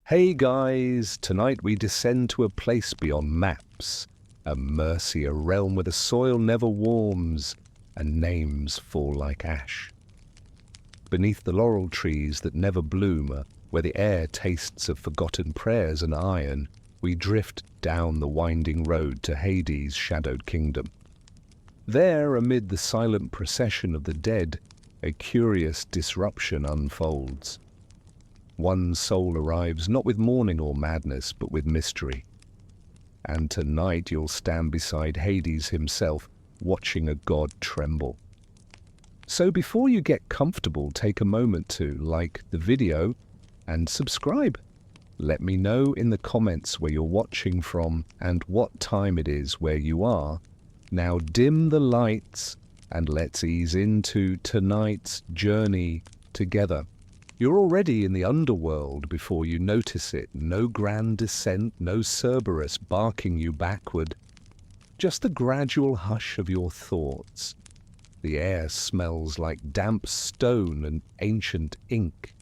Hey guys, tonight we descend to a place beyond maps, a mercy, a realm where the soil never warms and names fall like ash. Beneath the laurel trees that never bloom, where the air tastes of forgotten prayers and iron, we drift down the winding road to Hades' shadowed kingdom. There, amid the silent procession of the dead, a curious disruption unfolds. One soul arrives not with mourning or madness, but with mystery. And tonight you'll stand beside Hades himself, watching a god tremble. So before you get comfortable, take a moment to like the video and subscribe. Let me know in the comments where you're watching from and what time it is where you are. Now dim the lights and let's ease into tonight's journey together. You're already in the underworld before you notice it. No grand descent, no Cerberus barking you backward. Just the gradual hush of your thoughts. The air smells like damp stone and ancient ink.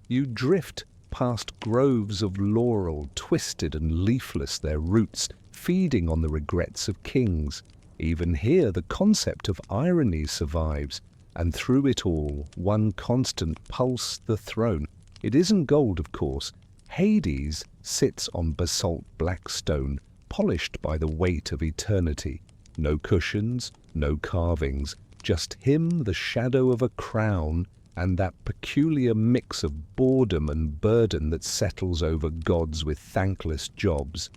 You drift past groves of laurel, twisted and leafless, their roots feeding on the regrets of kings. Even here the concept of irony survives. And through it all, one constant pulse, the throne. It isn't gold, of course. Hades sits on basalt black stone, polished by the weight of eternity. No cushions, no carvings, just him, the shadow of a crown, and that peculiar mix of boredom and burden that settles over gods with thankless jobs.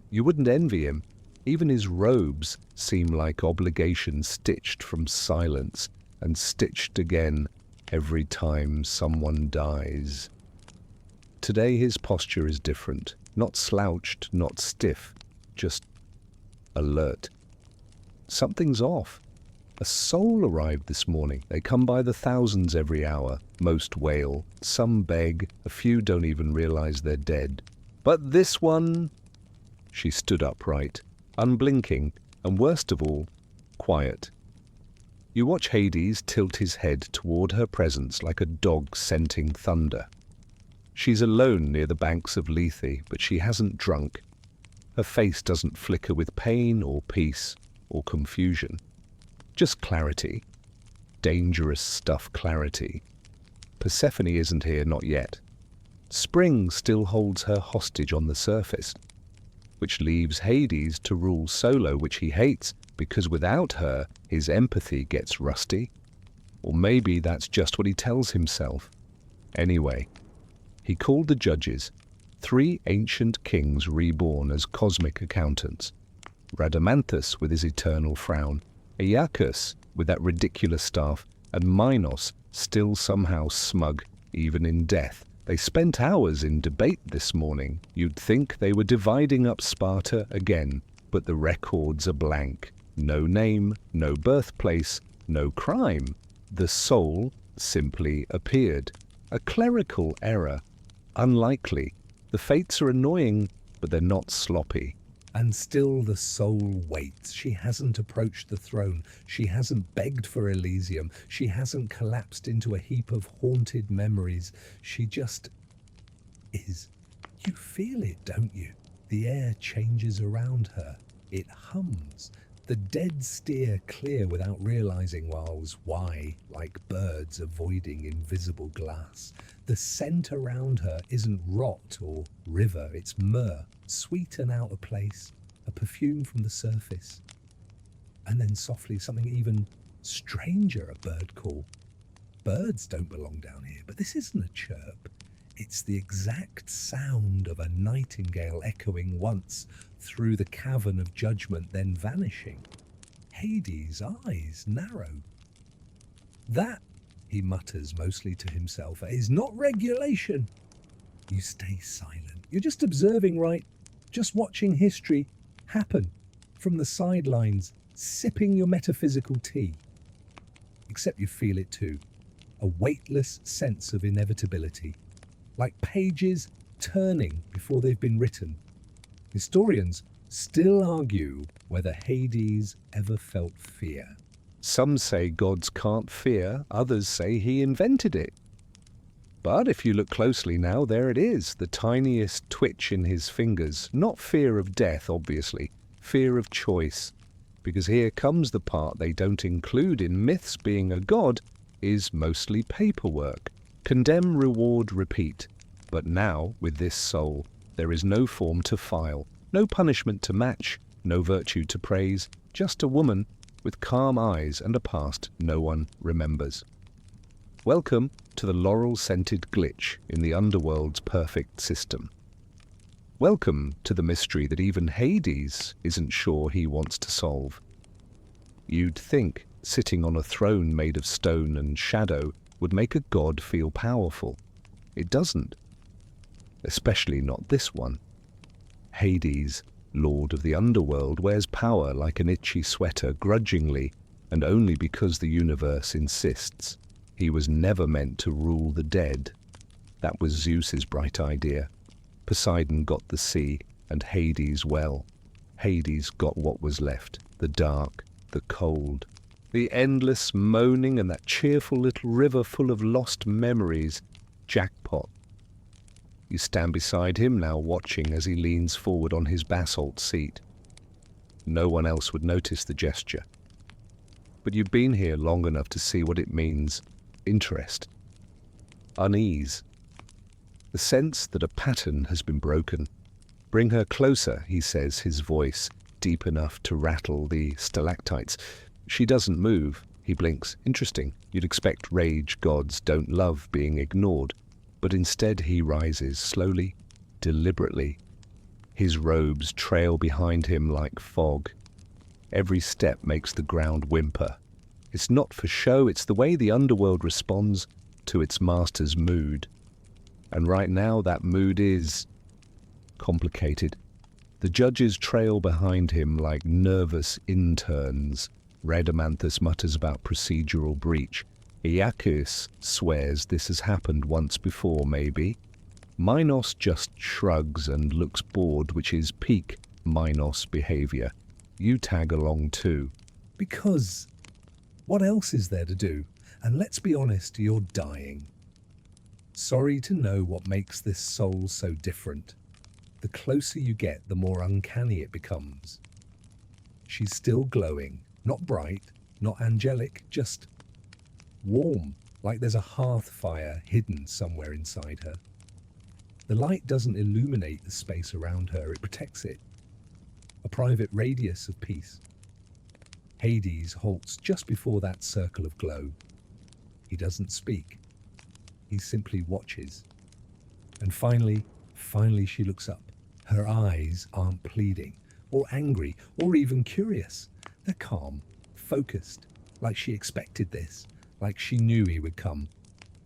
You wouldn't envy him. Even his robes seem like obligations stitched from silence, and stitched again every time someone dies. Today his posture is different, not slouched, not stiff, just alert. Something's off. A soul arrived this morning. They come by the thousands every hour. Most wail, some beg, a few don't even realize they're dead. But this one... She stood upright, unblinking, and worst of all, quiet. You watch Hades tilt his head toward her presence like a dog scenting thunder. She's alone near the banks of Lethe, but she hasn't drunk. Her face doesn't flicker with pain or peace or confusion. Just clarity. Dangerous stuff clarity. Persephone isn't here, not yet. Spring still holds her hostage on the surface, which leaves Hades to rule solo, which he hates, because without her, his empathy gets rusty. Or maybe that's just what he tells himself. Anyway, he called the judges, 3 ancient kings reborn as cosmic accountants. Rhadamanthus with his eternal frown, Aeacus with that ridiculous staff, and Minos still somehow smug, even in death. They spent hours in debate this morning. You'd think they were dividing up Sparta again, but the records are blank. No name, no birthplace, no crime. The soul simply appeared. A clerical error. Unlikely. The fates are annoying, but they're not sloppy. And still the soul waits. She hasn't approached the throne. She hasn't begged for Elysium. She hasn't collapsed into a heap of haunted memories. She just is. You feel it, don't you? The air changes around her. It hums. The dead steer clear without realizing why, like birds avoiding invisible glass. The scent around her isn't rot or river, it's myrrh, sweet and out of place, a perfume from the surface. And then softly something even stranger, a bird call. Birds don't belong down here, but this isn't a chirp. It's the exact sound of a nightingale echoing once through the cavern of judgment, then vanishing. Hades' eyes narrow. That, he mutters mostly to himself, is not regulation. You stay silent. You're just observing, right? Just watching history happen from the sidelines, sipping your metaphysical tea. Except you feel it too. A weightless sense of inevitability. Like pages turning before they've been written. Historians still argue whether Hades ever felt fear. Some say gods can't fear, others say he invented it. But if you look closely now, there it is, the tiniest twitch in his fingers. Not fear of death, obviously, fear of choice. Because here comes the part they don't include in myths being a god, is mostly paperwork. Condemn, reward, repeat. But now, with this soul, there is no form to file, no punishment to match, no virtue to praise, just a woman with calm eyes and a past no one remembers. Welcome to the laurel-scented glitch in the Underworld's perfect system. Welcome to the mystery that even Hades isn't sure he wants to solve. You'd think sitting on a throne made of stone and shadow would make a god feel powerful. It doesn't. Especially not this one. Hades, Lord of the Underworld, wears power like an itchy sweater grudgingly and only because the universe insists. He was never meant to rule the dead. That was Zeus's bright idea. Poseidon got the sea, and Hades well. Hades got what was left, the dark, the cold, the endless moaning and that cheerful little river full of lost memories. Jackpot. You stand beside him now watching as he leans forward on his basalt seat. No one else would notice the gesture. But you've been here long enough to see what it means. Interest. Unease. The sense that a pattern has been broken. Bring her closer, he says, his voice deep enough to rattle the stalactites. She doesn't move. He blinks. Interesting. You'd expect rage gods don't love being ignored. But instead he rises slowly, deliberately. His robes trail behind him like fog. Every step makes the ground whimper. It's not for show, it's the way the underworld responds to its master's mood. And right now that mood is complicated. The judges trail behind him like nervous interns. Rhadamanthus mutters about procedural breach. Iacchus swears this has happened once before, maybe. Minos just shrugs and looks bored, which is peak Minos behavior. You tag along too. Because what else is there to do? And let's be honest, you're dying. Sorry to know what makes this soul so different. The closer you get, the more uncanny it becomes. She's still glowing, not bright, not angelic, just warm, like there's a hearth fire hidden somewhere inside her. The light doesn't illuminate the space around her, it protects it. A private radius of peace. Hades halts just before that circle of glow. He doesn't speak. He simply watches. And finally she looks up. Her eyes aren't pleading, or angry, or even curious. They're calm, focused, like she expected this, like she knew he would come.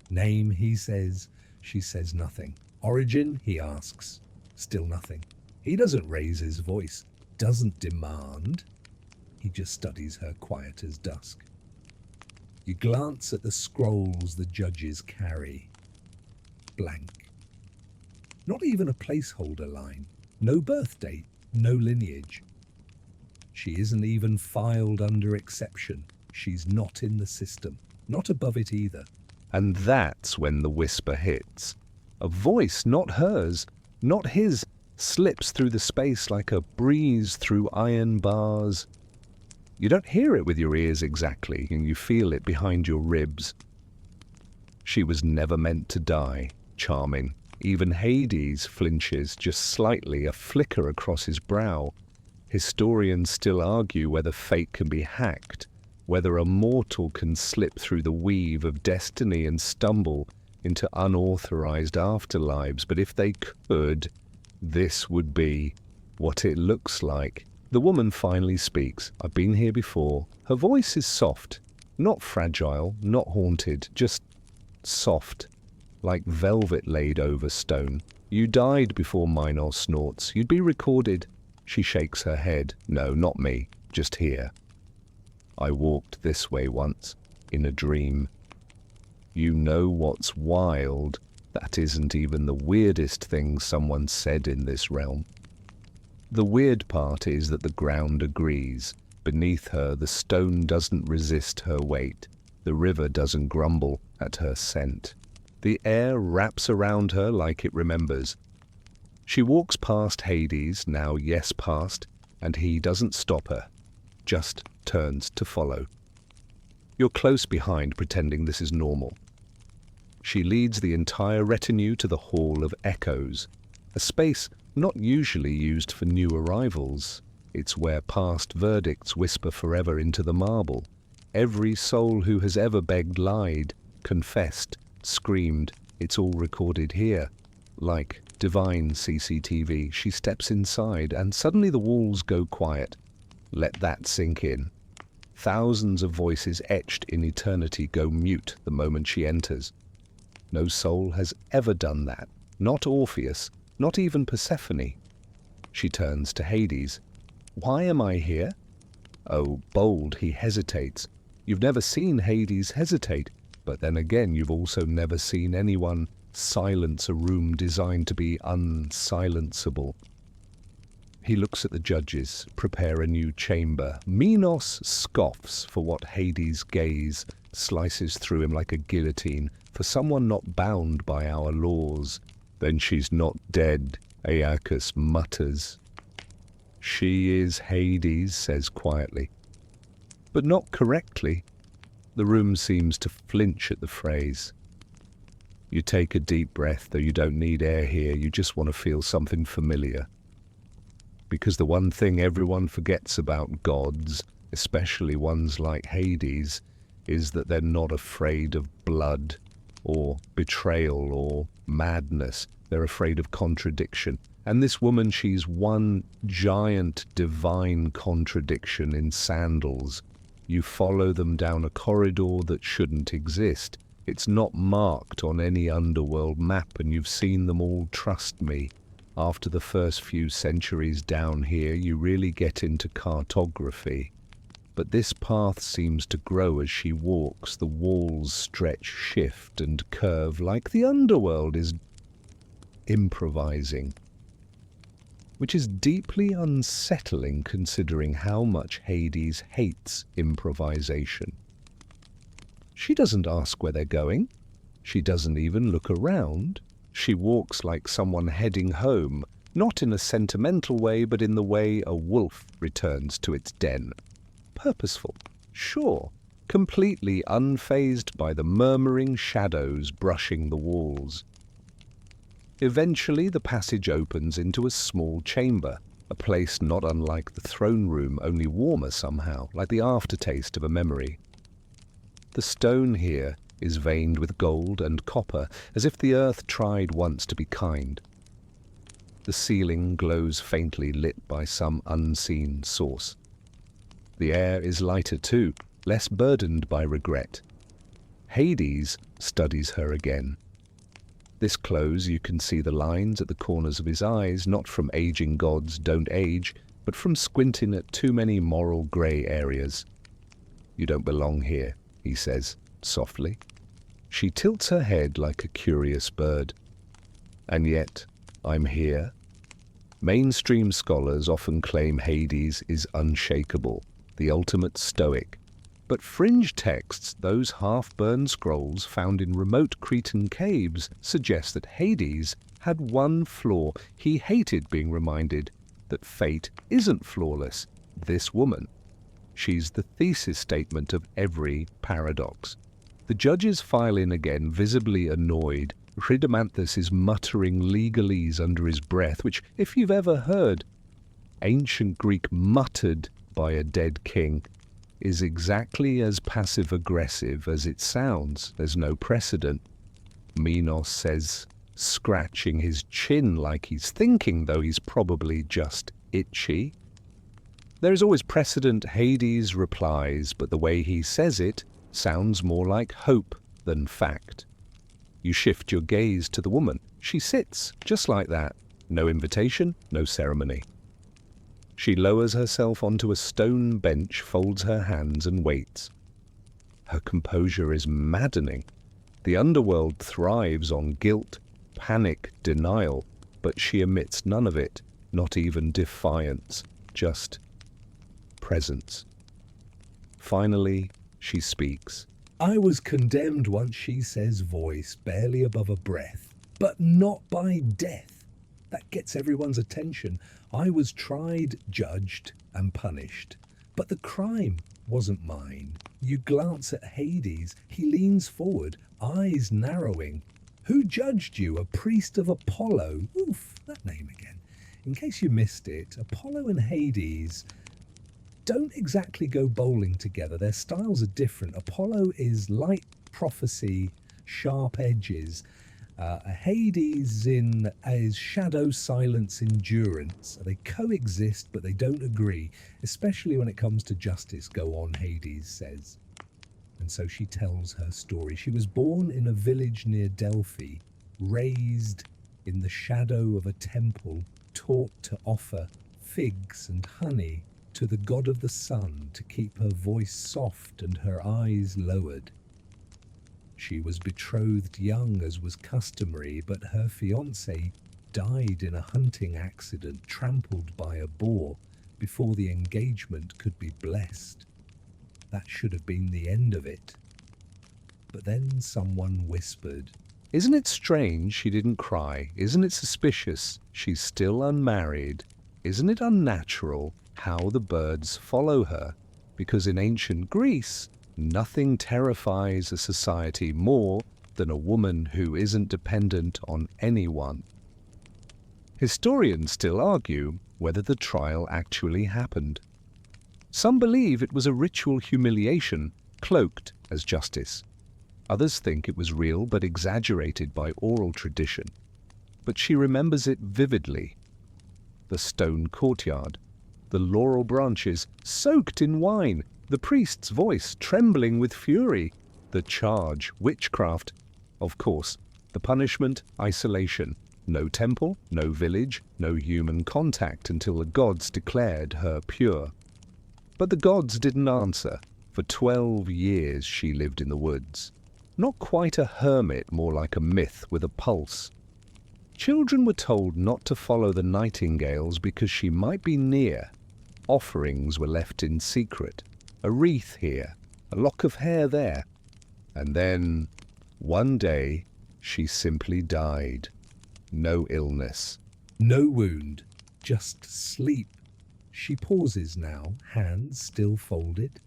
Name, he says. She says nothing. Origin, he asks. Still nothing. He doesn't raise his voice, doesn't demand. He just studies her quiet as dusk. You glance at the scrolls the judges carry. Blank. Not even a placeholder line. No birth date, no lineage. She isn't even filed under exception. She's not in the system. Not above it either. And that's when the whisper hits. A voice, not hers, not his, slips through the space like a breeze through iron bars. You don't hear it with your ears exactly, and you feel it behind your ribs. She was never meant to die. Charming. Even Hades flinches just slightly, a flicker across his brow. Historians still argue whether fate can be hacked, whether a mortal can slip through the weave of destiny and stumble into unauthorized afterlives. But if they could, this would be what it looks like. The woman finally speaks. I've been here before. Her voice is soft, not fragile, not haunted, just soft, like velvet laid over stone. You died before Minos snorts. You'd be recorded. She shakes her head. No, not me. Just here. I walked this way once, in a dream. You know what's wild? That isn't even the weirdest thing someone said in this realm. The weird part is that the ground agrees. Beneath her, the stone doesn't resist her weight. The river doesn't grumble at her scent. The air wraps around her like it remembers. She walks past Hades, now yes past, and he doesn't stop her, just turns to follow. You're close behind, pretending this is normal. She leads the entire retinue to the Hall of Echoes, a space not usually used for new arrivals. It's where past verdicts whisper forever into the marble. Every soul who has ever begged, lied, confessed, screamed, it's all recorded here. Like divine CCTV, she steps inside and suddenly the walls go quiet. Let that sink in. Thousands of voices etched in eternity go mute the moment she enters. No soul has ever done that. Not Orpheus, not even Persephone. She turns to Hades. Why am I here? Oh, bold, he hesitates. You've never seen Hades hesitate, but then again you've also never seen anyone silence a room designed to be unsilenceable. He looks at the judges, prepare a new chamber. Minos scoffs for what Hades' gaze slices through him like a guillotine, for someone not bound by our laws. Then she's not dead, Aeacus mutters. She is, Hades says quietly. But not correctly. The room seems to flinch at the phrase. You take a deep breath, though you don't need air here, you just want to feel something familiar. Because the one thing everyone forgets about gods, especially ones like Hades, is that they're not afraid of blood or betrayal or madness. They're afraid of contradiction. And this woman, she's one giant divine contradiction in sandals. You follow them down a corridor that shouldn't exist. It's not marked on any underworld map, and you've seen them all, trust me. After the first few centuries down here, you really get into cartography. But this path seems to grow as she walks. The walls stretch, shift, and curve like the underworld is improvising, which is deeply unsettling considering how much Hades hates improvisation. She doesn't ask where they're going. She doesn't even look around. She walks like someone heading home, not in a sentimental way, but in the way a wolf returns to its den. Purposeful, sure, completely unfazed by the murmuring shadows brushing the walls. Eventually the passage opens into a small chamber, a place not unlike the throne room, only warmer somehow, like the aftertaste of a memory. The stone here is veined with gold and copper, as if the earth tried once to be kind. The ceiling glows faintly, lit by some unseen source. The air is lighter too, less burdened by regret. Hades studies her again. This close, you can see the lines at the corners of his eyes, not from aging gods don't age, but from squinting at too many moral grey areas. You don't belong here, he says, softly. She tilts her head like a curious bird. And yet, I'm here. Mainstream scholars often claim Hades is unshakable, the ultimate stoic. But fringe texts, those half-burned scrolls found in remote Cretan caves, suggest that Hades had one flaw. He hated being reminded that fate isn't flawless. This woman. She's the thesis statement of every paradox. The judges file in again, visibly annoyed. Rhadamanthus is muttering legalese under his breath, which, if you've ever heard ancient Greek muttered by a dead king, is exactly as passive-aggressive as it sounds. There's no precedent. Minos says, scratching his chin like he's thinking, though he's probably just itchy. There is always precedent, Hades replies, but the way he says it sounds more like hope than fact. You shift your gaze to the woman. She sits, just like that. No invitation, no ceremony. She lowers herself onto a stone bench, folds her hands and waits. Her composure is maddening. The underworld thrives on guilt, panic, denial, but she emits none of it, not even defiance, just presence. Finally, she speaks, I was condemned once, she says, voice barely above a breath, but not by death. That gets everyone's attention. I was tried, judged, and punished. But the crime wasn't mine. You glance at Hades. He leans forward, eyes narrowing. Who judged you? A priest of Apollo? Oof, that name again. In case you missed it, Apollo and Hades don't exactly go bowling together. Their styles are different. Apollo is light prophecy, sharp edges. Hades is shadow, silence, endurance. They coexist, but they don't agree, especially when it comes to justice. Go on, Hades says. And so she tells her story. She was born in a village near Delphi, raised in the shadow of a temple, taught to offer figs and honey to the god of the sun to keep her voice soft and her eyes lowered. She was betrothed young, as was customary, but her fiancé died in a hunting accident, trampled by a boar, before the engagement could be blessed. That should have been the end of it. But then someone whispered, "Isn't it strange she didn't cry? Isn't it suspicious she's still unmarried? Isn't it unnatural how the birds follow her? Because in ancient Greece, nothing terrifies a society more than a woman who isn't dependent on anyone." Historians still argue whether the trial actually happened. Some believe it was a ritual humiliation cloaked as justice. Others think it was real but exaggerated by oral tradition. But she remembers it vividly. The stone courtyard, the laurel branches soaked in wine, the priest's voice trembling with fury, the charge, witchcraft. Of course, the punishment, isolation. No temple, no village, no human contact until the gods declared her pure. But the gods didn't answer. For 12 years she lived in the woods. Not quite a hermit, more like a myth with a pulse. Children were told not to follow the nightingales because she might be near. Offerings were left in secret. A wreath here, a lock of hair there. And then, one day, she simply died. No illness. no wound, just sleep. She pauses now, hands still folded.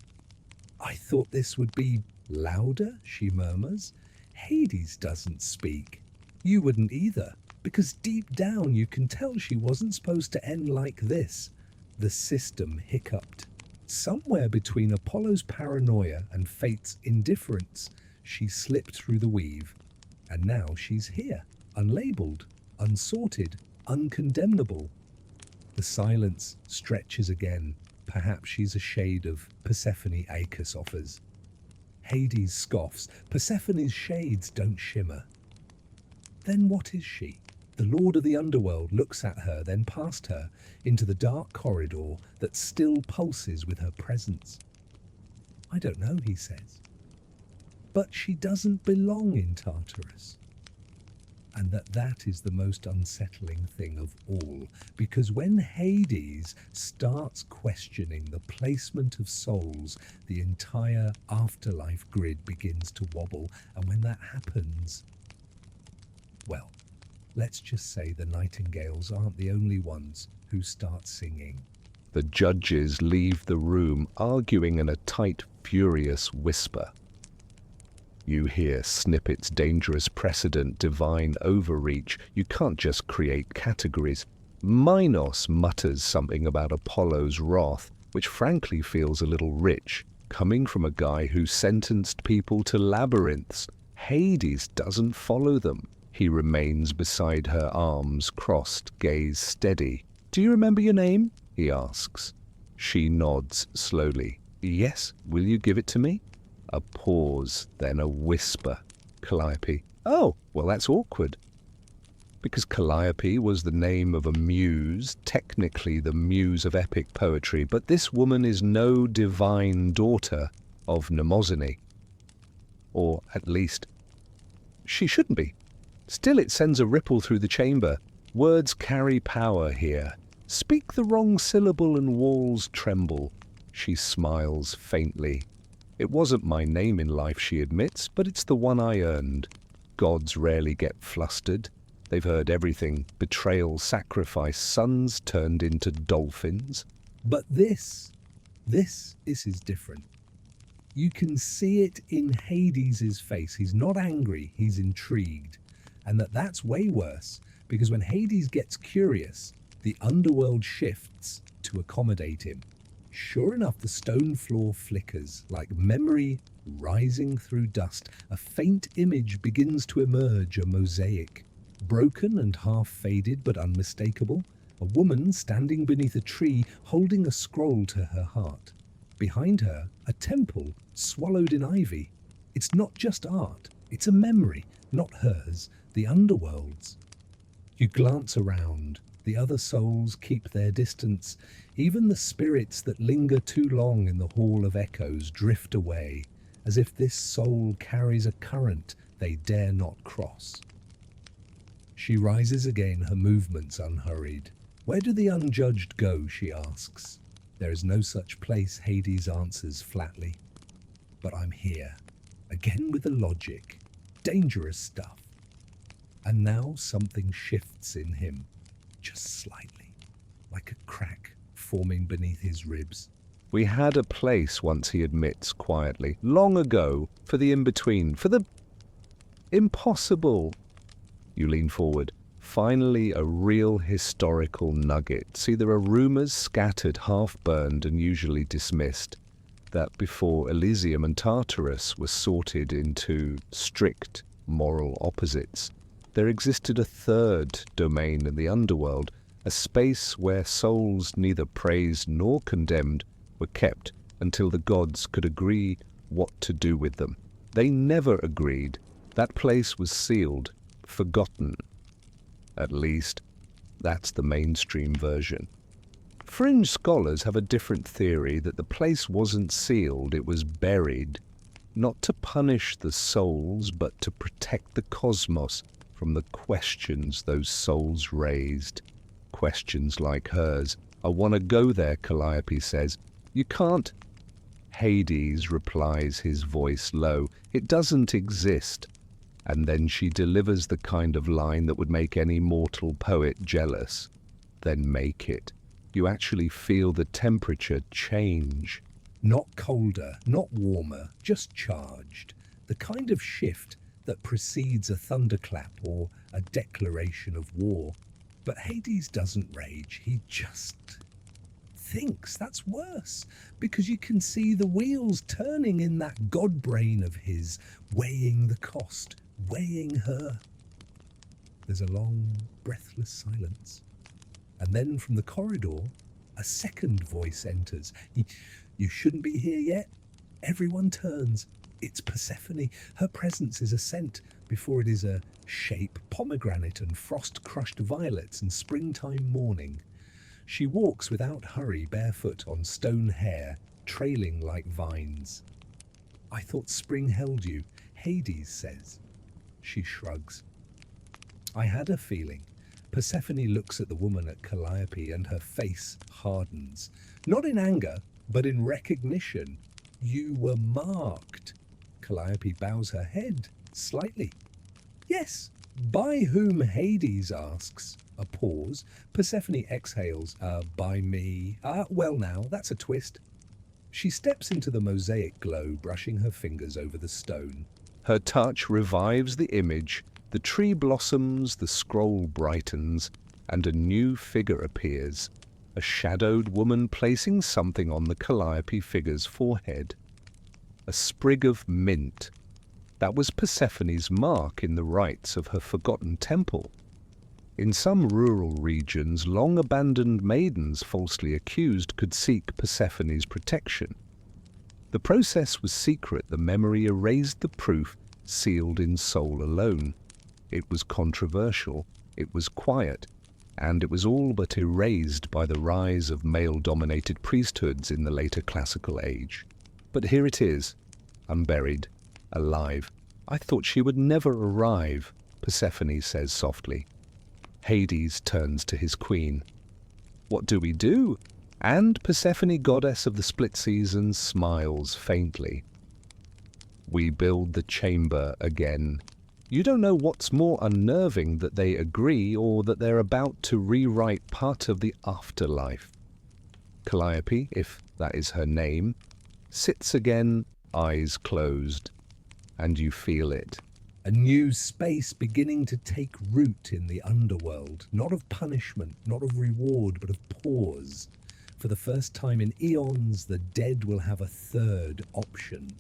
I thought this would be louder, she murmurs. Hades doesn't speak. You wouldn't either, because deep down you can tell she wasn't supposed to end like this. The system hiccuped. Somewhere between Apollo's paranoia and fate's indifference, she slipped through the weave. And now she's here, unlabeled, unsorted, uncondemnable. The silence stretches again. Perhaps she's a shade of Persephone Acus offers. Hades scoffs. Persephone's shades don't shimmer. Then what is she? The lord of the underworld looks at her, then past her, into the dark corridor that still pulses with her presence. I don't know, he says. But she doesn't belong in Tartarus. And that is the most unsettling thing of all, because when Hades starts questioning the placement of souls, the entire afterlife grid begins to wobble, and when that happens, well, let's just say the nightingales aren't the only ones who start singing. The judges leave the room, arguing in a tight, furious whisper. You hear snippets, dangerous precedent, divine overreach. You can't just create categories. Minos mutters something about Apollo's wrath, which frankly feels a little rich, coming from a guy who sentenced people to labyrinths. Hades doesn't follow them. He remains beside her, arms crossed, gaze steady. Do you remember your name? He asks. She nods slowly. Yes, will you give it to me? A pause, then a whisper. Calliope. Oh, well, that's awkward. Because Calliope was the name of a muse, technically the muse of epic poetry, but this woman is no divine daughter of Mnemosyne. Or, at least, she shouldn't be. Still, it sends a ripple through the chamber. Words carry power here. Speak the wrong syllable and walls tremble. She smiles faintly. It wasn't my name in life, she admits, but it's the one I earned. Gods rarely get flustered. They've heard everything. Betrayal, sacrifice, sons turned into dolphins. But this is different. You can see it in Hades' face. He's not angry, he's intrigued. And that's way worse, because when Hades gets curious, the underworld shifts to accommodate him. Sure enough, the stone floor flickers, like memory rising through dust. A faint image begins to emerge, a mosaic. Broken and half-faded, but unmistakable. A woman standing beneath a tree, holding a scroll to her heart. Behind her, a temple swallowed in ivy. It's not just art, it's a memory, not hers, the underworld's. You glance around. The other souls keep their distance. Even the spirits that linger too long in the Hall of Echoes drift away, as if this soul carries a current they dare not cross. She rises again, her movements unhurried. Where do the unjudged go, she asks. There is no such place, Hades answers flatly. But I'm here, again with the logic. Dangerous stuff. And now something shifts in him, just slightly, like a crack forming beneath his ribs. We had a place once, he admits quietly, long ago, for the in-between, for the impossible. You lean forward. Finally, a real historical nugget. See, there are rumors scattered, half-burned and usually dismissed, that before Elysium and Tartarus were sorted into strict moral opposites, there existed a third domain in the underworld, a space where souls neither praised nor condemned were kept until the gods could agree what to do with them. They never agreed. That place was sealed, forgotten. At least, that's the mainstream version. Fringe scholars have a different theory, that the place wasn't sealed, it was buried, not to punish the souls, but to protect the cosmos from the questions those souls raised. Questions like hers. I want to go there, Calliope says. You can't. Hades replies, his voice low. It doesn't exist. And then she delivers the kind of line that would make any mortal poet jealous. Then make it. You actually feel the temperature change. Not colder, not warmer, just charged. The kind of shift that precedes a thunderclap or a declaration of war. But Hades doesn't rage, he just thinks. That's worse, because you can see the wheels turning in that god brain of his, weighing the cost, weighing her. There's a long, breathless silence. And then from the corridor, a second voice enters. You shouldn't be here yet. Everyone turns. It's Persephone. Her presence is a scent before it is a shape, pomegranate and frost-crushed violets and springtime morning. She walks without hurry, barefoot on stone hair, trailing like vines. I thought spring held you, Hades says. She shrugs. I had a feeling. Persephone looks at the woman at Calliope and her face hardens. Not in anger, but in recognition. You were marked. Calliope bows her head slightly. Yes, by whom, Hades asks. A pause. Persephone exhales. By me. Well now, that's a twist. She steps into the mosaic glow, brushing her fingers over the stone. Her touch revives the image, the tree blossoms, the scroll brightens, and a new figure appears, a shadowed woman placing something on the Calliope figure's forehead. A sprig of mint. That was Persephone's mark in the rites of her forgotten temple. In some rural regions, long-abandoned maidens falsely accused could seek Persephone's protection. The process was secret. The memory erased the proof, sealed in soul alone. It was controversial, it was quiet, and it was all but erased by the rise of male-dominated priesthoods in the later classical age. But here it is, unburied, alive. I thought she would never arrive, Persephone says softly. Hades turns to his queen. What do we do? And Persephone, goddess of the split seasons, smiles faintly. We build the chamber again. You don't know what's more unnerving, that they agree or that they're about to rewrite part of the afterlife. Calliope, if that is her name, sits again, eyes closed, and you feel it. A new space beginning to take root in the underworld, not of punishment, not of reward, but of pause. For the first time in eons, the dead will have a third option,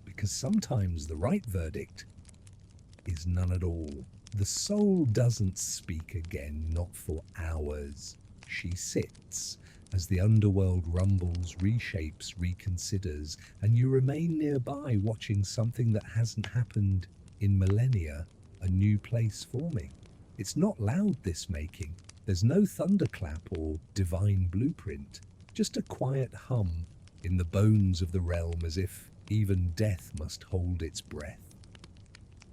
because sometimes the right verdict is none at all. The soul doesn't speak again, not for hours. She sits as the underworld rumbles, reshapes, reconsiders, and you remain nearby watching something that hasn't happened in millennia, a new place forming. It's not loud, this making. There's no thunderclap or divine blueprint, just a quiet hum in the bones of the realm, as if even death must hold its breath.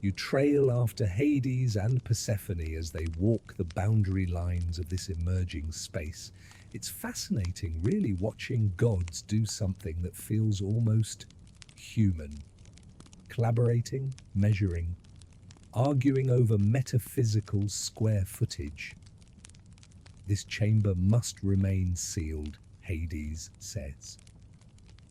You trail after Hades and Persephone as they walk the boundary lines of this emerging space. It's fascinating, really, watching gods do something that feels almost human. Collaborating, measuring, arguing over metaphysical square footage. This chamber must remain sealed, Hades says.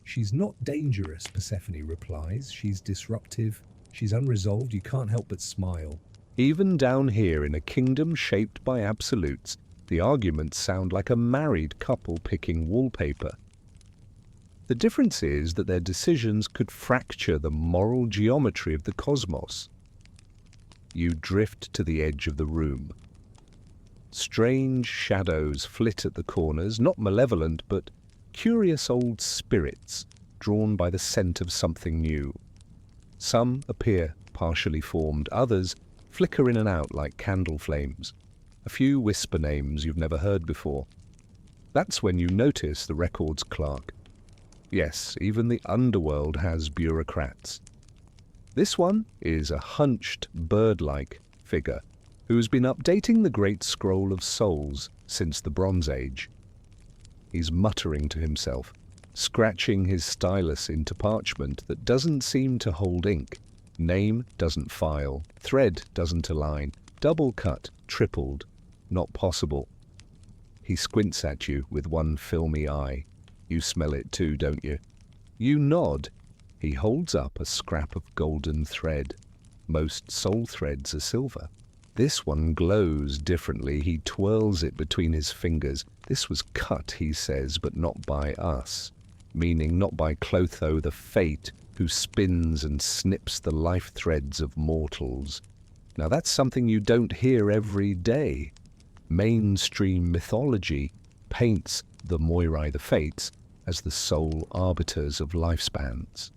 She's not dangerous, Persephone replies. She's disruptive. She's unresolved. You can't help but smile. Even down here in a kingdom shaped by absolutes, the arguments sound like a married couple picking wallpaper. The difference is that their decisions could fracture the moral geometry of the cosmos. You drift to the edge of the room. Strange shadows flit at the corners, not malevolent, but curious old spirits drawn by the scent of something new. Some appear partially formed, others flicker in and out like candle flames. A few whisper names you've never heard before. That's when you notice the records clerk. Yes, even the underworld has bureaucrats. This one is a hunched, bird-like figure who's been updating the Great Scroll of Souls since the Bronze Age. He's muttering to himself, scratching his stylus into parchment that doesn't seem to hold ink. Name doesn't file, thread doesn't align, double cut, tripled, not possible. He squints at you with one filmy eye. You smell it too, don't you? You nod. He holds up a scrap of golden thread. Most soul threads are silver. This one glows differently. He twirls it between his fingers. This was cut, he says, but not by us. Meaning not by Clotho the Fate, who spins and snips the life threads of mortals. Now that's something you don't hear every day. Mainstream mythology paints the Moirai the Fates as the sole arbiters of lifespans.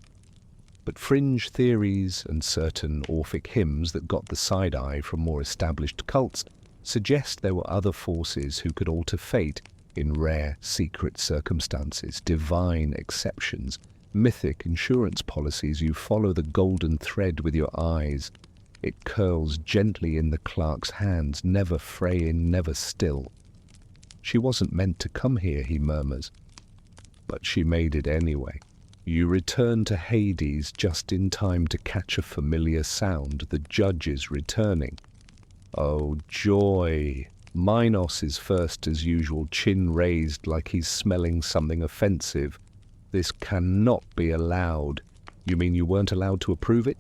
But fringe theories and certain Orphic hymns that got the side-eye from more established cults suggest there were other forces who could alter fate in rare, secret circumstances, divine exceptions, mythic insurance policies. You follow the golden thread with your eyes. It curls gently in the clerk's hands, never fraying, never still. She wasn't meant to come here, he murmurs. But she made it anyway. You return to Hades just in time to catch a familiar sound. The judge is returning. Oh, joy! Minos is first as usual, chin raised like he's smelling something offensive. This cannot be allowed. You mean you weren't allowed to approve it?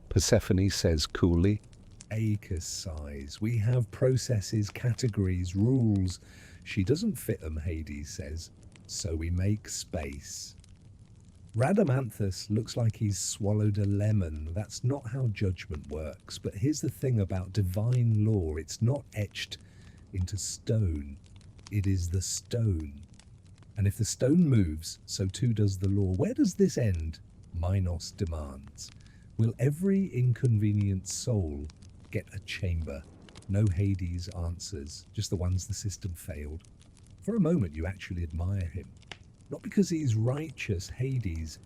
Persephone says coolly. Acres size. We have processes, categories, rules. She doesn't fit them, Hades says. So we make space. Rhadamanthus looks like he's swallowed a lemon. That's not how judgment works. But here's the thing about divine law. It's not etched into stone. It is the stone. And if the stone moves, so too does the law. Where does this end? Minos demands. Will every inconvenient soul get a chamber? No Hades answers, just the ones the system failed. For a moment you actually admire him. Not because he's righteous. Hades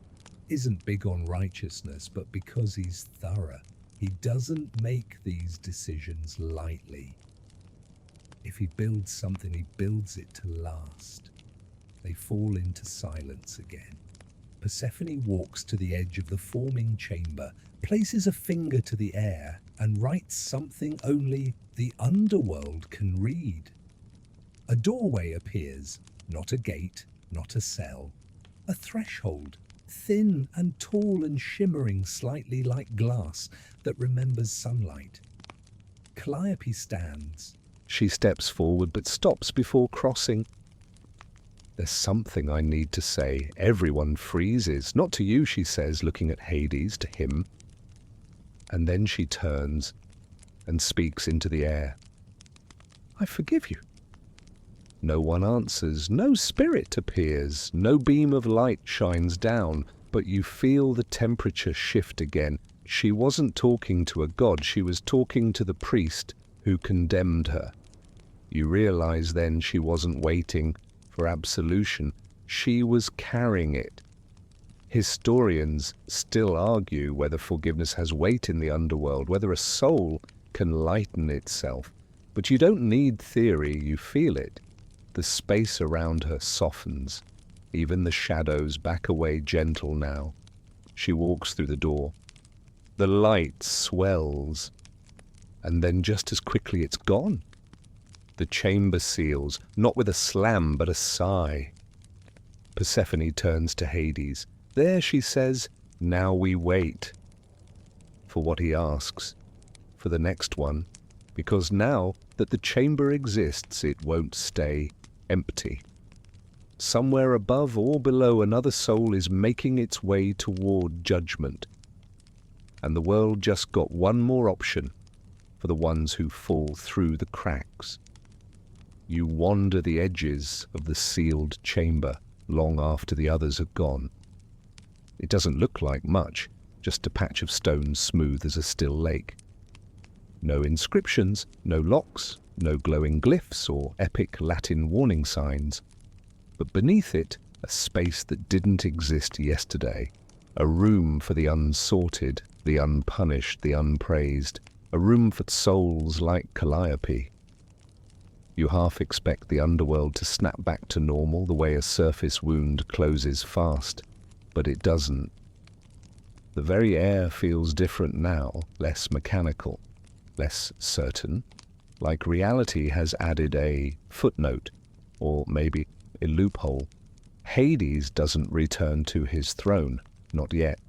isn't big on righteousness, but because he's thorough. He doesn't make these decisions lightly. If he builds something, he builds it to last. They fall into silence again. Persephone walks to the edge of the forming chamber, places a finger to the air, and writes something only the underworld can read. A doorway appears, not a gate, not a cell. A threshold, thin and tall and shimmering slightly like glass that remembers sunlight. Calliope stands. She steps forward but stops before crossing. There's something I need to say. Everyone freezes. Not to you, she says, looking at Hades, to him. And then she turns and speaks into the air. I forgive you. No one answers. No spirit appears. No beam of light shines down. But you feel the temperature shift again. She wasn't talking to a god. She was talking to the priest who condemned her. You realize then she wasn't waiting for absolution. She was carrying it. Historians still argue whether forgiveness has weight in the underworld, whether a soul can lighten itself. But you don't need theory, you feel it. The space around her softens. Even the shadows back away gentle now. She walks through the door. The light swells. And then just as quickly it's gone. The chamber seals, not with a slam but a sigh. Persephone turns to Hades. There, she says, now we wait. For what he asks. For the next one. Because now that the chamber exists, it won't stay empty. Somewhere above or below, another soul is making its way toward judgment. And the world just got one more option for the ones who fall through the cracks. You wander the edges of the sealed chamber long after the others are gone. It doesn't look like much, just a patch of stone smooth as a still lake. No inscriptions, no locks, no glowing glyphs or epic Latin warning signs. But beneath it, a space that didn't exist yesterday. A room for the unsorted, the unpunished, the unpraised. A room for souls like Calliope. You half expect the underworld to snap back to normal the way a surface wound closes fast, but it doesn't. The very air feels different now, less mechanical, less certain, like reality has added a footnote, or maybe a loophole. Hades doesn't return to his throne, not yet.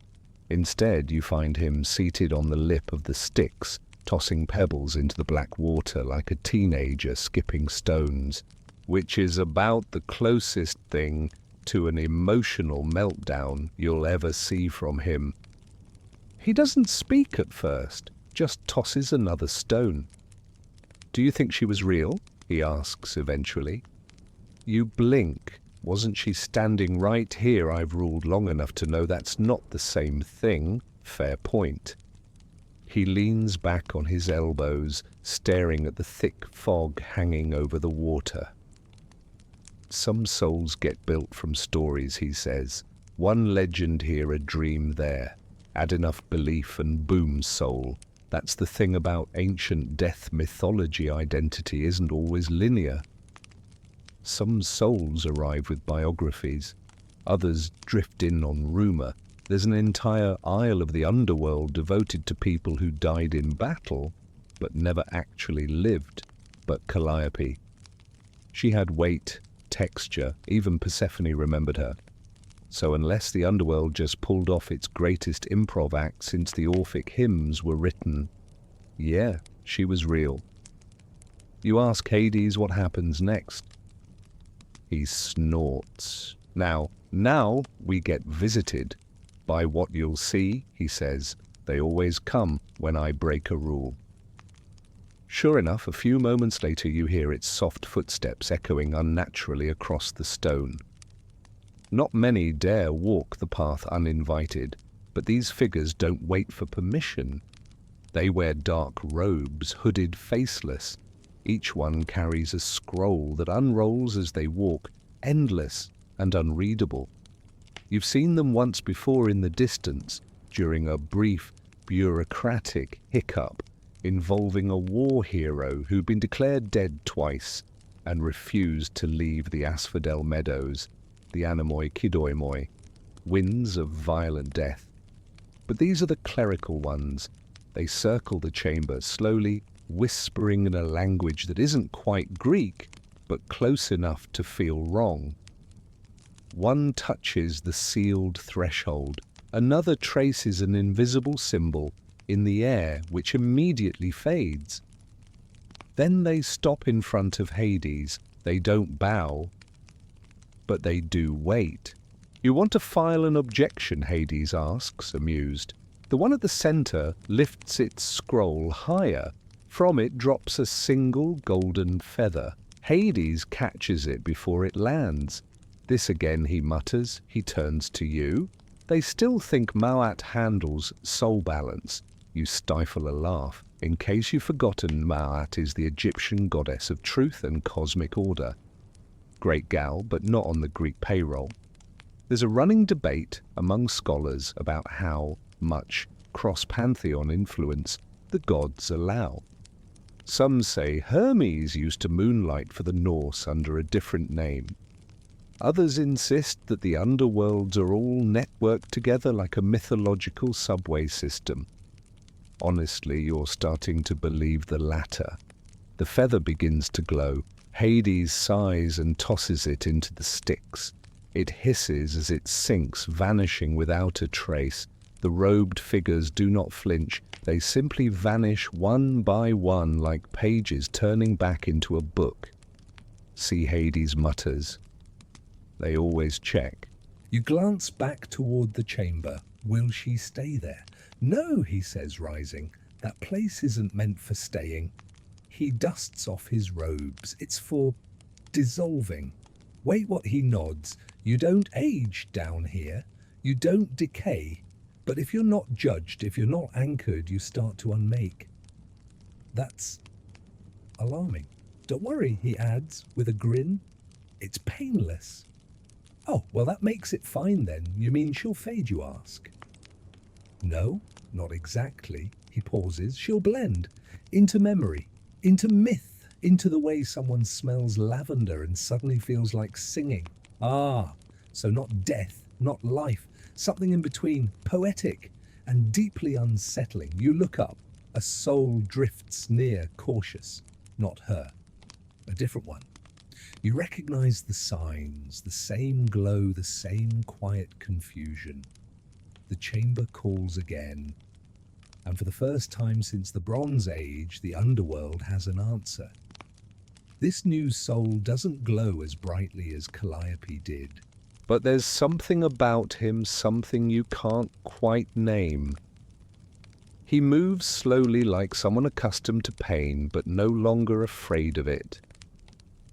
Instead, you find him seated on the lip of the Styx, tossing pebbles into the black water like a teenager skipping stones, which is about the closest thing to an emotional meltdown you'll ever see from him. He doesn't speak at first, just tosses another stone. Do you think she was real? He asks eventually. You blink. Wasn't she standing right here? I've ruled long enough to know that's not the same thing. Fair point. He leans back on his elbows, staring at the thick fog hanging over the water. Some souls get built from stories, he says. One legend here, a dream there. Add enough belief and boom, soul. That's the thing about ancient death mythology. Identity isn't always linear. Some souls arrive with biographies. Others drift in on rumor. There's an entire isle of the underworld devoted to people who died in battle, but never actually lived. But Calliope. She had weight, texture, even Persephone remembered her. So unless the underworld just pulled off its greatest improv act since the Orphic hymns were written, yeah, she was real. You ask Hades what happens next. He snorts. Now we get visited. By what you'll see, he says, they always come when I break a rule. Sure enough, a few moments later you hear its soft footsteps echoing unnaturally across the stone. Not many dare walk the path uninvited, but these figures don't wait for permission. They wear dark robes, hooded faceless. Each one carries a scroll that unrolls as they walk, endless and unreadable. You've seen them once before in the distance, during a brief, bureaucratic hiccup involving a war hero who'd been declared dead twice and refused to leave the Asphodel Meadows, the Anemoi Kidoimoi. winds of violent death. But these are the clerical ones. They circle the chamber slowly, whispering in a language that isn't quite Greek, but close enough to feel wrong. One touches the sealed threshold, another traces an invisible symbol in the air which immediately fades. Then they stop in front of Hades. They don't bow, but they do wait. "You want to file an objection?" Hades asks, amused. The one at the center lifts its scroll higher. From it drops a single golden feather. Hades catches it before it lands. "This again," he mutters. He turns to you. They still think Ma'at handles soul balance. You stifle a laugh. In case you've forgotten, Ma'at is the Egyptian goddess of truth and cosmic order. Great gal, but not on the Greek payroll. There's a running debate among scholars about how much cross-pantheon influence the gods allow. Some say Hermes used to moonlight for the Norse under a different name. Others insist that the underworlds are all networked together like a mythological subway system. Honestly, you're starting to believe the latter. The feather begins to glow. Hades sighs and tosses it into the Styx. It hisses as it sinks, vanishing without a trace. The robed figures do not flinch. They simply vanish one by one like pages turning back into a book. See, Hades mutters. They always check. You glance back toward the chamber. Will she stay there? No, he says, rising. That place isn't meant for staying. He dusts off his robes. It's for dissolving. Wait, what? He nods. You don't age down here. You don't decay. But if you're not judged, if you're not anchored, you start to unmake. That's alarming. Don't worry, he adds with a grin. It's painless. Oh, well, that makes it fine then. You mean she'll fade, you ask? No, not exactly. He pauses. She'll blend into memory, into myth, into the way someone smells lavender and suddenly feels like singing. Ah, so not death, not life, something in between, poetic and deeply unsettling. You look up. A soul drifts near, cautious. Not her. A different one. You recognize the signs, the same glow, the same quiet confusion. The chamber calls again. And for the first time since the Bronze Age, the underworld has an answer. This new soul doesn't glow as brightly as Calliope did. But there's something about him, something you can't quite name. He moves slowly like someone accustomed to pain, but no longer afraid of it.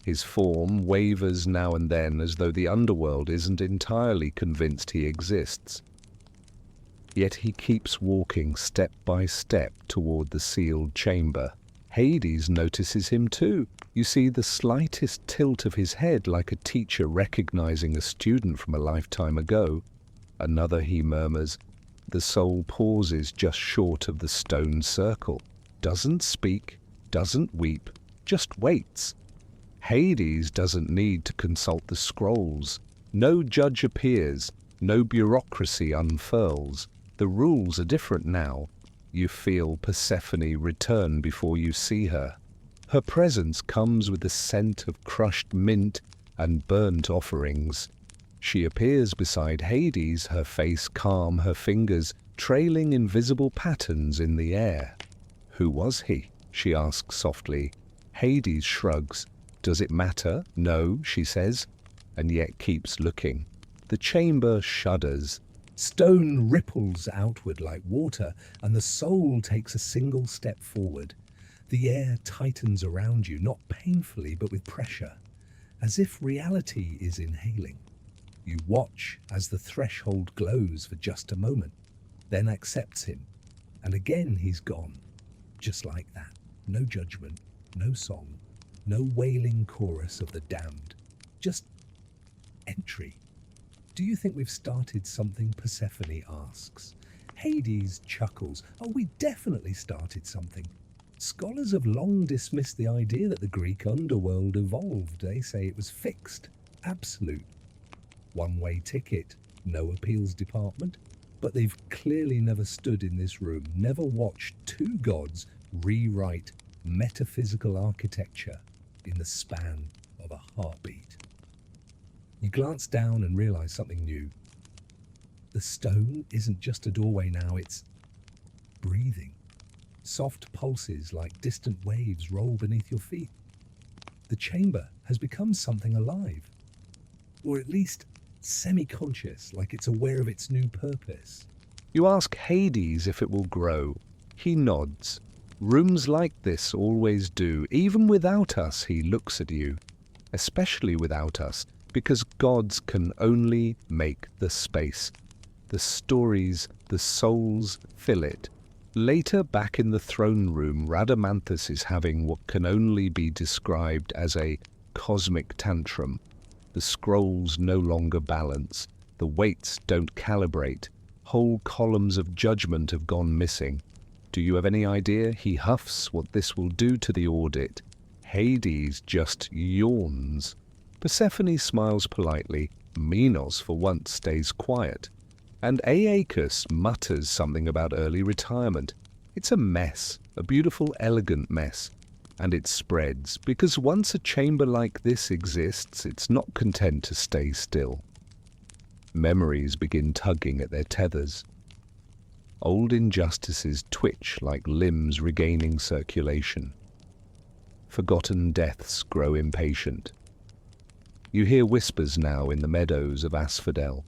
His form wavers now and then as though the underworld isn't entirely convinced he exists. Yet he keeps walking step by step toward the sealed chamber. Hades notices him too. You see the slightest tilt of his head like a teacher recognizing a student from a lifetime ago. Another, he murmurs. The soul pauses just short of the stone circle. Doesn't speak, doesn't weep, just waits. Hades doesn't need to consult the scrolls. No judge appears, no bureaucracy unfurls. The rules are different now. You feel Persephone return before you see her. Her presence comes with the scent of crushed mint and burnt offerings. She appears beside Hades, her face calm, her fingers trailing invisible patterns in the air. "Who was he?" she asks softly. Hades shrugs. "Does it matter?" "No," she says, and yet keeps looking. The chamber shudders. Stone ripples outward like water, and the soul takes a single step forward. The air tightens around you, not painfully, but with pressure, as if reality is inhaling. You watch as the threshold glows for just a moment, then accepts him, and again he's gone. Just like that. No judgment, no song, no wailing chorus of the damned. Just entry. "Do you think we've started something?" Persephone asks. Hades chuckles. "Oh, we definitely started something. Scholars have long dismissed the idea that the Greek underworld evolved. They say it was fixed, absolute. One-way ticket. no appeals department, but they've clearly never stood in this room, never watched two gods rewrite metaphysical architecture in the span of a heartbeat. You glance down and realize something new. The stone isn't just a doorway now, it's breathing. Soft pulses like distant waves roll beneath your feet. The chamber has become something alive, or at least semi-conscious, like it's aware of its new purpose. You ask Hades if it will grow. He nods. Rooms like this always do. Even without us, he looks at you. Especially without us, because gods can only make the space. The stories, the souls fill it. Later, back in the throne room, Rhadamanthus is having what can only be described as a cosmic tantrum. The scrolls no longer balance. The weights don't calibrate. Whole columns of judgment have gone missing. Do you have any idea? He huffs what this will do to the audit. Hades just yawns. Persephone smiles politely. Minos, for once, stays quiet. And Aeacus mutters something about early retirement. It's a mess, a beautiful, elegant mess. And it spreads, because once a chamber like this exists, it's not content to stay still. Memories begin tugging at their tethers. Old injustices twitch like limbs regaining circulation. Forgotten deaths grow impatient. You hear whispers now in the meadows of Asphodel.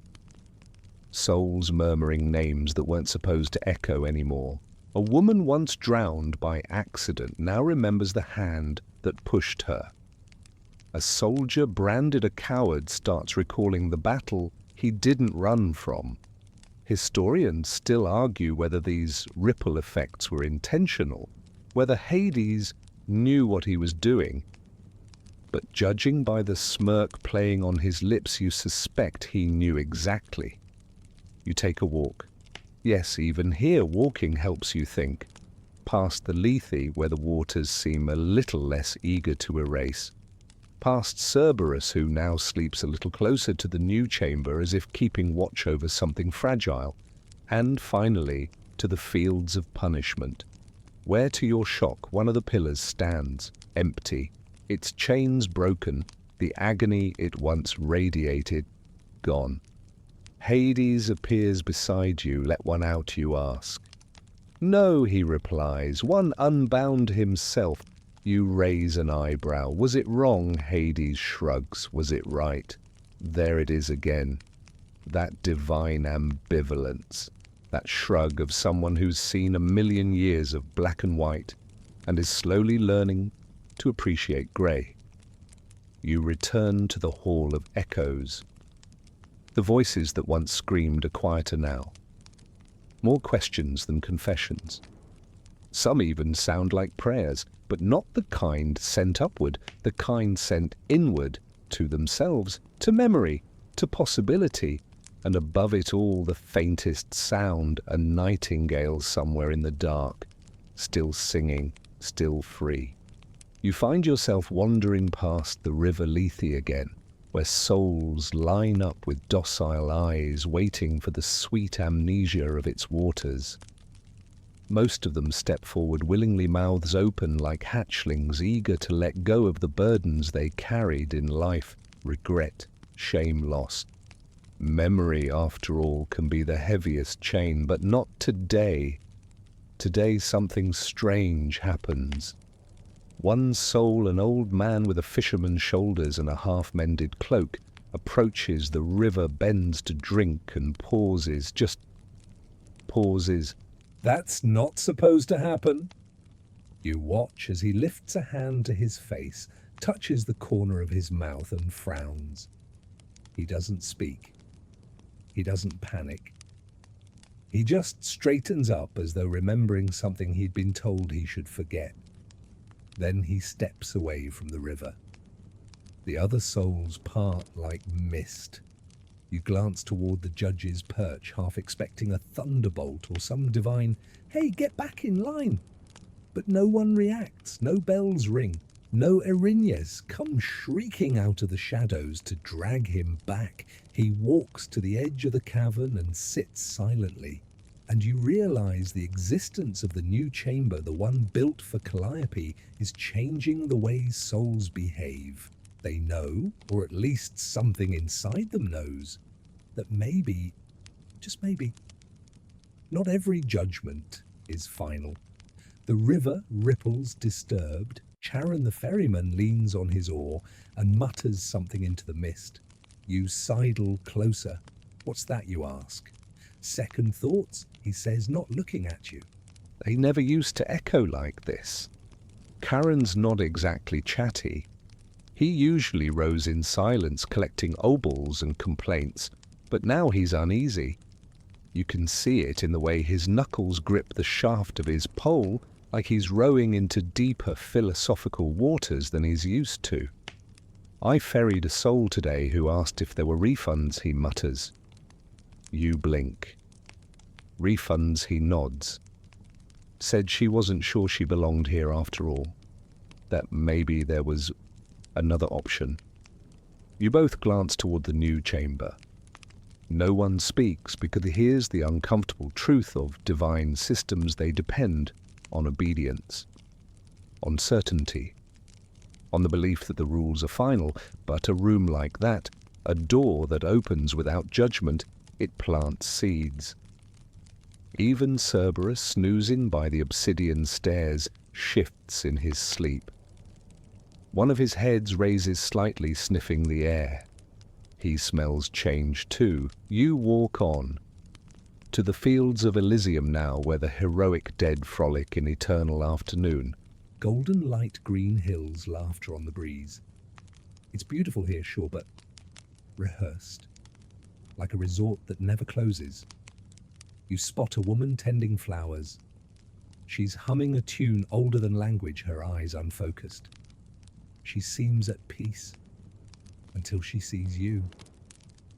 Souls murmuring names that weren't supposed to echo anymore. A woman once drowned by accident now remembers the hand that pushed her. A soldier branded a coward starts recalling the battle he didn't run from. Historians still argue whether these ripple effects were intentional, whether Hades knew what he was doing. But judging by the smirk playing on his lips, you suspect he knew exactly. You take a walk. Yes, even here walking helps you think. Past the Lethe, where the waters seem a little less eager to erase. Past Cerberus, who now sleeps a little closer to the new chamber as if keeping watch over something fragile. And finally, to the fields of punishment, where to your shock one of the pillars stands, empty, its chains broken, the agony it once radiated, gone. Hades appears beside you. Let one out, you ask. No, he replies, one unbound himself. You raise an eyebrow. Was it wrong? Hades shrugs. Was it right? There it is again. That divine ambivalence. That shrug of someone who's seen a million years of black and white and is slowly learning to appreciate grey. You return to the Hall of Echoes. The voices that once screamed are quieter now. More questions than confessions. Some even sound like prayers, but not the kind sent upward, the kind sent inward, to themselves, to memory, to possibility, and above it all the faintest sound, a nightingale somewhere in the dark, still singing, still free. You find yourself wandering past the river Lethe again, where souls line up with docile eyes waiting for the sweet amnesia of its waters. Most of them step forward willingly, mouths open like hatchlings, eager to let go of the burdens they carried in life, regret, shame, loss. Memory, after all, can be the heaviest chain, but not today. Today something strange happens. One soul, an old man with a fisherman's shoulders and a half-mended cloak, approaches the river, bends to drink and pauses, just pauses. That's not supposed to happen. You watch as he lifts a hand to his face, touches the corner of his mouth and frowns. He doesn't speak. He doesn't panic. He just straightens up as though remembering something he'd been told he should forget. Then he steps away from the river. The other souls part like mist. You glance toward the judge's perch, half expecting a thunderbolt or some divine, "Hey, get back in line!" But no one reacts, no bells ring. No Erinyes come shrieking out of the shadows to drag him back. He walks to the edge of the cavern and sits silently. And you realize the existence of the new chamber, the one built for Calliope, is changing the way souls behave. They know, or at least something inside them knows, that maybe, just maybe, not every judgment is final. The river ripples disturbed. Charon the ferryman leans on his oar and mutters something into the mist. You sidle closer. What's that, you ask? Second thoughts, he says, not looking at you. They never used to echo like this. Charon's not exactly chatty. He usually rows in silence, collecting obols and complaints, but now he's uneasy. You can see it in the way his knuckles grip the shaft of his pole, like he's rowing into deeper philosophical waters than he's used to. I ferried a soul today who asked if there were refunds, he mutters. You blink. Refunds, he nods. Said she wasn't sure she belonged here after all. That maybe there was another option. You both glance toward the new chamber. No one speaks because here's the uncomfortable truth of divine systems. They depend on obedience, on certainty, on the belief that the rules are final. But a room like that, a door that opens without judgment, it plants seeds. Even Cerberus, snoozing by the obsidian stairs, shifts in his sleep. One of his heads raises slightly, sniffing the air. He smells change too. You walk on. To the fields of Elysium now, where the heroic dead frolic in eternal afternoon. Golden light green hills, laughter on the breeze. It's beautiful here, sure, but rehearsed. Like a resort that never closes. You spot a woman tending flowers. She's humming a tune older than language, her eyes unfocused. She seems at peace until she sees you.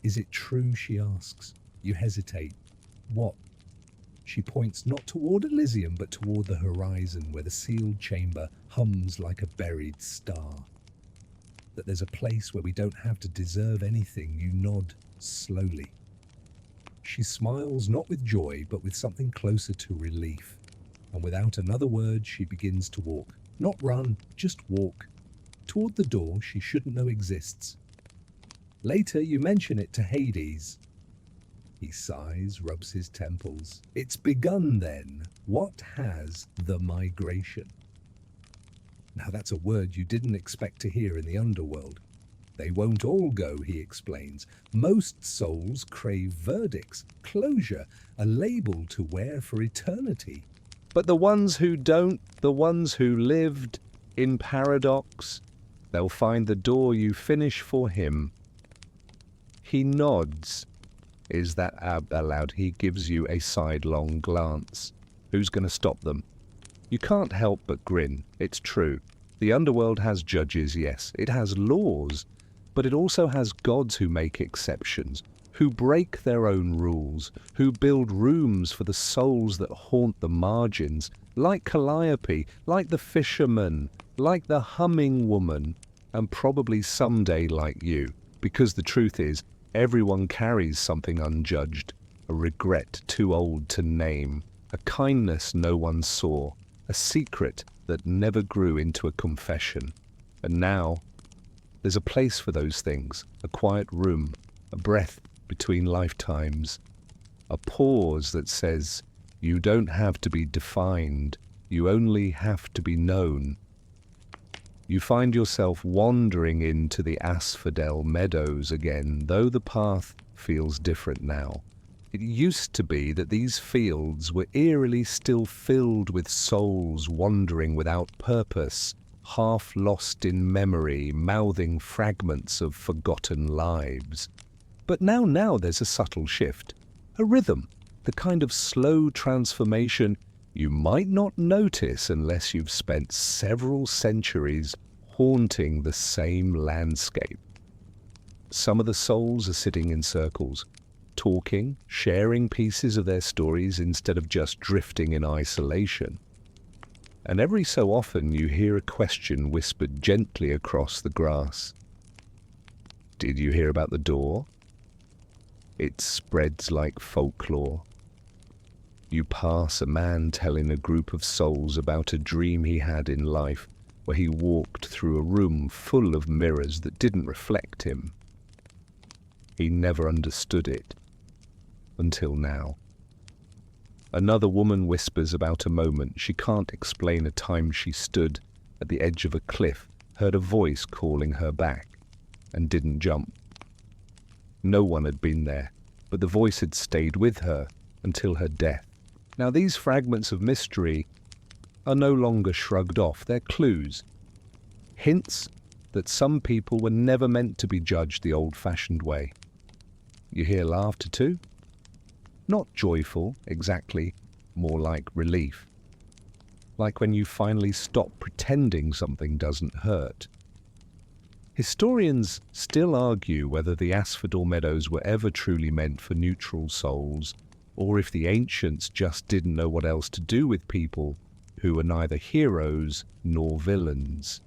Is it true, she asks. You hesitate. What? She points not toward Elysium, but toward the horizon where the sealed chamber hums like a buried star. That there's a place where we don't have to deserve anything. You nod slowly. She smiles not with joy, but with something closer to relief. And without another word, she begins to walk. Not run, just walk. Toward the door she shouldn't know exists. Later you mention it to Hades. He sighs, rubs his temples. It's begun then. What has the migration? Now that's a word you didn't expect to hear in the Underworld. They won't all go, he explains. Most souls crave verdicts, closure, a label to wear for eternity. But the ones who don't, the ones who lived in paradox, they'll find the door you finish for him. He nods. Is that allowed? He gives you a sidelong glance. Who's going to stop them? You can't help but grin. It's true. The Underworld has judges, yes. It has laws. But it also has gods who make exceptions, who break their own rules, who build rooms for the souls that haunt the margins, like Calliope, like the fisherman, like the humming woman, and probably someday like you. Because the truth is, everyone carries something unjudged, a regret too old to name, a kindness no one saw, a secret that never grew into a confession. And now, there's a place for those things, a quiet room, a breath between lifetimes, a pause that says, you don't have to be defined, you only have to be known. You find yourself wandering into the asphodel meadows again, though the path feels different now. It used to be that these fields were eerily still filled with souls wandering without purpose, half lost in memory, mouthing fragments of forgotten lives. But now there's a subtle shift, a rhythm, the kind of slow transformation you might not notice unless you've spent several centuries haunting the same landscape. Some of the souls are sitting in circles, talking, sharing pieces of their stories instead of just drifting in isolation. and every so often you hear a question whispered gently across the grass. Did you hear about the door? It spreads like folklore. You pass a man telling a group of souls about a dream he had in life, where he walked through a room full of mirrors that didn't reflect him. He never understood it, until now. Another woman whispers about a moment she can't explain, a time she stood at the edge of a cliff, heard a voice calling her back, and didn't jump. No one had been there, but the voice had stayed with her until her death. Now these fragments of mystery are no longer shrugged off, they're clues. Hints that some people were never meant to be judged the old-fashioned way. You hear laughter too? Not joyful, exactly, more like relief. Like when you finally stop pretending something doesn't hurt. Historians still argue whether the Asphodel Meadows were ever truly meant for neutral souls, or if the ancients just didn't know what else to do with people who were neither heroes nor villains.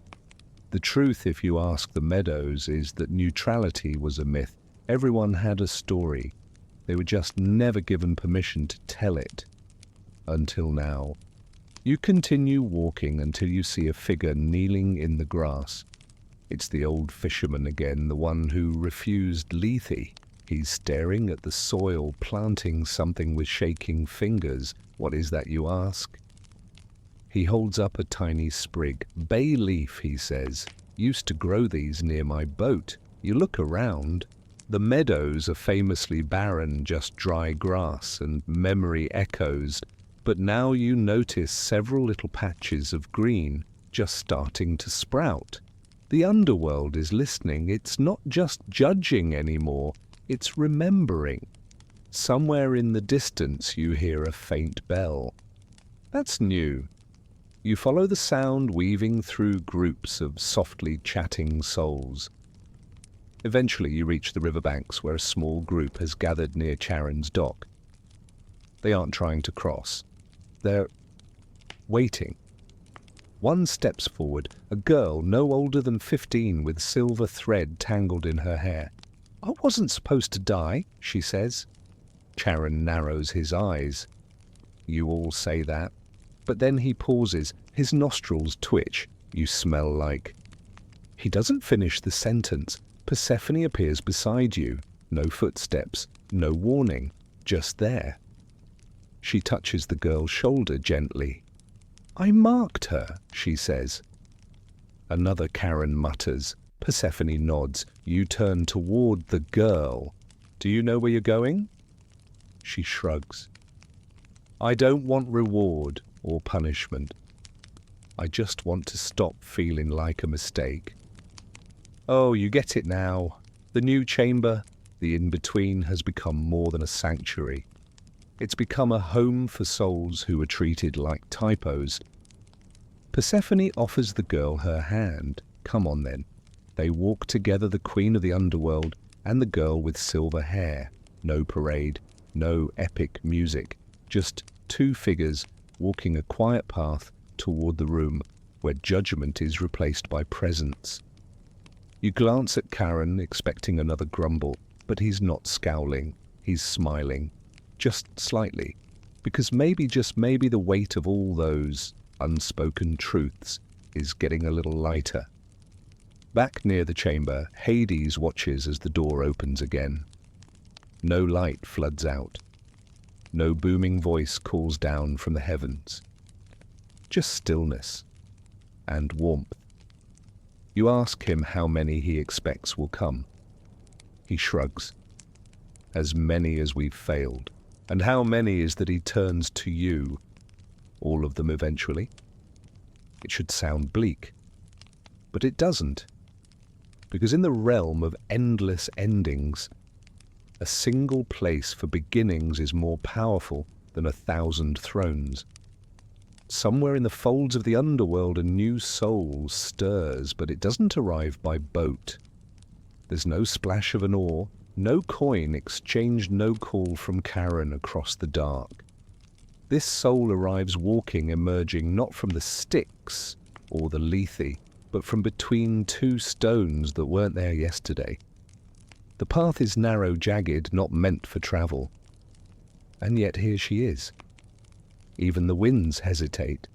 The truth, if you ask the Meadows, is that neutrality was a myth. Everyone had a story. They were just never given permission to tell it. Until now. You continue walking until you see a figure kneeling in the grass. It's the old fisherman again, the one who refused Lethe. He's staring at the soil, planting something with shaking fingers. What is that, you ask? He holds up a tiny sprig. Bay leaf, he says. Used to grow these near my boat. You look around. The meadows are famously barren, just dry grass and memory echoes. But now you notice several little patches of green just starting to sprout. The underworld is listening. It's not just judging anymore. It's remembering. Somewhere in the distance you hear a faint bell. That's new. You follow the sound weaving through groups of softly chatting souls. Eventually you reach the riverbanks where a small group has gathered near Charon's dock. They aren't trying to cross. They're waiting. One steps forward, a girl no older than 15 with silver thread tangled in her hair. I wasn't supposed to die, she says. Charon narrows his eyes. You all say that. But then he pauses, his nostrils twitch. You smell like... He doesn't finish the sentence. Persephone appears beside you. No footsteps, no warning, just there. She touches the girl's shoulder gently. I marked her, she says. Another Charon mutters. Persephone nods. You turn toward the girl. Do you know where you're going? She shrugs. I don't want reward or punishment. I just want to stop feeling like a mistake. Oh, you get it now. The new chamber, the in-between, has become more than a sanctuary. It's become a home for souls who were treated like typos. Persephone offers the girl her hand. Come on then. They walk together, the queen of the underworld and the girl with silver hair. No parade, no epic music, just two figures walking a quiet path toward the room where judgment is replaced by presence. You glance at Charon, expecting another grumble, but he's not scowling. He's smiling, just slightly, because maybe, just maybe, the weight of all those unspoken truths is getting a little lighter. Back near the chamber, Hades watches as the door opens again. No light floods out. No booming voice calls down from the heavens. Just stillness and warmth. You ask him how many he expects will come. He shrugs. As many as we've failed. And how many is that he turns to you? All of them eventually. It should sound bleak. But it doesn't. Because in the realm of endless endings, a single place for beginnings is more powerful than 1,000 thrones. Somewhere in the folds of the underworld a new soul stirs, but it doesn't arrive by boat. There's no splash of an oar, no coin exchanged, no call from Charon across the dark. This soul arrives walking, emerging not from the Styx or the Lethe, but from between two stones that weren't there yesterday. The path is narrow, jagged, not meant for travel. And yet here she is. Even the winds hesitate.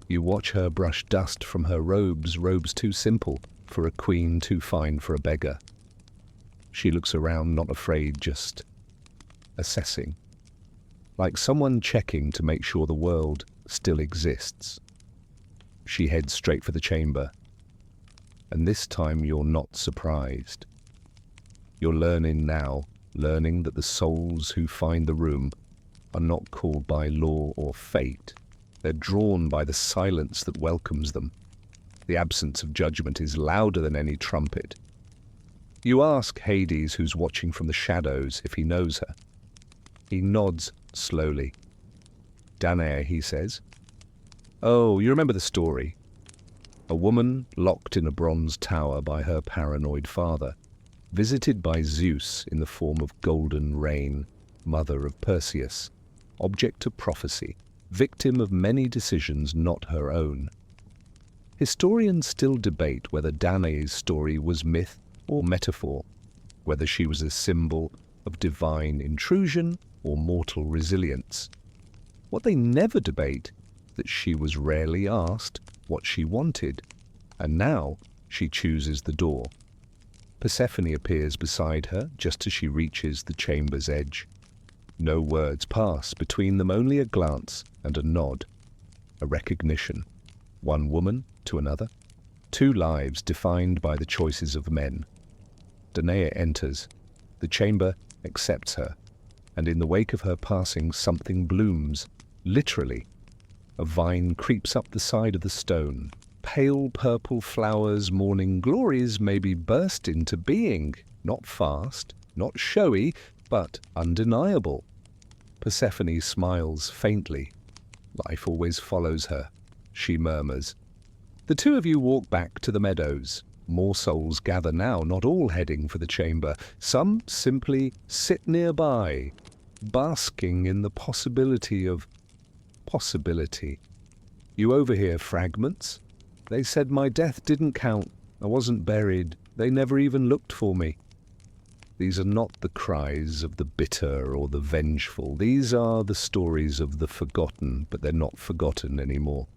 You watch her brush dust from her robes too simple for a queen, too fine for a beggar. She looks around, not afraid, just assessing. Like someone checking to make sure the world still exists. She heads straight for the chamber. And this time you're not surprised. You're learning that the souls who find the room are not called by law or fate. They're drawn by the silence that welcomes them. The absence of judgment is louder than any trumpet. You ask Hades, who's watching from the shadows, if he knows her. He nods slowly. Danae, he says. Oh, you remember the story. A woman locked in a bronze tower by her paranoid father, visited by Zeus in the form of golden rain, mother of Perseus, object of prophecy, victim of many decisions not her own. Historians still debate whether Danae's story was myth or metaphor, whether she was a symbol of divine intrusion or mortal resilience. What they never debate that she was rarely asked what she wanted, and now she chooses the door. Persephone appears beside her just as she reaches the chamber's edge. No words pass between them, only a glance and a nod, a recognition. One woman to another, two lives defined by the choices of men. Danae enters. The chamber accepts her, and in the wake of her passing something blooms, literally. A vine creeps up the side of the stone. Pale purple flowers, morning glories, maybe burst into being, not fast, not showy, but undeniable. Persephone smiles faintly. Life always follows her, she murmurs. The two of you walk back to the meadows. More souls gather now, not all heading for the chamber. Some simply sit nearby, basking in the possibility of possibility. You overhear fragments. They said my death didn't count. I wasn't buried. They never even looked for me. These are not the cries of the bitter or the vengeful. These are the stories of the forgotten, but they're not forgotten anymore.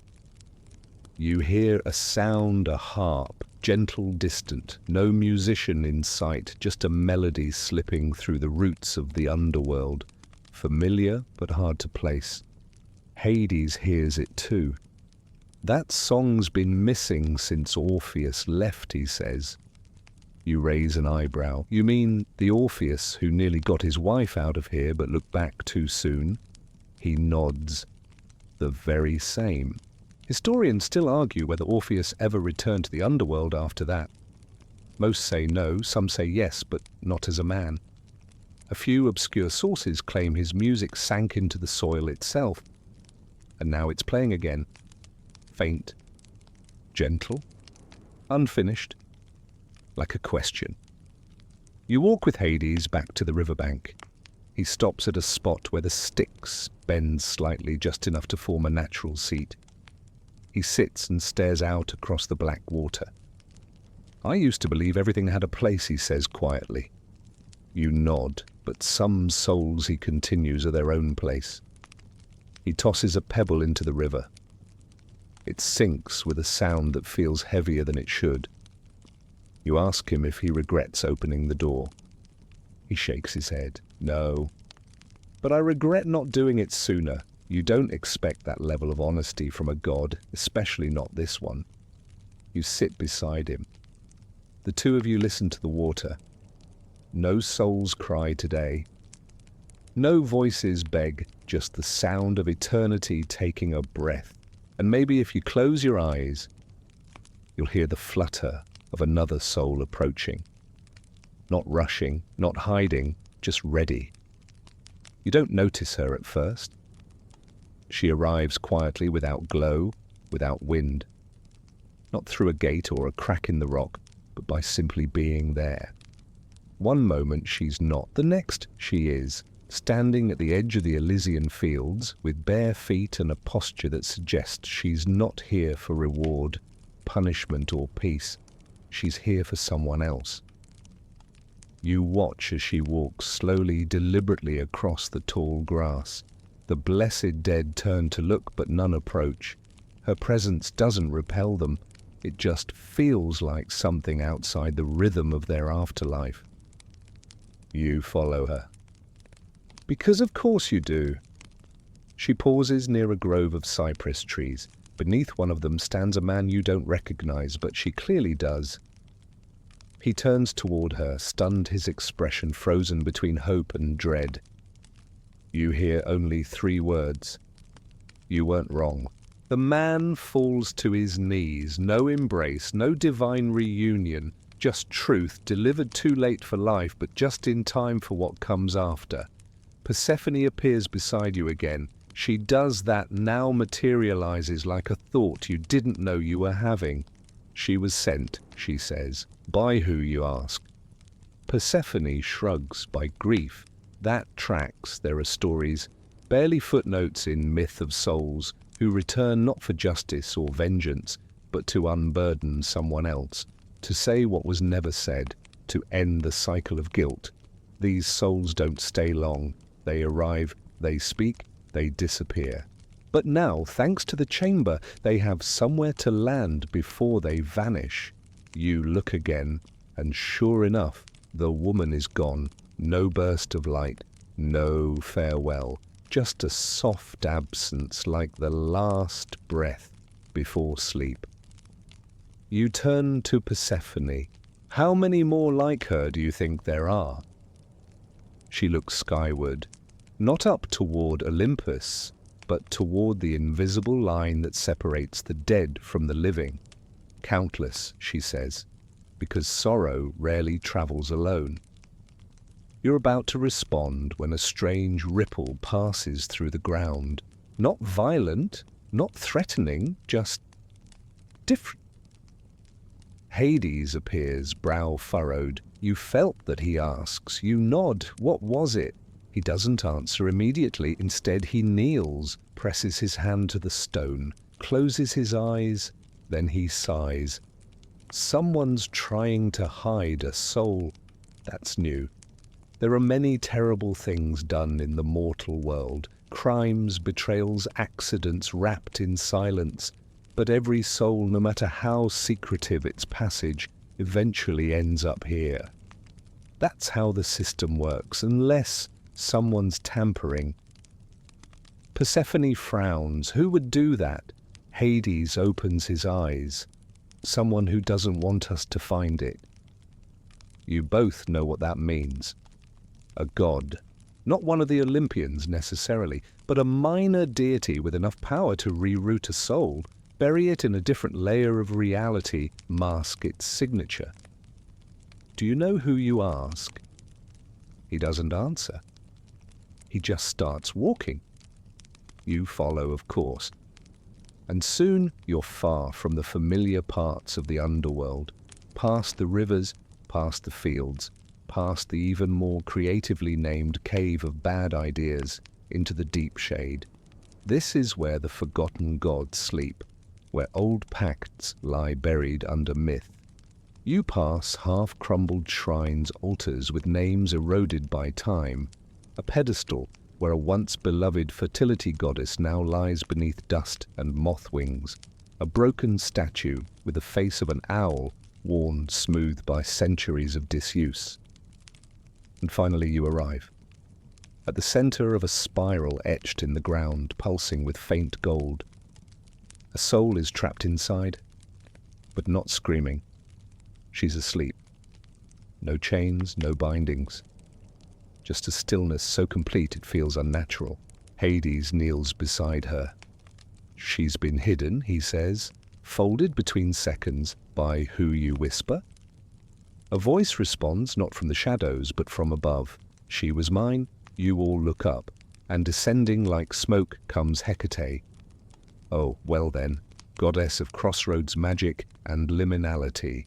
You hear a sound, a harp, gentle, distant, no musician in sight, just a melody slipping through the roots of the underworld. Familiar, but hard to place. Hades hears it too. That song's been missing since Orpheus left, he says. You raise an eyebrow. You mean the Orpheus who nearly got his wife out of here but looked back too soon? He nods. The very same. Historians still argue whether Orpheus ever returned to the underworld after that. Most say no, some say yes, but not as a man. A few obscure sources claim his music sank into the soil itself, and now it's playing again. Faint, gentle, unfinished, like a question. You walk with Hades back to the riverbank. He stops at a spot where the Styx bends slightly, just enough to form a natural seat. He sits and stares out across the black water. I used to believe everything had a place, he says quietly. You nod, but some souls, he continues, are their own place. He tosses a pebble into the river. It sinks with a sound that feels heavier than it should. You ask him if he regrets opening the door. He shakes his head. No. But I regret not doing it sooner. You don't expect that level of honesty from a god, especially not this one. You sit beside him. The two of you listen to the water. No souls cry today. No voices beg, just the sound of eternity taking a breath. And maybe if you close your eyes, you'll hear the flutter of another soul approaching. Not rushing, not hiding, just ready. You don't notice her at first. She arrives quietly, without glow, without wind. Not through a gate or a crack in the rock, but by simply being there. One moment she's not, the next she is, standing at the edge of the Elysian fields, with bare feet and a posture that suggests she's not here for reward, punishment, or peace. She's here for someone else. You watch as she walks slowly, deliberately across the tall grass. The blessed dead turn to look, but none approach. Her presence doesn't repel them. It just feels like something outside the rhythm of their afterlife. You follow her. Because of course you do. She pauses near a grove of cypress trees. Beneath one of them stands a man you don't recognize, but she clearly does. He turns toward her, stunned, his expression frozen between hope and dread. You hear only 3 words. You weren't wrong. The man falls to his knees. No embrace, no divine reunion, just truth delivered too late for life, but just in time for what comes after. Persephone appears beside you again. She does that now, materializes like a thought you didn't know you were having. She was sent, she says. By who, you ask? Persephone shrugs. By grief. That tracks. There are stories, barely footnotes in Myth of Souls, who return not for justice or vengeance, but to unburden someone else, to say what was never said, to end the cycle of guilt. These souls don't stay long. They arrive, they speak, they disappear. But now, thanks to the chamber, they have somewhere to land before they vanish. You look again, and sure enough, the woman is gone. No burst of light, no farewell, just a soft absence like the last breath before sleep. You turn to Persephone. How many more like her do you think there are? She looks skyward, not up toward Olympus, but toward the invisible line that separates the dead from the living. Countless, she says, because sorrow rarely travels alone. You're about to respond when a strange ripple passes through the ground. Not violent, not threatening, just different. Hades appears, brow furrowed. You felt that he asks. You nod. What was it? He doesn't answer immediately. Instead, he kneels, presses his hand to the stone, closes his eyes, then he sighs. Someone's trying to hide a soul. That's new. There are many terrible things done in the mortal world. Crimes, betrayals, accidents wrapped in silence. But every soul, no matter how secretive its passage, eventually ends up here. That's how the system works, unless someone's tampering. Persephone frowns. Who would do that? Hades opens his eyes. Someone who doesn't want us to find it. You both know what that means. A god. Not one of the Olympians necessarily, but a minor deity with enough power to reroute a soul, bury it in a different layer of reality, mask its signature. Do you know who you ask? He doesn't answer. He just starts walking. You follow, of course. And soon you're far from the familiar parts of the underworld, past the rivers, past the fields, past the even more creatively named cave of bad ideas, into the deep shade. This is where the forgotten gods sleep, where old pacts lie buried under myth. You pass half-crumbled shrines, altars with names eroded by time, a pedestal where a once-beloved fertility goddess now lies beneath dust and moth wings, a broken statue with the face of an owl worn smooth by centuries of disuse. And finally you arrive, at the center of a spiral etched in the ground, pulsing with faint gold. A soul is trapped inside, but not screaming. She's asleep. No chains, no bindings. Just a stillness so complete it feels unnatural. Hades kneels beside her. She's been hidden, he says, folded between seconds by who you whisper. A voice responds, not from the shadows, but from above. She was mine, you all look up, and descending like smoke comes Hecate. Oh, well then, goddess of crossroads magic and liminality.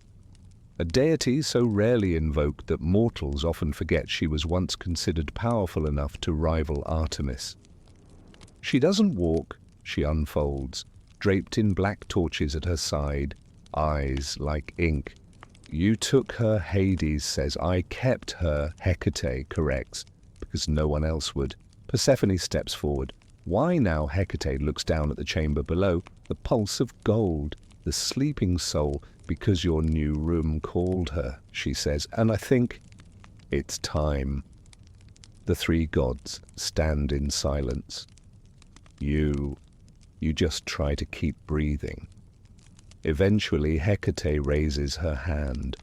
a deity so rarely invoked that mortals often forget she was once considered powerful enough to rival Artemis. She doesn't walk, she unfolds, draped in black torches at her side, eyes like ink. You took her, Hades says. I kept her, Hecate corrects, because no one else would. Persephone steps forward. Why now? Hecate looks down at the chamber below. The pulse of gold, the sleeping soul, because your new room called her, she says. And I think it's time. The three gods stand in silence. You just try to keep breathing. Eventually, Hecate raises her hand.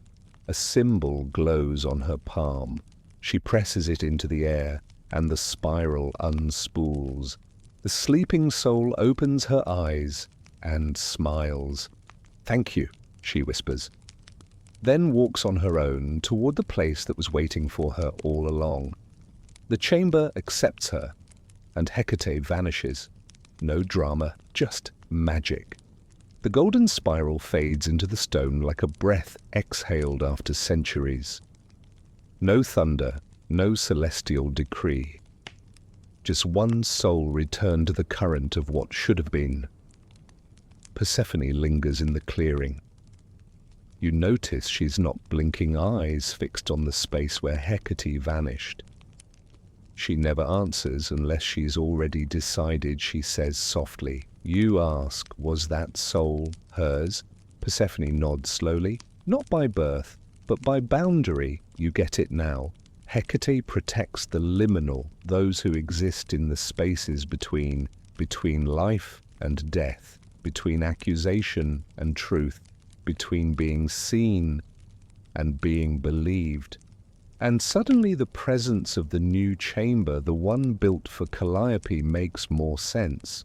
A symbol glows on her palm. She presses it into the air, and the spiral unspools. The sleeping soul opens her eyes and smiles. "Thank you," she whispers. Then walks on her own toward the place that was waiting for her all along. The chamber accepts her, and Hecate vanishes. No drama, just magic. The golden spiral fades into the stone like a breath exhaled after centuries. No thunder, no celestial decree. Just one soul returned to the current of what should have been. Persephone lingers in the clearing. You notice she's not blinking eyes fixed on the space where Hecate vanished. She never answers unless she's already decided. She says softly, "You ask, was that soul hers?" Persephone nods slowly. "Not by birth, but by boundary. You get it now." Hecate protects the liminal, those who exist in the spaces between life and death, between accusation and truth, between being seen and being believed. And suddenly the presence of the new chamber, the one built for Calliope, makes more sense.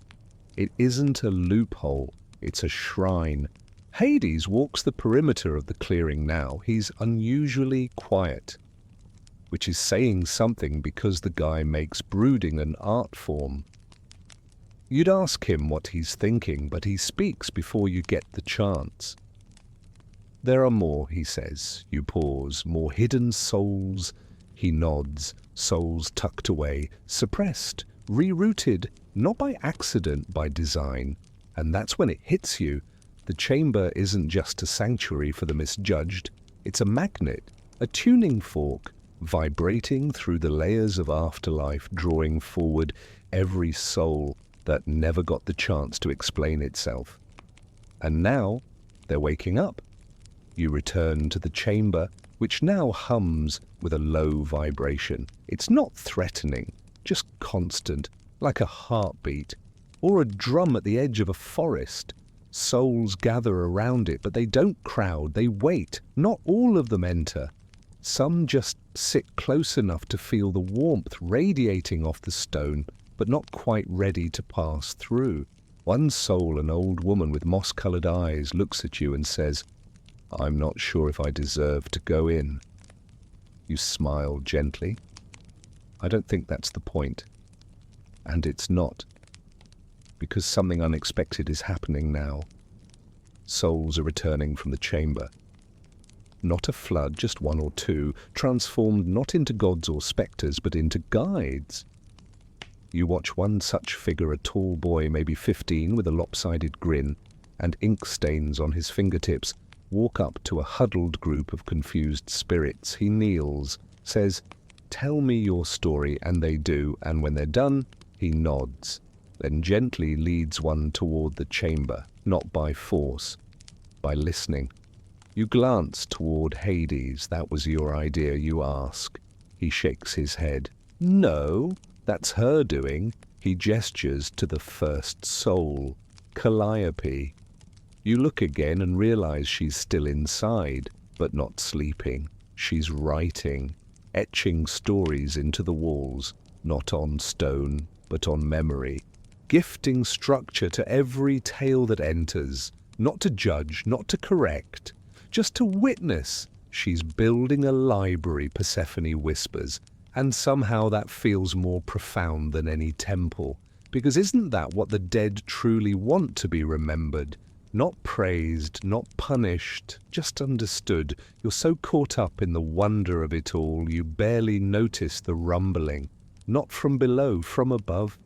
It isn't a loophole, it's a shrine. Hades walks the perimeter of the clearing now. He's unusually quiet, which is saying something because the guy makes brooding an art form. You'd ask him what he's thinking, but he speaks before you get the chance. "There are more," he says. You pause. "More hidden souls." He nods. Souls tucked away, suppressed, rerouted, not by accident, by design. And that's when it hits you. The chamber isn't just a sanctuary for the misjudged. It's a magnet, a tuning fork, vibrating through the layers of afterlife, drawing forward every soul that never got the chance to explain itself. And now they're waking up. You return to the chamber, which now hums with a low vibration. It's not threatening, just constant, like a heartbeat, or a drum at the edge of a forest. Souls gather around it, but they don't crowd, they wait. Not all of them enter. Some just sit close enough to feel the warmth radiating off the stone, but not quite ready to pass through. One soul, an old woman with moss-colored eyes, looks at you and says, "I'm not sure if I deserve to go in." You smile gently. "I don't think that's the point." And it's not. Because something unexpected is happening now. Souls are returning from the chamber. Not a flood, just one or two, transformed not into gods or spectres, but into guides. You watch one such figure, a tall boy, maybe 15, with a lopsided grin and ink stains on his fingertips, walk up to a huddled group of confused spirits. He kneels, says, "Tell me your story," and they do, and when they're done, he nods, then gently leads one toward the chamber, not by force, by listening. You glance toward Hades. "That was your idea," you ask. He shakes his head. "No, that's her doing." He gestures to the first soul, Calliope. You look again and realize she's still inside, but not sleeping. She's writing, etching stories into the walls, not on stone, but on memory, gifting structure to every tale that enters, not to judge, not to correct, just to witness. She's building a library, Persephone whispers, and somehow that feels more profound than any temple, because isn't that what the dead truly want, to be remembered? Not praised, not punished, just understood. You're so caught up in the wonder of it all, you barely notice the rumbling. Not from below, from above.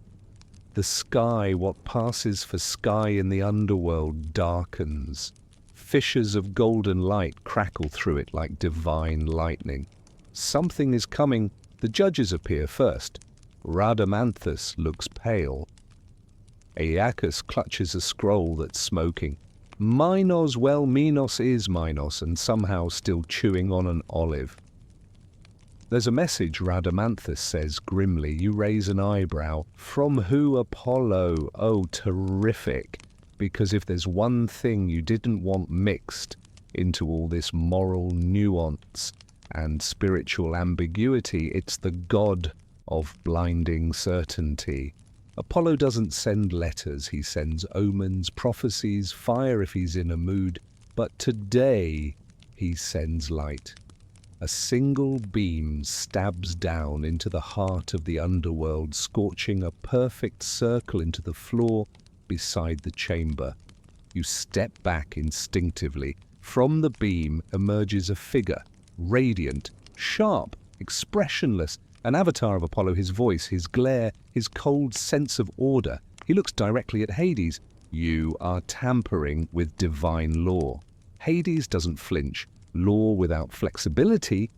The sky, what passes for sky in the underworld, darkens. Fissures of golden light crackle through it like divine lightning. Something is coming. The judges appear first. Rhadamanthus looks pale. Aeacus clutches a scroll that's smoking. Minos, well, Minos is Minos, and somehow still chewing on an olive. There's a message, Rhadamanthus says grimly. You raise an eyebrow. From who? Apollo. Oh, terrific. Because if there's one thing you didn't want mixed into all this moral nuance and spiritual ambiguity, it's the god of blinding certainty. Apollo doesn't send letters, he sends omens, prophecies, fire if he's in a mood, but today he sends light. A single beam stabs down into the heart of the underworld, scorching a perfect circle into the floor beside the chamber. You step back instinctively. From the beam emerges a figure, radiant, sharp, expressionless, an avatar of Apollo, his voice, his glare, his cold sense of order. He looks directly at Hades. You are tampering with divine law. Hades doesn't flinch. Law without flexibility,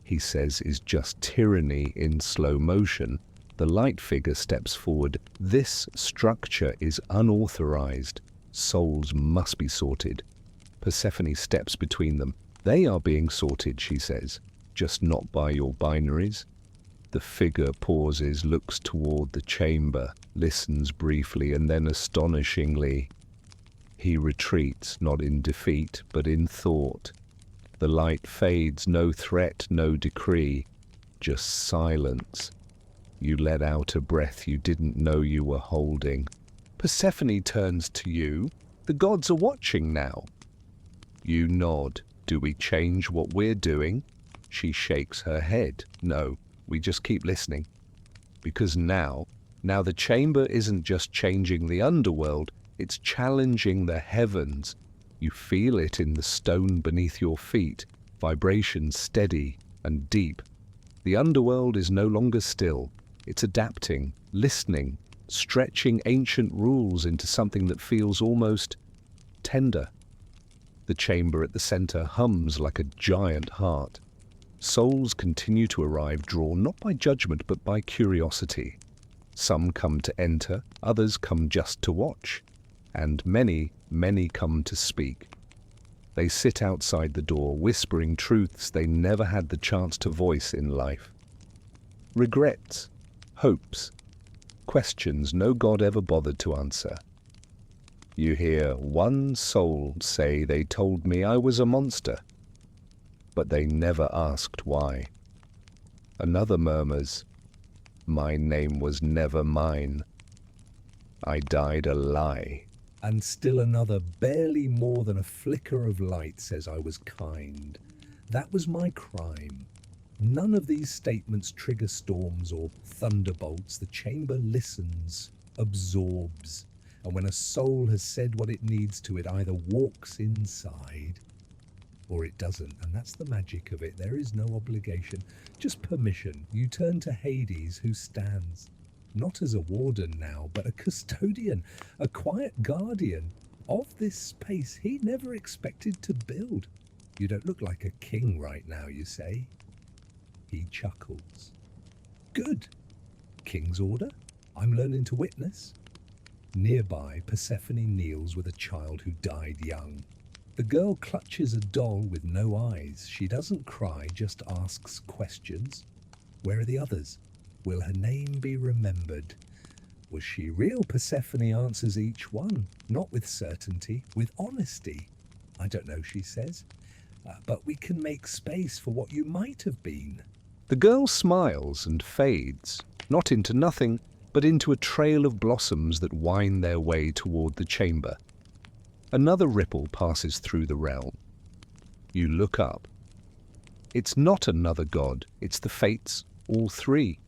he says, is just tyranny in slow motion. The light figure steps forward. This structure is unauthorized. Souls must be sorted. Persephone steps between them. They are being sorted, she says, just not by your binaries. The figure pauses, looks toward the chamber, listens briefly, and then astonishingly, he retreats, not in defeat, but in thought. The light fades, no threat, no decree, just silence. You let out a breath you didn't know you were holding. Persephone turns to you. The gods are watching now. You nod. Do we change what we're doing? She shakes her head. No. We just keep listening. Because now the chamber isn't just changing the underworld, it's challenging the heavens. You feel it in the stone beneath your feet, vibrations steady and deep. The underworld is no longer still. It's adapting, listening, stretching ancient rules into something that feels almost tender. The chamber at the center hums like a giant heart. Souls continue to arrive, drawn not by judgment but by curiosity. Some come to enter, others come just to watch, and many, many come to speak. They sit outside the door, whispering truths they never had the chance to voice in life. Regrets, hopes, questions no god ever bothered to answer. You hear one soul say, they told me I was a monster, but they never asked why. Another murmurs, my name was never mine. I died a lie. And still another, barely more than a flicker of light, says I was kind. That was my crime. None of these statements trigger storms or thunderbolts. The chamber listens, absorbs, and when a soul has said what it needs to, it either walks inside or it doesn't, and that's the magic of it. There is no obligation, just permission. You turn to Hades, who stands, not as a warden now, but a custodian, a quiet guardian of this space he never expected to build. You don't look like a king right now, you say. He chuckles. Good. King's order? I'm learning to witness. Nearby, Persephone kneels with a child who died young. The girl clutches a doll with no eyes. She doesn't cry, just asks questions. Where are the others? Will her name be remembered? Was she real? Persephone answers each one, not with certainty, with honesty. I don't know, she says, but we can make space for what you might have been. The girl smiles and fades, not into nothing, but into a trail of blossoms that wind their way toward the chamber. Another ripple passes through the realm. You look up. It's not another god, it's the Fates, all three.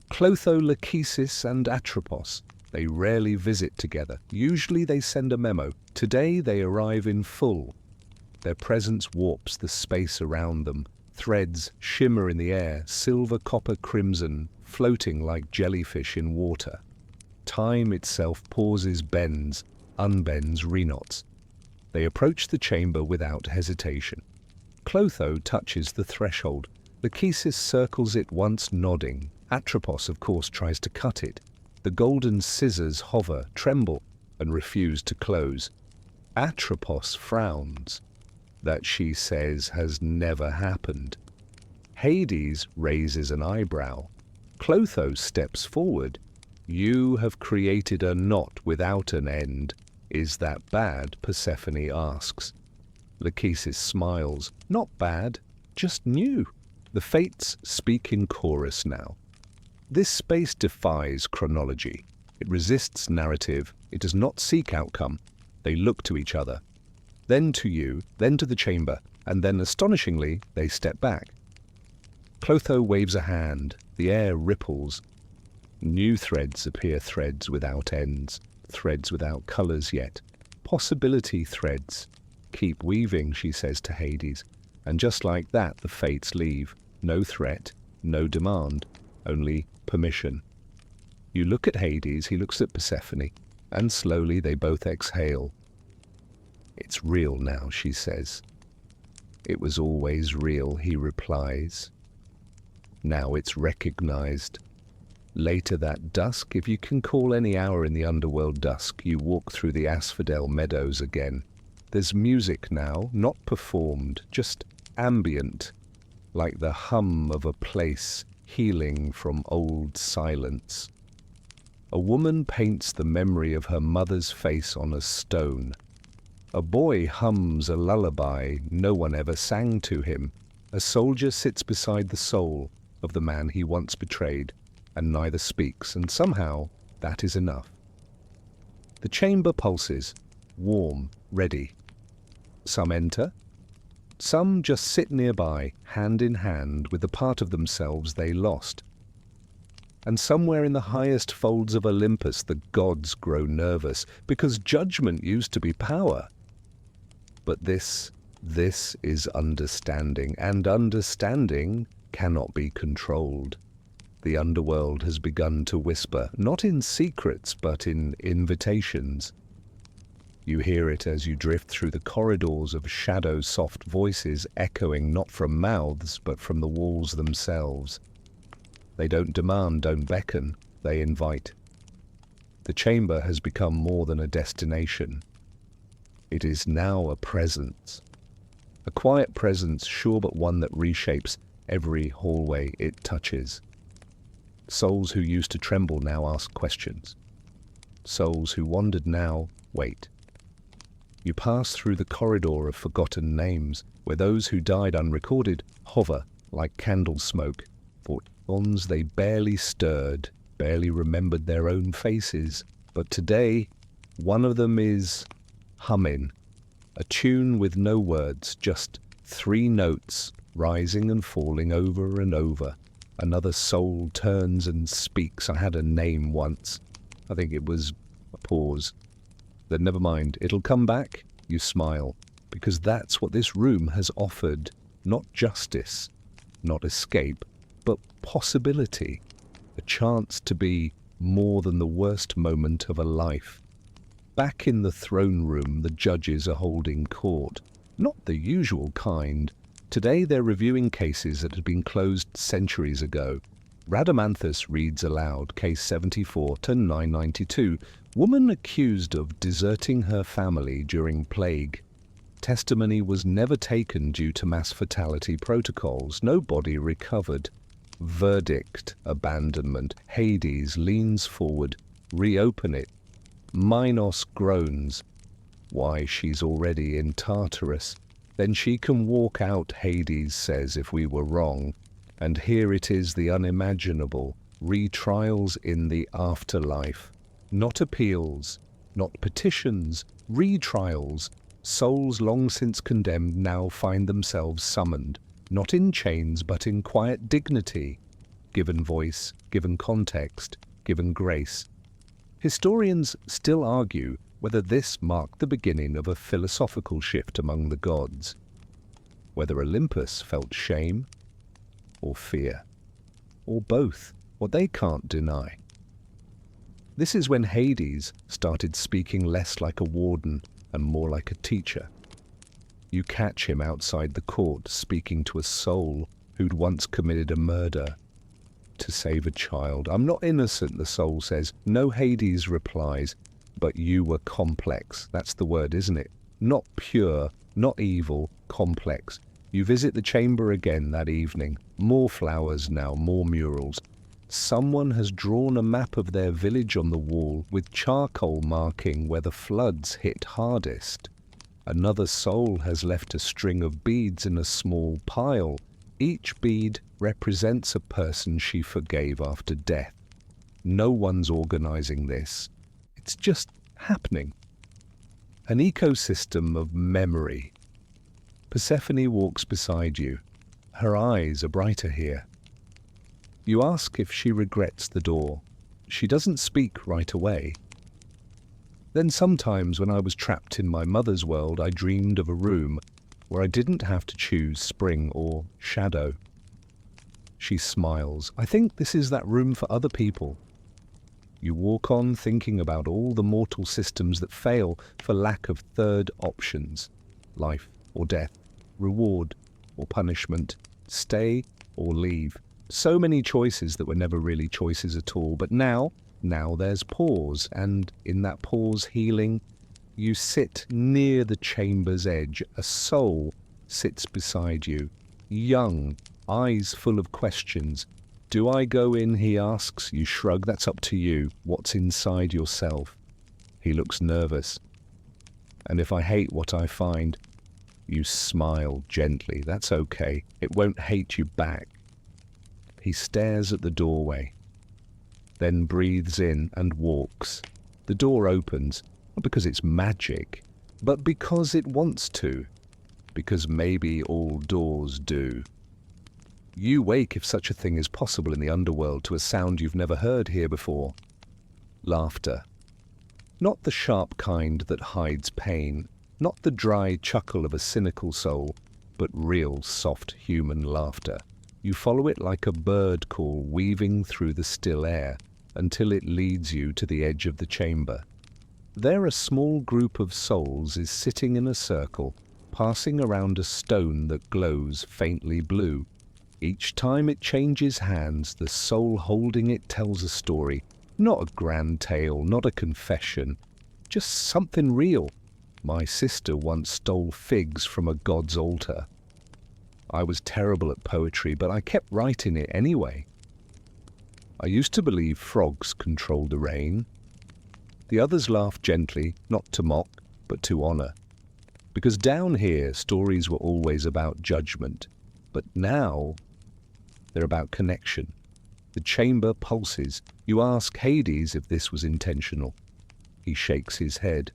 Clotho, Lachesis, and Atropos. They rarely visit together. Usually they send a memo. Today they arrive in full. Their presence warps the space around them. Threads shimmer in the air, silver, copper, crimson, floating like jellyfish in water. Time itself pauses, bends, unbends, reknots. They approach the chamber without hesitation. Clotho touches the threshold. Lachesis circles it once, nodding. Atropos, of course, tries to cut it. The golden scissors hover, tremble, and refuse to close. Atropos frowns. That, she says, has never happened. Hades raises an eyebrow. Clotho steps forward. You have created a knot without an end. Is that bad? Persephone asks. Lachesis smiles. Not bad, just new. The fates speak in chorus now. This space defies chronology. It resists narrative. It does not seek outcome. They look to each other. Then to you, then to the chamber, and then, astonishingly, they step back. Clotho waves a hand. The air ripples. New threads appear, threads without ends, threads without colors yet. Possibility threads. Keep weaving, she says to Hades. And just like that, the fates leave. No threat, no demand, only permission. You look at Hades, he looks at Persephone, and slowly they both exhale. It's real now, she says. It was always real, he replies. Now it's recognized. Later that dusk, if you can call any hour in the underworld dusk, you walk through the asphodel meadows again. There's music now, not performed, just ambient, like the hum of a place healing from old silence. A woman paints the memory of her mother's face on a stone. A boy hums a lullaby no one ever sang to him. A soldier sits beside the soul of the man he once betrayed, and neither speaks, and somehow that is enough. The chamber pulses, warm, ready. Some enter. Some just sit nearby, hand in hand with the part of themselves they lost. And somewhere in the highest folds of Olympus the gods grow nervous, because judgment used to be power. But this is understanding, and understanding cannot be controlled. The underworld has begun to whisper, not in secrets, but in invitations. You hear it as you drift through the corridors of shadow soft voices echoing not from mouths, but from the walls themselves. They don't demand, don't beckon, they invite. The chamber has become more than a destination. It is now a presence. A quiet presence, sure, but one that reshapes every hallway it touches. Souls who used to tremble now ask questions. Souls who wandered now wait. You pass through the corridor of forgotten names, where those who died unrecorded hover like candle smoke. For eons they barely stirred, barely remembered their own faces. But today, one of them is humming, a tune with no words, just 3 notes rising and falling over and over. Another soul turns and speaks. I had a name once. I think it was a pause. Then never mind, it'll come back. You smile, because that's what this room has offered. Not justice, not escape, but possibility. A chance to be more than the worst moment of a life. Back in the throne room, the judges are holding court. Not the usual kind. Today they're reviewing cases that had been closed centuries ago. Rhadamanthus reads aloud case 74 to 992. Woman accused of deserting her family during plague. Testimony was never taken due to mass fatality protocols. No body recovered. Verdict, abandonment. Hades leans forward. Reopen it. Minos groans. Why, she's already in Tartarus. Then she can walk out, Hades says, if we were wrong. And here it is, the unimaginable. Retrials in the afterlife. Not appeals, not petitions, retrials. Souls long since condemned now find themselves summoned, not in chains but in quiet dignity, given voice, given context, given grace. Historians still argue whether this marked the beginning of a philosophical shift among the gods, whether Olympus felt shame or fear, or both, what they can't deny. This is when Hades started speaking less like a warden and more like a teacher. You catch him outside the court speaking to a soul who'd once committed a murder to save a child. "I'm not innocent," the soul says. "No," Hades replies, "but you were complex." That's the word, isn't it? Not pure, not evil, complex. You visit the chamber again that evening. More flowers now, more murals. Someone has drawn a map of their village on the wall with charcoal marking where the floods hit hardest. Another soul has left a string of beads in a small pile. Each bead represents a person she forgave after death. No one's organizing this. It's just happening. An ecosystem of memory. Persephone walks beside you. Her eyes are brighter here. You ask if she regrets the door. She doesn't speak right away. Then sometimes when I was trapped in my mother's world, I dreamed of a room where I didn't have to choose spring or shadow. She smiles. "I think this is that room for other people." You walk on thinking about all the mortal systems that fail for lack of third options. Life or death, reward or punishment, stay or leave. So many choices that were never really choices at all. But now there's pause, and in that pause healing, you sit near the chamber's edge. A soul sits beside you, young, eyes full of questions. "Do I go in?" he asks. You shrug. "That's up to you. What's inside yourself?" He looks nervous. "And if I hate what I find?" You smile gently. "That's okay. It won't hate you back." He stares at the doorway, then breathes in and walks. The door opens. Not because it's magic, but because it wants to. Because maybe all doors do. You wake, if such a thing is possible in the underworld, to a sound you've never heard here before. Laughter. Not the sharp kind that hides pain, not the dry chuckle of a cynical soul, but real soft human laughter. You follow it like a bird call weaving through the still air until it leads you to the edge of the chamber. There a small group of souls is sitting in a circle, passing around a stone that glows faintly blue. Each time it changes hands, the soul holding it tells a story. Not a grand tale, not a confession, just something real. "My sister once stole figs from a god's altar. I was terrible at poetry, but I kept writing it anyway. I used to believe frogs controlled the rain." The others laugh gently, not to mock, but to honor. Because down here, stories were always about judgment. But now, they're about connection. The chamber pulses. You ask Hades if this was intentional. He shakes his head.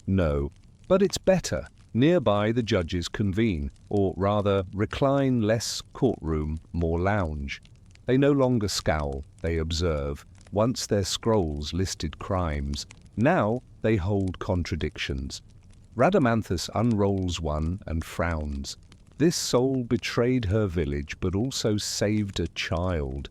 "No, but it's better." Nearby, the judges convene, or rather recline, less courtroom, more lounge. They no longer scowl, they observe. Once their scrolls listed crimes, now they hold contradictions. Rhadamanthus unrolls one and frowns. This soul betrayed her village, but also saved a child.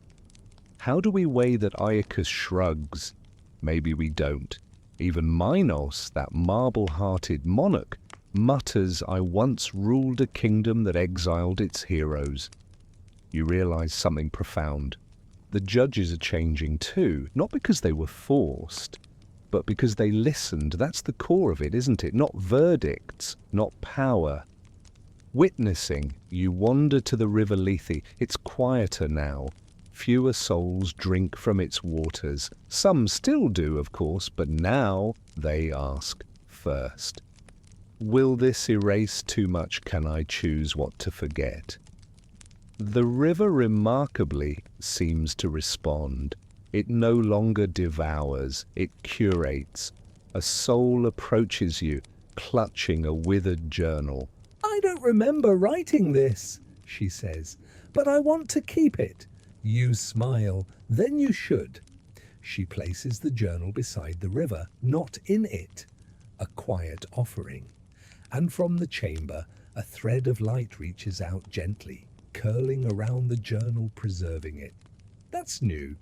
How do we weigh that? Iacus shrugs. Maybe we don't. Even Minos, that marble-hearted monarch, mutters, "I once ruled a kingdom that exiled its heroes." You realize something profound. The judges are changing too, not because they were forced, but because they listened. That's the core of it, isn't it? Not verdicts, not power. Witnessing, you wander to the river Lethe. It's quieter now. Fewer souls drink from its waters. Some still do, of course, but now they ask first. Will this erase too much? Can I choose what to forget? The river remarkably seems to respond. It no longer devours, it curates. A soul approaches you, clutching a withered journal. "I don't remember writing this," she says, "but I want to keep it." You smile. "Then you should." She places the journal beside the river, not in it, a quiet offering. And from the chamber, a thread of light reaches out gently, curling around the journal, preserving it. That's new.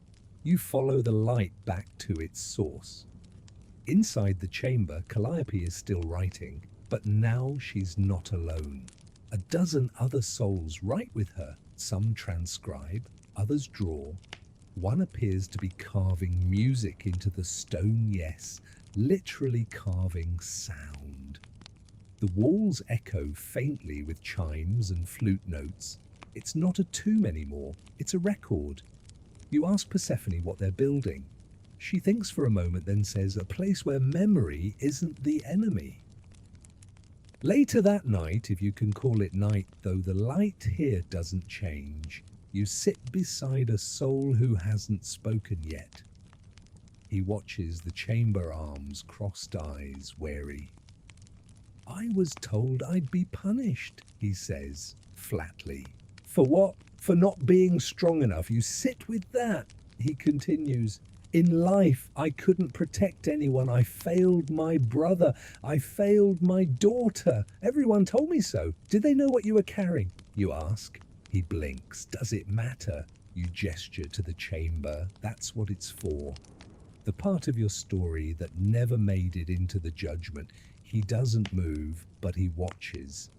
You follow the light back to its source. Inside the chamber, Calliope is still writing, but now she's not alone. A dozen other souls write with her. Some transcribe, others draw. One appears to be carving music into the stone, yes, literally carving sound. The walls echo faintly with chimes and flute notes. It's not a tomb anymore, it's a record. You ask Persephone what they're building. She thinks for a moment, then says, a place where memory isn't the enemy. Later that night, if you can call it night, though the light here doesn't change, you sit beside a soul who hasn't spoken yet. He watches the chamber arms, crossed eyes, wary. I was told I'd be punished, he says, flatly. For what? For not being strong enough. You sit with that, he continues. In life, I couldn't protect anyone. I failed my brother. I failed my daughter. Everyone told me so. Did they know what you were carrying? You ask. He blinks. Does it matter? You gesture to the chamber. That's what it's for. The part of your story that never made it into the judgment. He doesn't move, but he watches.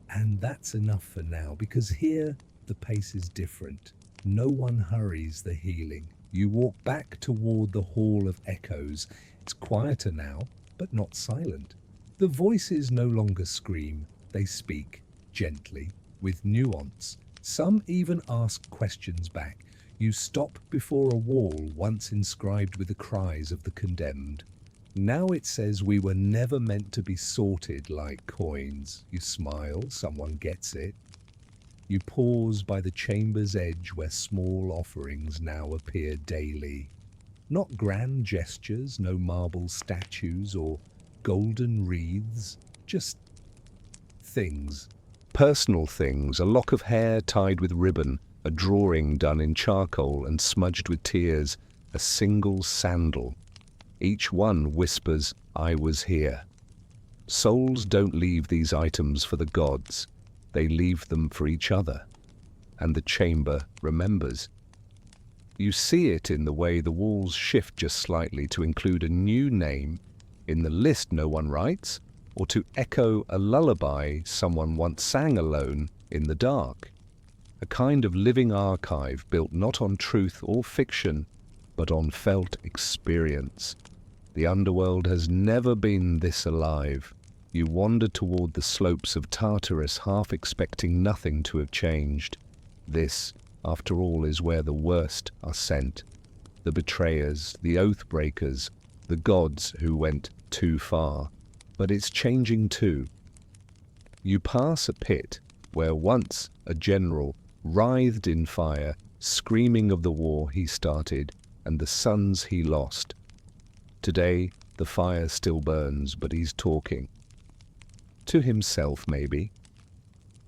And that's enough for now, because here the pace is different. No one hurries the healing. You walk back toward the Hall of Echoes. It's quieter now, but not silent. The voices no longer scream. They speak, gently, with nuance. Some even ask questions back. You stop before a wall once inscribed with the cries of the condemned. Now it says we were never meant to be sorted like coins. You smile, someone gets it. You pause by the chamber's edge where small offerings now appear daily. Not grand gestures, no marble statues or golden wreaths, just things. Personal things, a lock of hair tied with ribbon, a drawing done in charcoal and smudged with tears, a single sandal. Each one whispers, I was here. Souls don't leave these items for the gods. They leave them for each other. And the chamber remembers. You see it in the way the walls shift just slightly to include a new name in the list no one writes, or to echo a lullaby someone once sang alone in the dark. A kind of living archive built not on truth or fiction, but on felt experience. The underworld has never been this alive. You wander toward the slopes of Tartarus, half expecting nothing to have changed. This, after all, is where the worst are sent. The betrayers, the oath-breakers, the gods who went too far. But it's changing too. You pass a pit where once a general writhed in fire, screaming of the war he started and the sons he lost. Today, the fire still burns, but he's talking. To himself, maybe.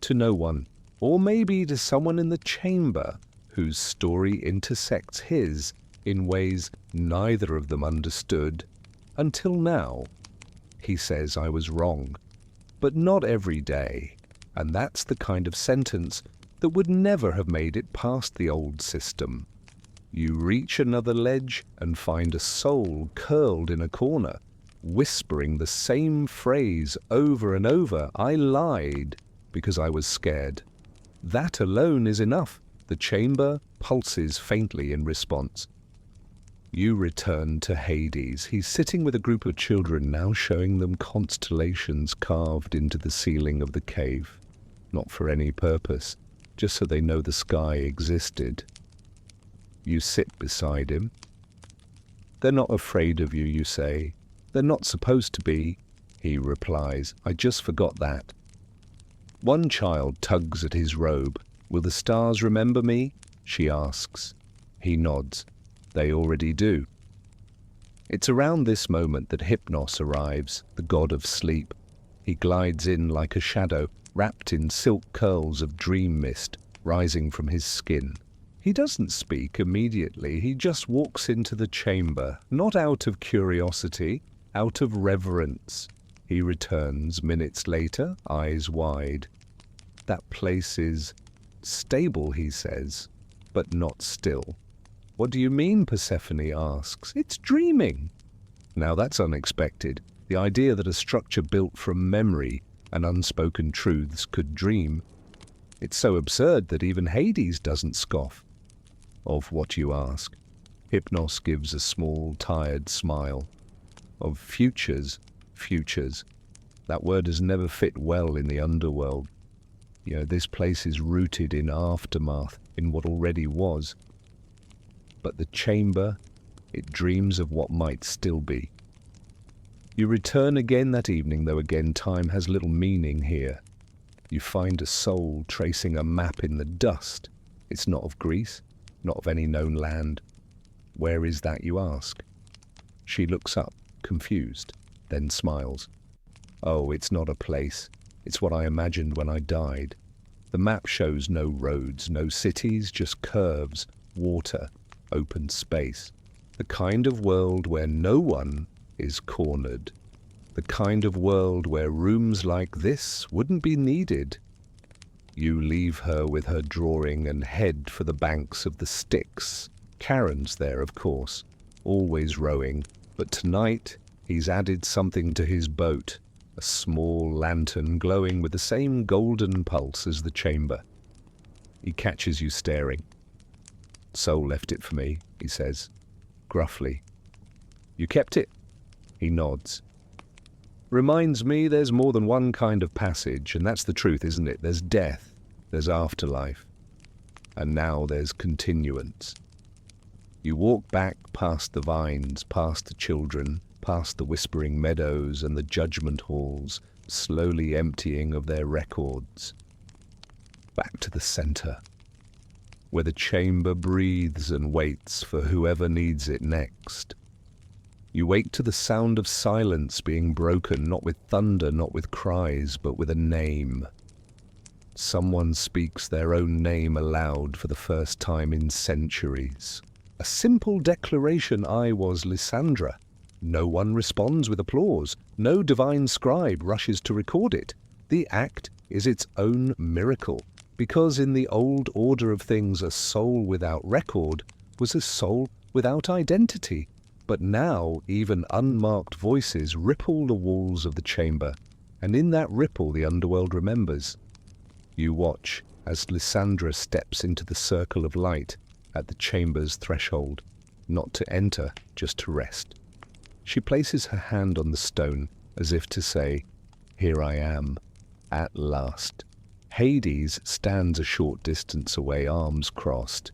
To no one. Or maybe to someone in the chamber whose story intersects his in ways neither of them understood. Until now, he says I was wrong. But not every day. And that's the kind of sentence that would never have made it past the old system. You reach another ledge and find a soul curled in a corner, whispering the same phrase over and over. I lied because I was scared. That alone is enough. The chamber pulses faintly in response. You return to Hades. He's sitting with a group of children now, showing them constellations carved into the ceiling of the cave. Not for any purpose, just so they know the sky existed. You sit beside him. They're not afraid of you, you say. They're not supposed to be, he replies. I just forgot that. One child tugs at his robe. Will the stars remember me? She asks. He nods. They already do. It's around this moment that Hypnos arrives, the god of sleep. He glides in like a shadow, wrapped in silk curls of dream mist rising from his skin. He doesn't speak immediately, he just walks into the chamber, not out of curiosity, out of reverence. He returns minutes later, eyes wide. That place is stable, he says, but not still. What do you mean, Persephone asks. It's dreaming. Now that's unexpected. The idea that a structure built from memory and unspoken truths could dream. It's so absurd that even Hades doesn't scoff. Of what, you ask? Hypnos gives a small, tired smile. Of futures. That word has never fit well in the underworld. This place is rooted in aftermath, in what already was. But the chamber, it dreams of what might still be. You return again that evening, though again time has little meaning here. You find a soul tracing a map in the dust. It's not of Greece, not of any known land. Where is that, you ask? She looks up, confused, then smiles. Oh, it's not a place. It's what I imagined when I died. The map shows no roads, no cities, just curves, water, open space. The kind of world where no one is cornered. The kind of world where rooms like this wouldn't be needed. You leave her with her drawing and head for the banks of the Styx. Charon's there, of course, always rowing, but tonight he's added something to his boat, a small lantern glowing with the same golden pulse as the chamber. He catches you staring. Soul left it for me, he says, gruffly. You kept it? He nods. Reminds me there's more than one kind of passage, and that's the truth, isn't it? There's death, there's afterlife, and now there's continuance. You walk back past the vines, past the children, past the whispering meadows and the judgment halls, slowly emptying of their records. Back to the center, where the chamber breathes and waits for whoever needs it next. You wake to the sound of silence being broken, not with thunder, not with cries, but with a name. Someone speaks their own name aloud for the first time in centuries. A simple declaration, I was Lysandra. No one responds with applause. No divine scribe rushes to record it. The act is its own miracle, because in the old order of things a soul without record was a soul without identity. But now even unmarked voices ripple the walls of the chamber, and in that ripple the underworld remembers. You watch as Lysandra steps into the circle of light at the chamber's threshold, not to enter, just to rest. She places her hand on the stone as if to say, "Here I am, at last." Hades stands a short distance away, arms crossed.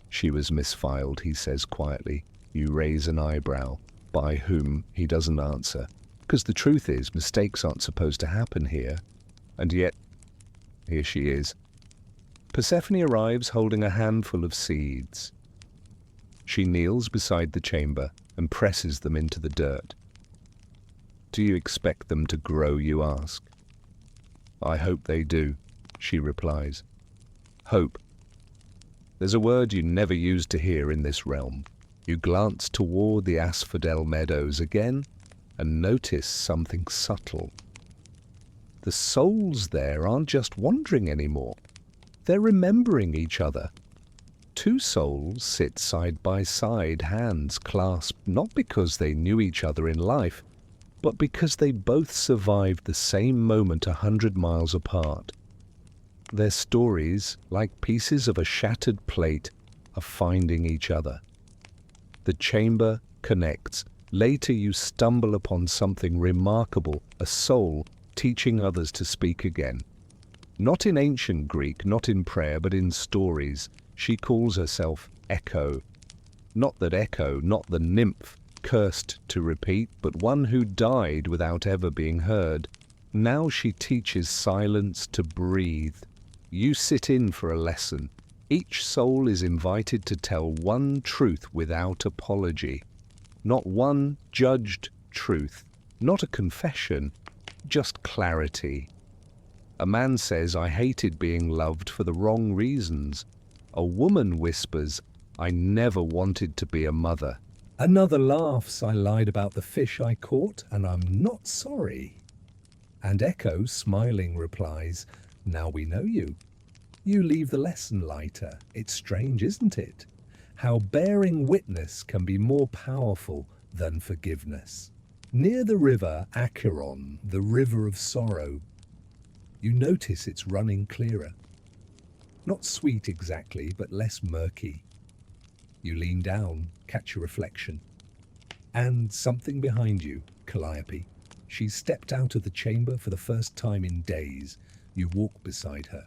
She was misfiled, he says quietly. You raise an eyebrow. By whom? He doesn't answer. Because the truth is, mistakes aren't supposed to happen here. And yet, here she is. Persephone arrives holding a handful of seeds. She kneels beside the chamber and presses them into the dirt. Do you expect them to grow, you ask? I hope they do, she replies. Hope. There's a word you never used to hear in this realm. You glance toward the asphodel meadows again and notice something subtle. The souls there aren't just wandering anymore. They're remembering each other. Two souls sit side by side, hands clasped, not because they knew each other in life, but because they both survived the same moment 100 miles apart. Their stories, like pieces of a shattered plate, are finding each other. The chamber connects. Later you stumble upon something remarkable, a soul teaching others to speak again. Not in ancient Greek, not in prayer, but in stories. She calls herself Echo. Not that Echo, not the nymph, cursed to repeat, but one who died without ever being heard. Now she teaches silence to breathe. You sit in for a lesson. Each soul is invited to tell one truth without apology. Not one judged truth, not a confession, just clarity. A man says, I hated being loved for the wrong reasons. A woman whispers, "I never wanted to be a mother." Another laughs, "I lied about the fish I caught, and I'm not sorry." And Echo, smiling, replies, "Now we know you. You leave the lesson lighter. It's strange, isn't it? How bearing witness can be more powerful than forgiveness." Near the river Acheron, the river of sorrow, you notice it's running clearer. Not sweet exactly, but less murky. You lean down, catch a reflection. And something behind you, Calliope. She's stepped out of the chamber for the first time in days. You walk beside her.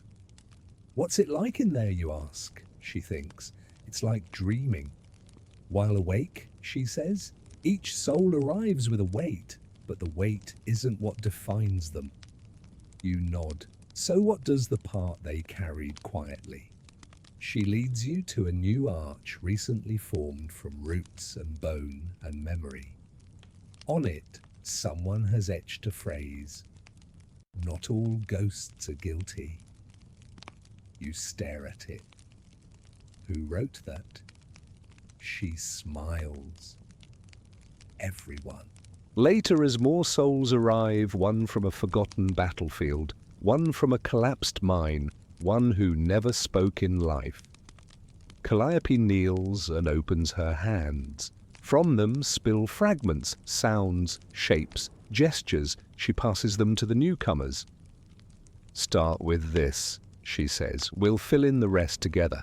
"What's it like in there?" you ask. She thinks. "It's like dreaming." While awake, she says, each soul arrives with a weight, but the weight isn't what defines them. You nod. So what does the part they carried quietly? She leads you to a new arch recently formed from roots and bone and memory. On it, someone has etched a phrase, "Not all ghosts are guilty." You stare at it. Who wrote that? She smiles. Everyone. Later, as more souls arrive, one from a forgotten battlefield, one from a collapsed mine, one who never spoke in life. Calliope kneels and opens her hands. From them spill fragments, sounds, shapes, gestures. She passes them to the newcomers. "Start with this," she says. "We'll fill in the rest together."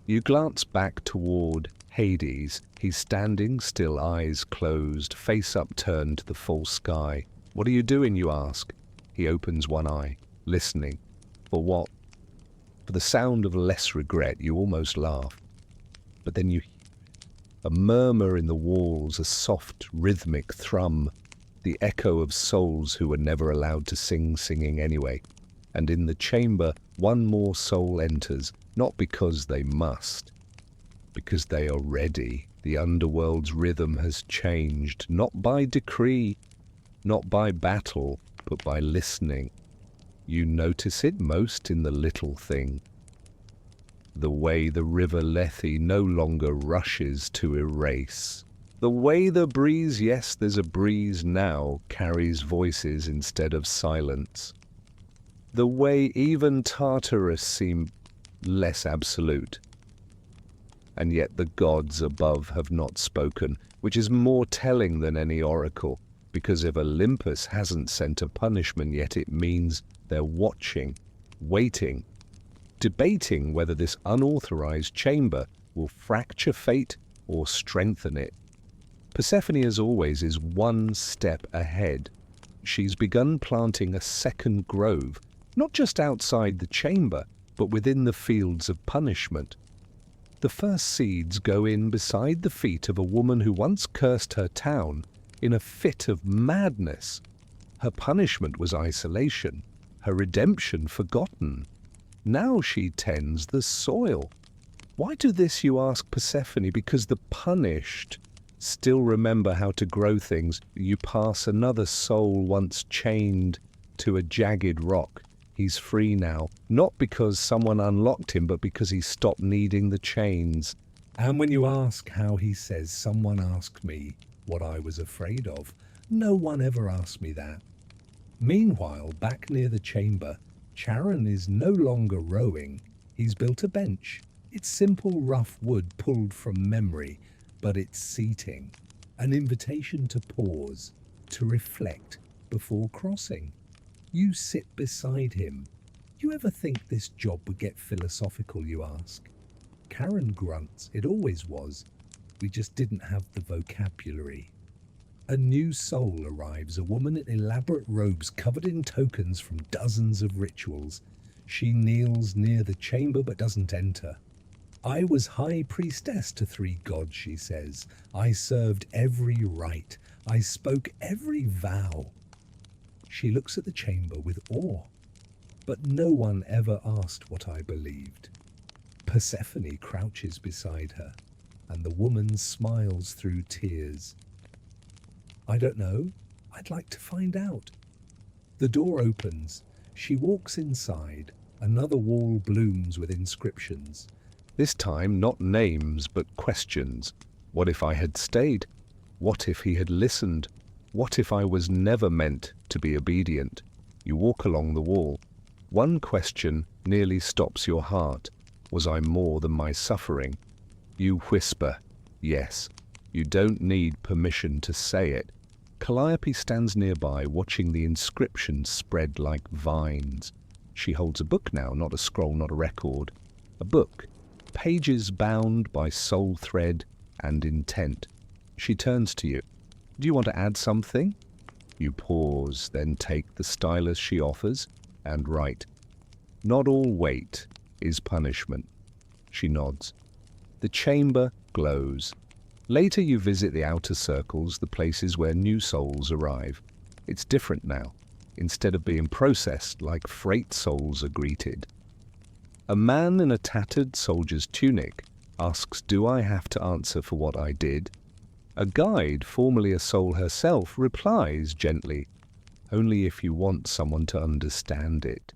You glance back toward Hades. He's standing still, eyes closed, face upturned to the false sky. "What are you doing?" you ask. He opens one eye, listening. For what? For the sound of less regret. You almost laugh. But then you hear a murmur in the walls, a soft, rhythmic thrum, the echo of souls who were never allowed to sing, singing anyway. And in the chamber, one more soul enters, not because they must, because they are ready. The underworld's rhythm has changed, not by decree, not by battle, but by listening. You notice it most in the little thing. The way the river Lethe no longer rushes to erase. The way the breeze, yes, there's a breeze now, carries voices instead of silence. The way even Tartarus seemed less absolute. And yet the gods above have not spoken, which is more telling than any oracle, because if Olympus hasn't sent a punishment yet, it means they're watching, waiting, debating whether this unauthorized chamber will fracture fate or strengthen it. Persephone, as always, is one step ahead. She's begun planting a second grove, not just outside the chamber, but within the fields of punishment. The first seeds go in beside the feet of a woman who once cursed her town in a fit of madness. Her punishment was isolation, her redemption forgotten. Now she tends the soil. Why do this, you ask Persephone? Because the punished still remember how to grow things. You pass another soul once chained to a jagged rock. He's free now, not because someone unlocked him, but because he stopped needing the chains. And when you ask how, he says, "Someone asked me what I was afraid of. No one ever asked me that." Meanwhile, back near the chamber, Charon is no longer rowing. He's built a bench. It's simple, rough wood pulled from memory, but it's seating. An invitation to pause, to reflect before crossing. You sit beside him. "You ever think this job would get philosophical?" you ask. Charon grunts. "It always was. We just didn't have the vocabulary." A new soul arrives, a woman in elaborate robes covered in tokens from dozens of rituals. She kneels near the chamber but doesn't enter. "I was high priestess to 3 gods," she says. "I served every rite. I spoke every vow." She looks at the chamber with awe. "But no one ever asked what I believed." Persephone crouches beside her, and the woman smiles through tears. "I don't know. I'd like to find out." The door opens. She walks inside, Another wall blooms with inscriptions. This time not names but questions. What if I had stayed? What if he had listened? What if I was never meant to be obedient? You walk along the wall. One question nearly stops your heart. Was I more than my suffering? You whisper, yes. You don't need permission to say it. Calliope stands nearby, watching the inscriptions spread like vines. She holds a book now, not a scroll, not a record. A book, pages bound by soul thread and intent. She turns to you. Do you want to add something? You pause, then take the stylus she offers and write. Not all weight is punishment. She nods. The chamber glows. Later you visit the outer circles, the places where new souls arrive. It's different now. Instead of being processed like freight souls are greeted. A man in a tattered soldier's tunic asks, do I have to answer for what I did? A guide, formerly a soul herself, replies gently, only if you want someone to understand it.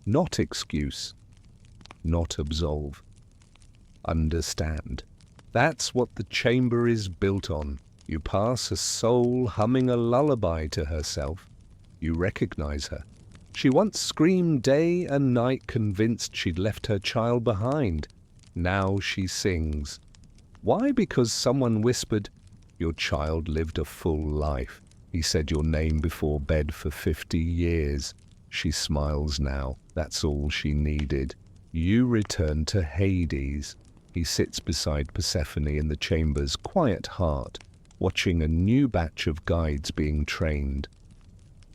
Not excuse, not absolve. Understand. That's what the chamber is built on. You pass a soul humming a lullaby to herself. You recognize her. She once screamed day and night, convinced she'd left her child behind. Now she sings. Why? Because someone whispered, your child lived a full life. He said your name before bed for 50 years. She smiles now. That's all she needed. You return to Hades. He sits beside Persephone in the chamber's quiet heart, watching a new batch of guides being trained.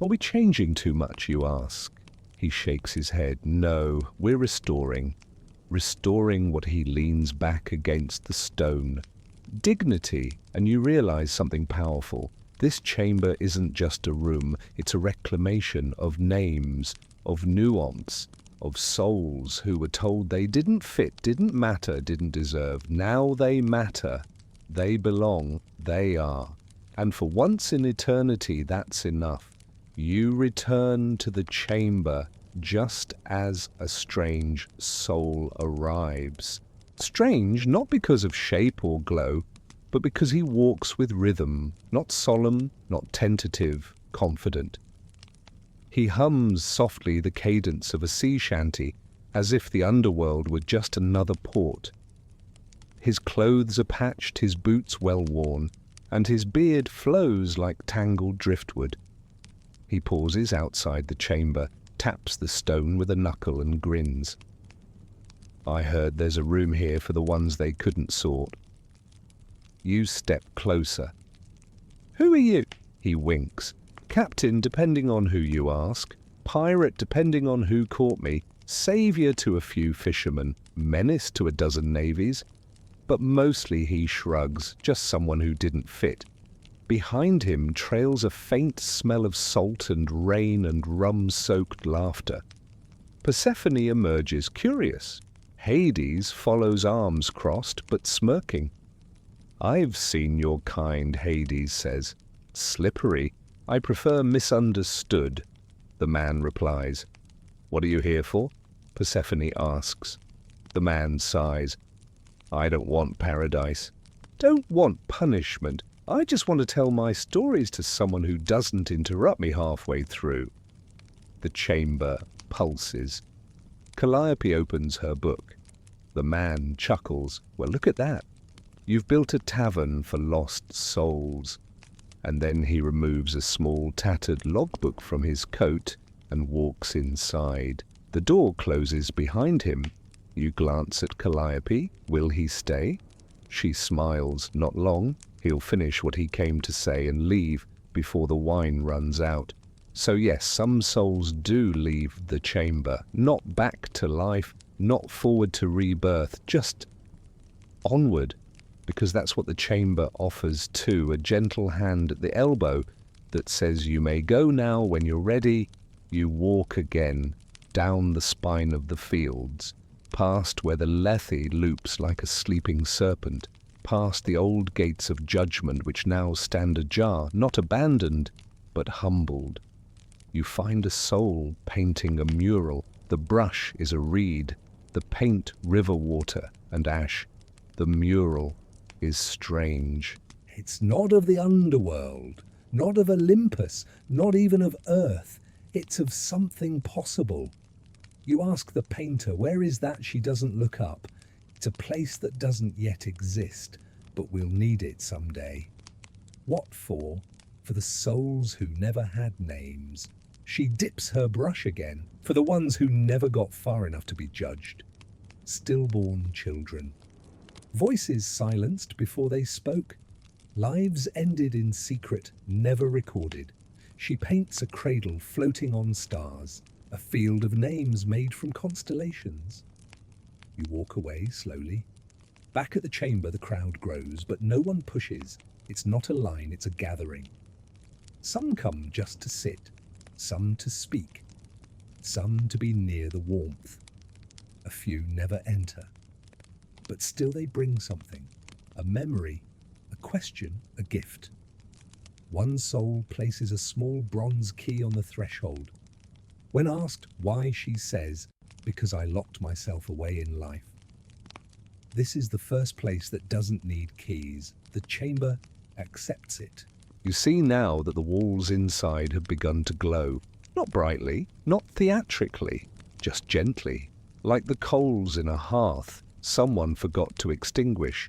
Are we changing too much, you ask? He shakes his head. No, we're restoring. Restoring what he leans back against the stone. Dignity, and you realize something powerful. This chamber isn't just a room, it's a reclamation of names, of nuance, of souls who were told they didn't fit, didn't matter, didn't deserve. Now they matter. They belong. They are. And for once in eternity, that's enough. You return to the chamber just as a strange soul arrives. Strange not because of shape or glow, but because he walks with rhythm, not solemn, not tentative, confident. He hums softly the cadence of a sea shanty, as if the underworld were just another port. His clothes are patched, his boots well worn, and his beard flows like tangled driftwood. He pauses outside the chamber, taps the stone with a knuckle and grins. I heard there's a room here for the ones they couldn't sort. You step closer. Who are you? He winks. Captain, depending on who you ask. Pirate, depending on who caught me. Savior to a few fishermen. Menace to a dozen navies. But mostly he shrugs, just someone who didn't fit. Behind him trails a faint smell of salt and rain and rum-soaked laughter. Persephone emerges curious. Hades follows, arms crossed but smirking. I've seen your kind, Hades says. Slippery. I prefer misunderstood, the man replies. What are you here for? Persephone asks. The man sighs. I don't want paradise. Don't want punishment. I just want to tell my stories to someone who doesn't interrupt me halfway through. The chamber pulses. Calliope opens her book. The man chuckles. Well, look at that. You've built a tavern for lost souls. And then he removes a small tattered logbook from his coat and walks inside. The door closes behind him. You glance at Calliope. Will he stay? She smiles. Not long. He'll finish what he came to say and leave before the wine runs out. So yes, some souls do leave the chamber, not back to life, not forward to rebirth, just onward, because that's what the chamber offers too, a gentle hand at the elbow that says you may go now. When you're ready, you walk again down the spine of the fields, past where the Lethe loops like a sleeping serpent, past the old gates of judgment which now stand ajar, not abandoned, but humbled. You find a soul painting a mural. The brush is a reed, the paint river water and ash. The mural is strange. It's not of the underworld, not of Olympus, not even of Earth. It's of something possible. You ask the painter, where is that? She doesn't look up. It's a place that doesn't yet exist, but we'll need it someday. What for? For the souls who never had names. She dips her brush again, for the ones who never got far enough to be judged. Stillborn children. Voices silenced before they spoke. Lives ended in secret, never recorded. She paints a cradle floating on stars, a field of names made from constellations. You walk away slowly. Back at the chamber, the crowd grows, but no one pushes. It's not a line, it's a gathering. Some come just to sit, some to speak, some to be near the warmth. A few never enter, but still they bring something, a memory, a question, a gift. One soul places a small bronze key on the threshold. When asked why, she says, "Because I locked myself away in life." This is the first place that doesn't need keys. The chamber accepts it. You see now that the walls inside have begun to glow. Not brightly, not theatrically, just gently, like the coals in a hearth someone forgot to extinguish,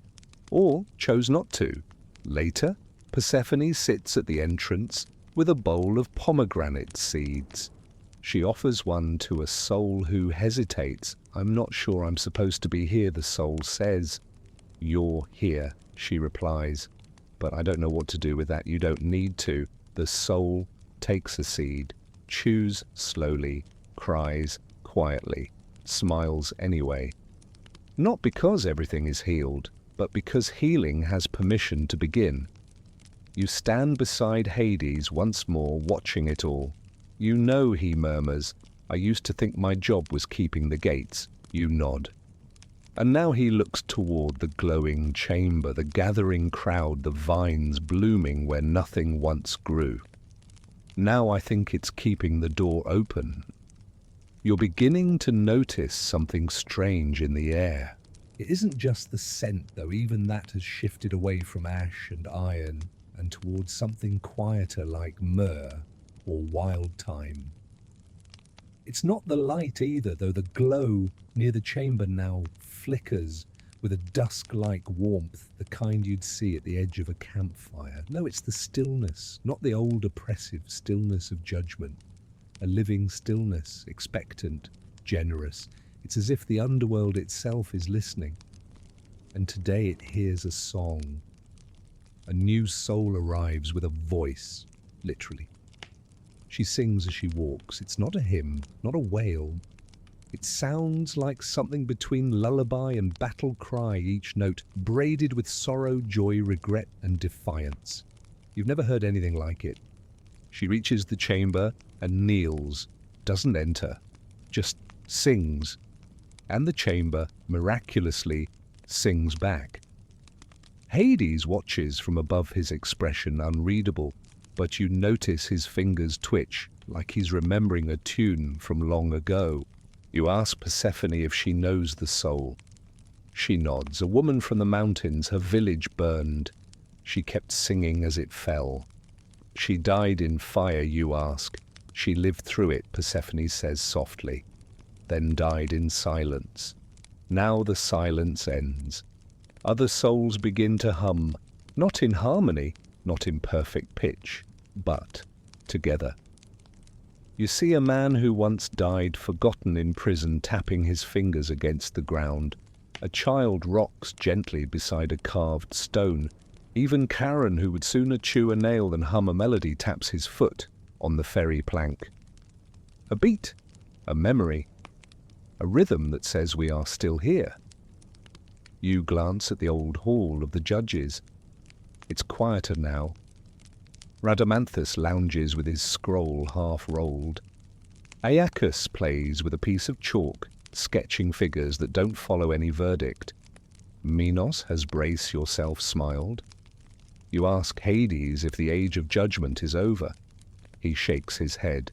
or chose not to. Later, Persephone sits at the entrance with a bowl of pomegranate seeds. She offers one to a soul who hesitates. "I'm not sure I'm supposed to be here," the soul says. "You're here," she replies. "But I don't know what to do with that." "You don't need to." The soul takes a seed, chews slowly, cries quietly, smiles anyway. Not because everything is healed, but because healing has permission to begin. You stand beside Hades once more, watching it all. "You know," he murmurs, "I used to think my job was keeping the gates." You nod. And now he looks toward the glowing chamber, the gathering crowd, the vines blooming where nothing once grew. "Now I think it's keeping the door open." You're beginning to notice something strange in the air. It isn't just the scent, though. Even that has shifted away from ash and iron and towards something quieter like myrrh or wild thyme. It's not the light either, though. The glow near the chamber now flickers with a dusk-like warmth, the kind you'd see at the edge of a campfire. No, it's the stillness, not the old oppressive stillness of judgment. A living stillness, expectant, generous. It's as if the underworld itself is listening. And today it hears a song. A new soul arrives with a voice, literally. She sings as she walks. It's not a hymn, not a wail. It sounds like something between lullaby and battle cry, each note braided with sorrow, joy, regret, and defiance. You've never heard anything like it. She reaches the chamber and kneels, doesn't enter, just sings. And the chamber, miraculously, sings back. Hades watches from above, his expression unreadable, but you notice his fingers twitch, like he's remembering a tune from long ago. You ask Persephone if she knows the soul. She nods. "A woman from the mountains, her village burned. She kept singing as it fell." "She died in fire," you ask. "She lived through it," Persephone says softly, "then died in silence." Now the silence ends. Other souls begin to hum, not in harmony, not in perfect pitch, but together. You see a man who once died forgotten in prison tapping his fingers against the ground. A child rocks gently beside a carved stone. Even Charon, who would sooner chew a nail than hum a melody, taps his foot on the ferry plank. A beat, a memory, a rhythm that says we are still here. You glance at the old hall of the judges. It's quieter now. Rhadamanthus lounges with his scroll half-rolled. Aeacus plays with a piece of chalk, sketching figures that don't follow any verdict. Minos has "brace yourself" smiled. You ask Hades if the age of judgment is over. He shakes his head.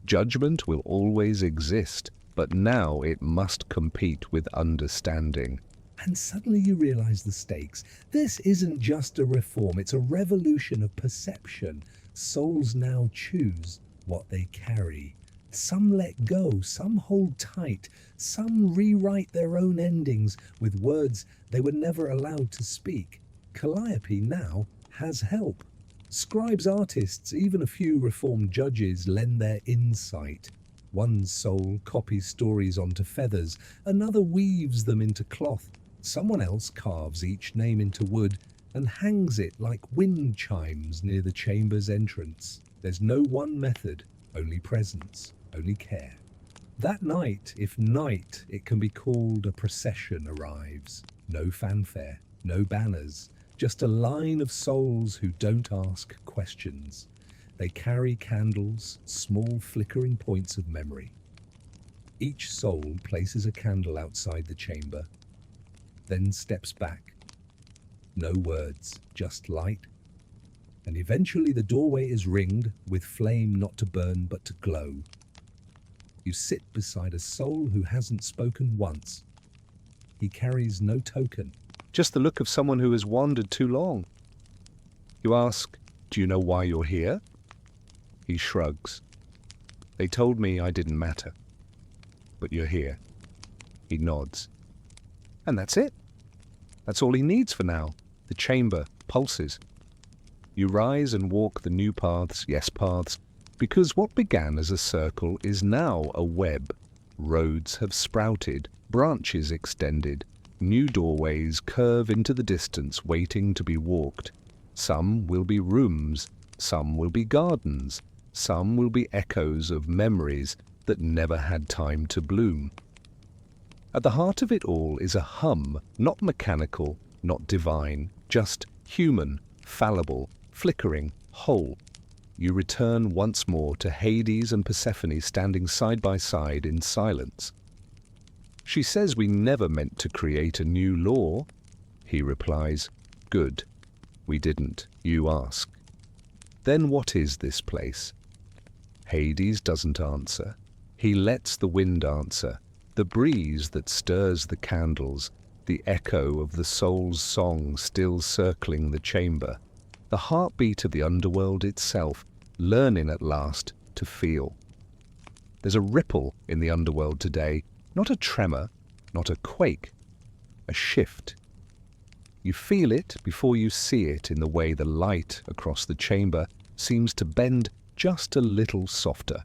Judgment will always exist, but now it must compete with understanding. And suddenly you realize the stakes. This isn't just a reform, it's a revolution of perception. Souls now choose what they carry. Some let go, some hold tight, some rewrite their own endings with words they were never allowed to speak. Calliope now has help. Scribes, artists, even a few reformed judges lend their insight. One soul copies stories onto feathers, another weaves them into cloth. Someone else carves each name into wood and hangs it like wind chimes near the chamber's entrance. There's no one method, only presence, only care. That night, if night it can be called, a procession arrives. No fanfare, no banners, just a line of souls who don't ask questions. They carry candles, small flickering points of memory. Each soul places a candle outside the chamber, then steps back. No words, just light. And eventually the doorway is ringed with flame not to burn but to glow. You sit beside a soul who hasn't spoken once. He carries no token. Just the look of someone who has wandered too long. You ask, "Do you know why you're here?" He shrugs. "They told me I didn't matter. But you're here." He nods. And that's it. That's all he needs for now. The chamber pulses. You rise and walk the new paths, yes, paths, because what began as a circle is now a web. Roads have sprouted, branches extended, new doorways curve into the distance waiting to be walked. Some will be rooms, some will be gardens, some will be echoes of memories that never had time to bloom. At the heart of it all is a hum, not mechanical, not divine, just human, fallible, flickering, whole. You return once more to Hades and Persephone standing side by side in silence. She says we never meant to create a new law. He replies, "Good. We didn't. You ask. Then what is this place?" Hades doesn't answer. He lets the wind answer, the breeze that stirs the candles, the echo of the soul's song still circling the chamber, the heartbeat of the underworld itself, learning at last to feel. There's a ripple in the underworld today, not a tremor, not a quake, a shift. You feel it before you see it in the way the light across the chamber seems to bend just a little softer,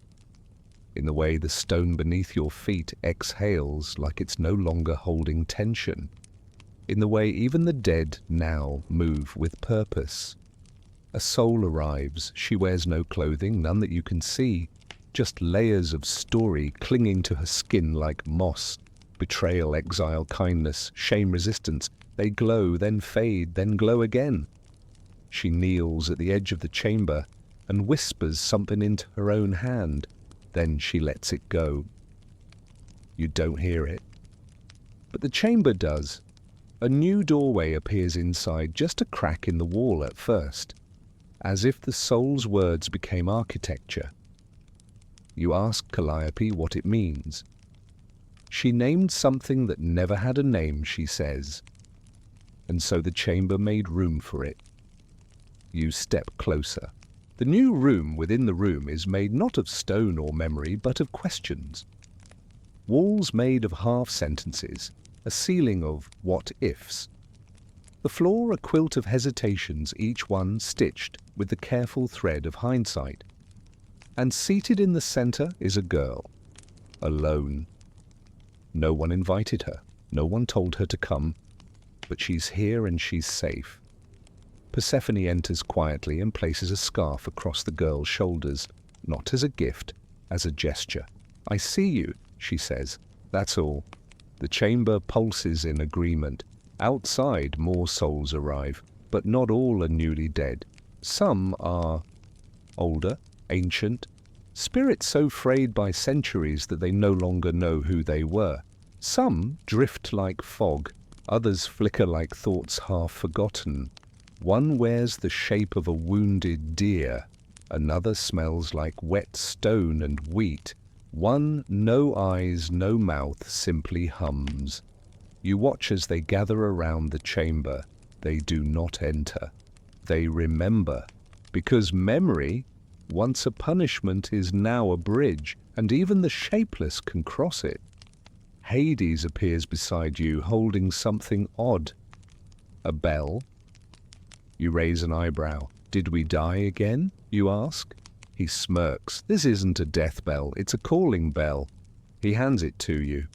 in the way the stone beneath your feet exhales like it's no longer holding tension, in the way even the dead now move with purpose. A soul arrives. She wears no clothing, none that you can see, just layers of story clinging to her skin like moss. Betrayal, exile, kindness, shame, resistance. They glow, then fade, then glow again. She kneels at the edge of the chamber and whispers something into her own hand. Then she lets it go. You don't hear it. But the chamber does. A new doorway appears inside, just a crack in the wall at first, as if the soul's words became architecture. You ask Calliope what it means. She named something that never had a name, she says, and so the chamber made room for it. You step closer. The new room within the room is made not of stone or memory, but of questions. Walls made of half-sentences, a ceiling of what-ifs. The floor a quilt of hesitations, each one stitched with the careful thread of hindsight. And seated in the center is a girl, alone. No one invited her, no one told her to come, but she's here and she's safe. Persephone enters quietly and places a scarf across the girl's shoulders, not as a gift, as a gesture. "I see you," she says. That's all. The chamber pulses in agreement. Outside, more souls arrive, but not all are newly dead. Some are older, ancient, spirits so frayed by centuries that they no longer know who they were. Some drift like fog, others flicker like thoughts half forgotten. One wears the shape of a wounded deer, another smells like wet stone and wheat, One, no eyes, no mouth, simply hums. You watch as they gather around the chamber. They do not enter. They remember, because memory, once a punishment, is now a bridge, and even the shapeless can cross it. Hades appears beside you, holding something odd. A bell? You raise an eyebrow. Did we die again? You ask. He smirks. This isn't a death bell, it's a calling bell. He hands it to you.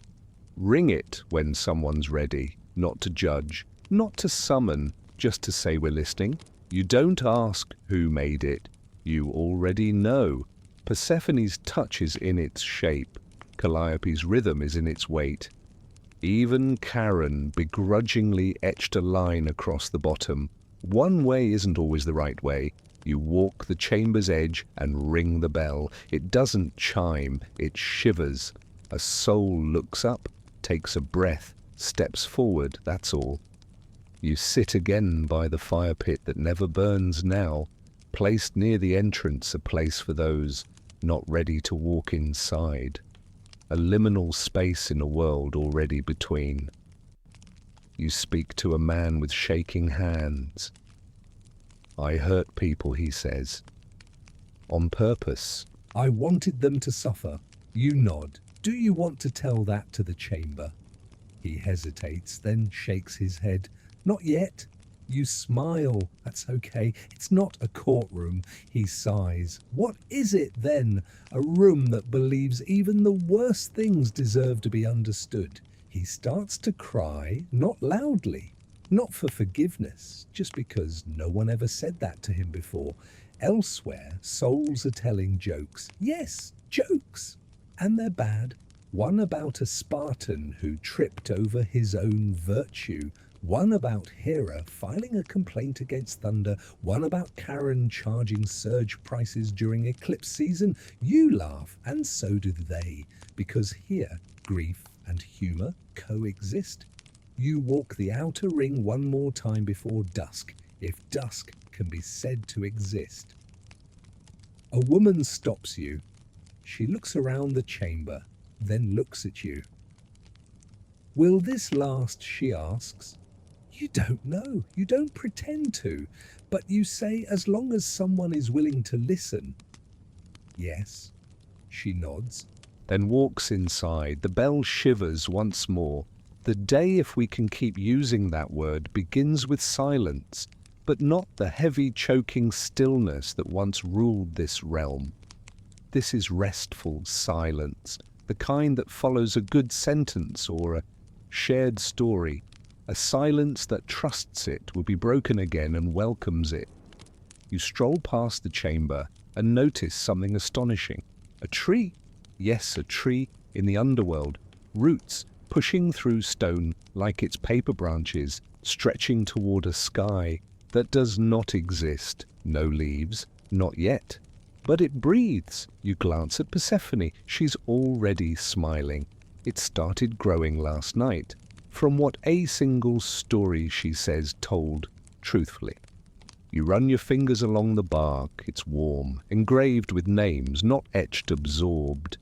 Ring it when someone's ready, not to judge, not to summon, just to say we're listening. You don't ask who made it. You already know. Persephone's touch is in its shape. Calliope's rhythm is in its weight. Even Charon begrudgingly etched a line across the bottom. One way isn't always the right way. You walk the chamber's edge and ring the bell. It doesn't chime, it shivers. A soul looks up, takes a breath, steps forward, that's all. You sit again by the fire pit that never burns now, placed near the entrance, a place for those not ready to walk inside. A liminal space in a world already between. You speak to a man with shaking hands. I hurt people, he says. On purpose. I wanted them to suffer. You nod. Do you want to tell that to the chamber? He hesitates, then shakes his head. Not yet. You smile. That's okay. It's not a courtroom. He sighs. What is it then? A room that believes even the worst things deserve to be understood. He starts to cry, not loudly, not for forgiveness, just because no one ever said that to him before. Elsewhere, souls are telling jokes. Yes, jokes. And they're bad. One about a Spartan who tripped over his own virtue. One about Hera filing a complaint against Thunder. One about Charon charging surge prices during eclipse season. You laugh, and so do they, because here, grief and humour coexist. You walk the outer ring one more time before dusk, if dusk can be said to exist. A woman stops you. She looks around the chamber, then looks at you. Will this last, she asks. You don't know. You don't pretend to, but you say as long as someone is willing to listen. Yes, she nods. Then walks inside. The bell shivers once more. The day, if we can keep using that word, begins with silence, but not the heavy, choking stillness that once ruled this realm. This is restful silence, the kind that follows a good sentence or a shared story, a silence that trusts it will be broken again and welcomes it. You stroll past the chamber and notice something astonishing. A tree. Yes, a tree in the underworld. Roots pushing through stone like its paper branches, stretching toward a sky that does not exist. No leaves, not yet. But it breathes. You glance at Persephone. She's already smiling. It started growing last night, from what a single story she says told truthfully. You run your fingers along the bark. It's warm, engraved with names, not etched, absorbed.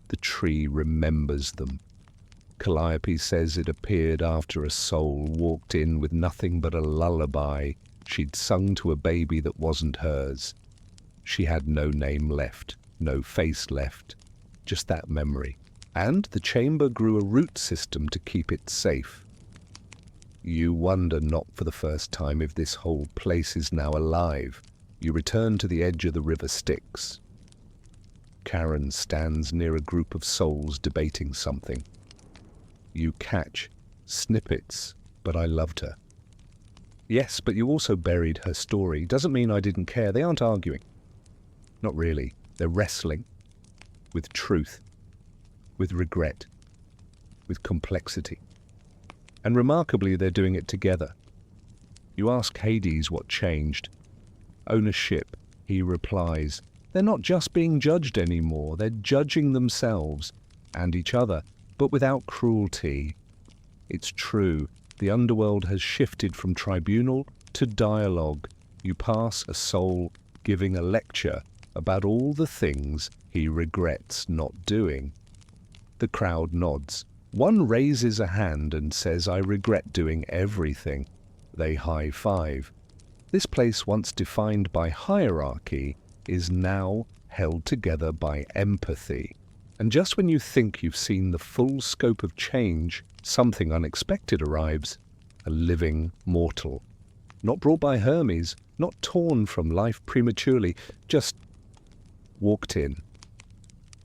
The tree remembers them. Calliope says it appeared after a soul walked in with nothing but a lullaby she'd sung to a baby that wasn't hers. She had no name left, no face left, just that memory. And the chamber grew a root system to keep it safe. You wonder, not for the first time, if this whole place is now alive. You return to the edge of the river Styx. Charon stands near a group of souls debating something. You catch snippets, but I loved her. Yes, but you also buried her story. Doesn't mean I didn't care. They aren't arguing. Not really. They're wrestling with truth, with regret, with complexity. And remarkably, they're doing it together. You ask Hades what changed. Ownership, he replies. They're not just being judged anymore. They're judging themselves and each other, but without cruelty. It's true. The underworld has shifted from tribunal to dialogue. You pass a soul giving a lecture, about all the things he regrets not doing. The crowd nods. One raises a hand and says, "I regret doing everything." They high-five. This place, once defined by hierarchy, is now held together by empathy. And just when you think you've seen the full scope of change, something unexpected arrives. A living mortal. Not brought by Hermes, not torn from life prematurely, just walked in.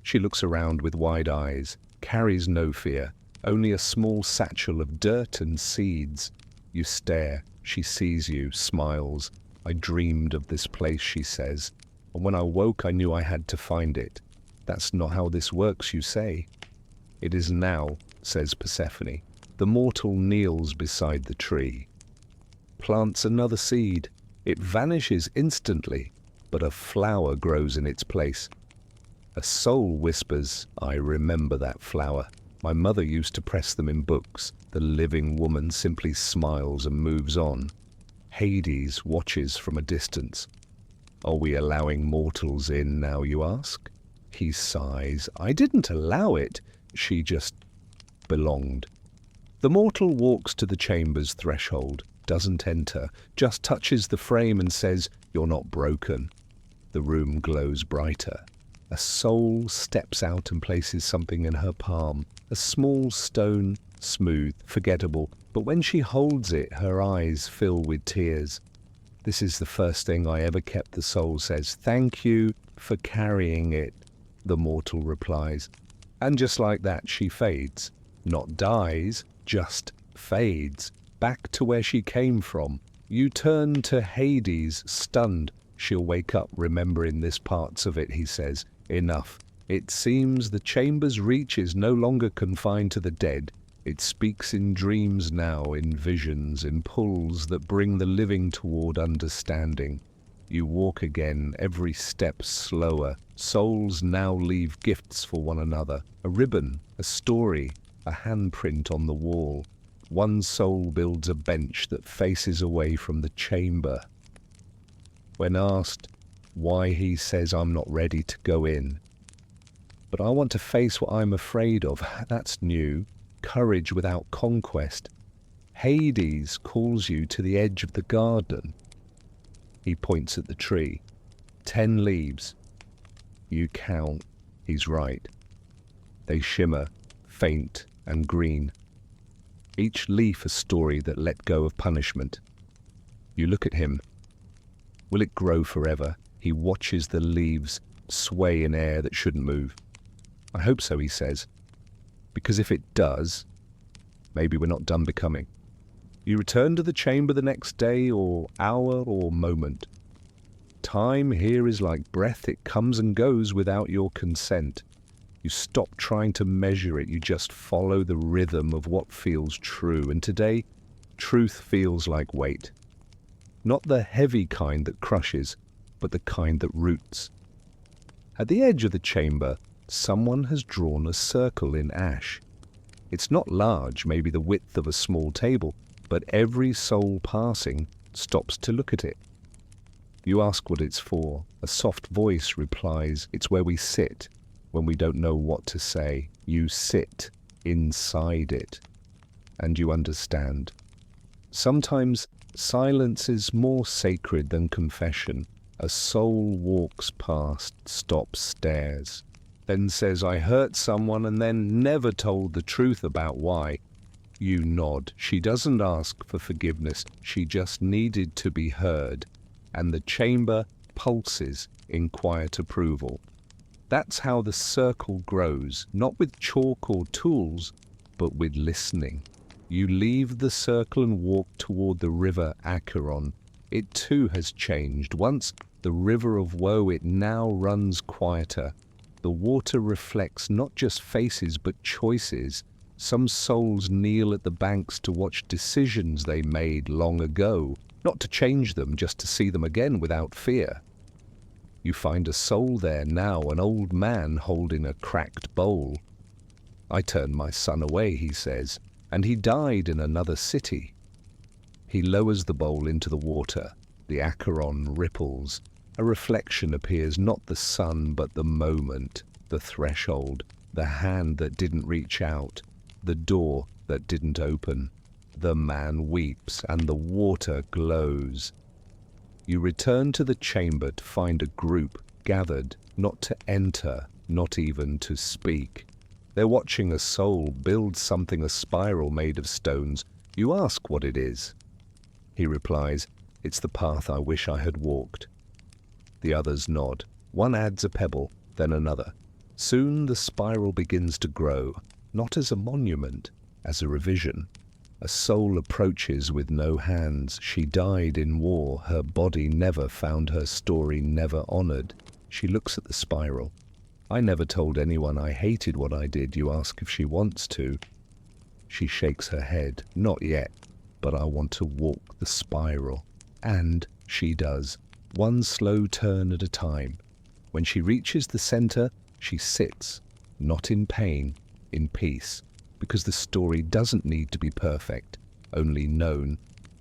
She looks around with wide eyes, carries no fear, only a small satchel of dirt and seeds. You stare, she sees you, smiles. "I dreamed of this place," she says, "and when I woke I knew I had to find it." "That's not how this works," you say. "It is now," says Persephone. The mortal kneels beside the tree, plants another seed. It vanishes instantly, but a flower grows in its place. A soul whispers, "I remember that flower. My mother used to press them in books." The living woman simply smiles and moves on. Hades watches from a distance. "Are we allowing mortals in now, you ask?" He sighs. "I didn't allow it. She just belonged." The mortal walks to the chamber's threshold, doesn't enter, just touches the frame and says, "You're not broken." The room glows brighter. A soul steps out and places something in her palm, a small stone, smooth, forgettable, but when she holds it, her eyes fill with tears. "This is the first thing I ever kept," the soul says. "Thank you for carrying it," the mortal replies. And just like that, she fades. Not dies, just fades, back to where she came from. You turn to Hades, stunned. "She'll wake up remembering this parts of it," he says. "Enough. It seems the chamber's reach is no longer confined to the dead. It speaks in dreams now, in visions, in pulls that bring the living toward understanding." You walk again, every step slower. Souls now leave gifts for one another. A ribbon, a story, a handprint on the wall. One soul builds a bench that faces away from the chamber. When asked why, he says, "I'm not ready to go in. But I want to face what I'm afraid of." That's new. Courage without conquest. Hades calls you to the edge of the garden. He points at the tree. 10 leaves. You count. He's right. They shimmer, faint and green. Each leaf a story that let go of punishment. You look at him. Will it grow forever? He watches the leaves sway in air that shouldn't move. "I hope so," he says, "because if it does, maybe we're not done becoming." You return to the chamber the next day or hour or moment. Time here is like breath. It comes and goes without your consent. You stop trying to measure it. You just follow the rhythm of what feels true. And today, truth feels like weight. Not the heavy kind that crushes, but the kind that roots. At the edge of the chamber, someone has drawn a circle in ash. It's not large, maybe the width of a small table, but every soul passing stops to look at it. You ask what it's for. A soft voice replies, "It's where we sit when we don't know what to say." You sit inside it, and you understand. Sometimes silence is more sacred than confession. A soul walks past, stops, stares, then says, "I hurt someone," and then never told the truth about why. You nod. She doesn't ask for forgiveness. She just needed to be heard. And the chamber pulses in quiet approval. That's how the circle grows, not with chalk or tools, but with listening. You leave the circle and walk toward the river Acheron. It too has changed. Once the river of woe, it now runs quieter. The water reflects not just faces but choices. Some souls kneel at the banks to watch decisions they made long ago, not to change them, just to see them again without fear. You find a soul there now, an old man holding a cracked bowl. "I turned my son away," he says, "and he died in another city." He lowers the bowl into the water. The Acheron ripples. A reflection appears, not the sun, but the moment, the threshold, the hand that didn't reach out, the door that didn't open. The man weeps and the water glows. You return to the chamber to find a group gathered, not to enter, not even to speak. They're watching a soul build something, a spiral made of stones. You ask what it is. He replies, "It's the path I wish I had walked." The others nod. One adds a pebble, then another. Soon the spiral begins to grow, not as a monument, as a revision. A soul approaches with no hands. She died in war. Her body never found her story, never honored. She looks at the spiral. "I never told anyone I hated what I did." You ask if she wants to. She shakes her head. "Not yet, but I want to walk the spiral." And she does, one slow turn at a time. When she reaches the center, she sits, not in pain, in peace, because the story doesn't need to be perfect, only known.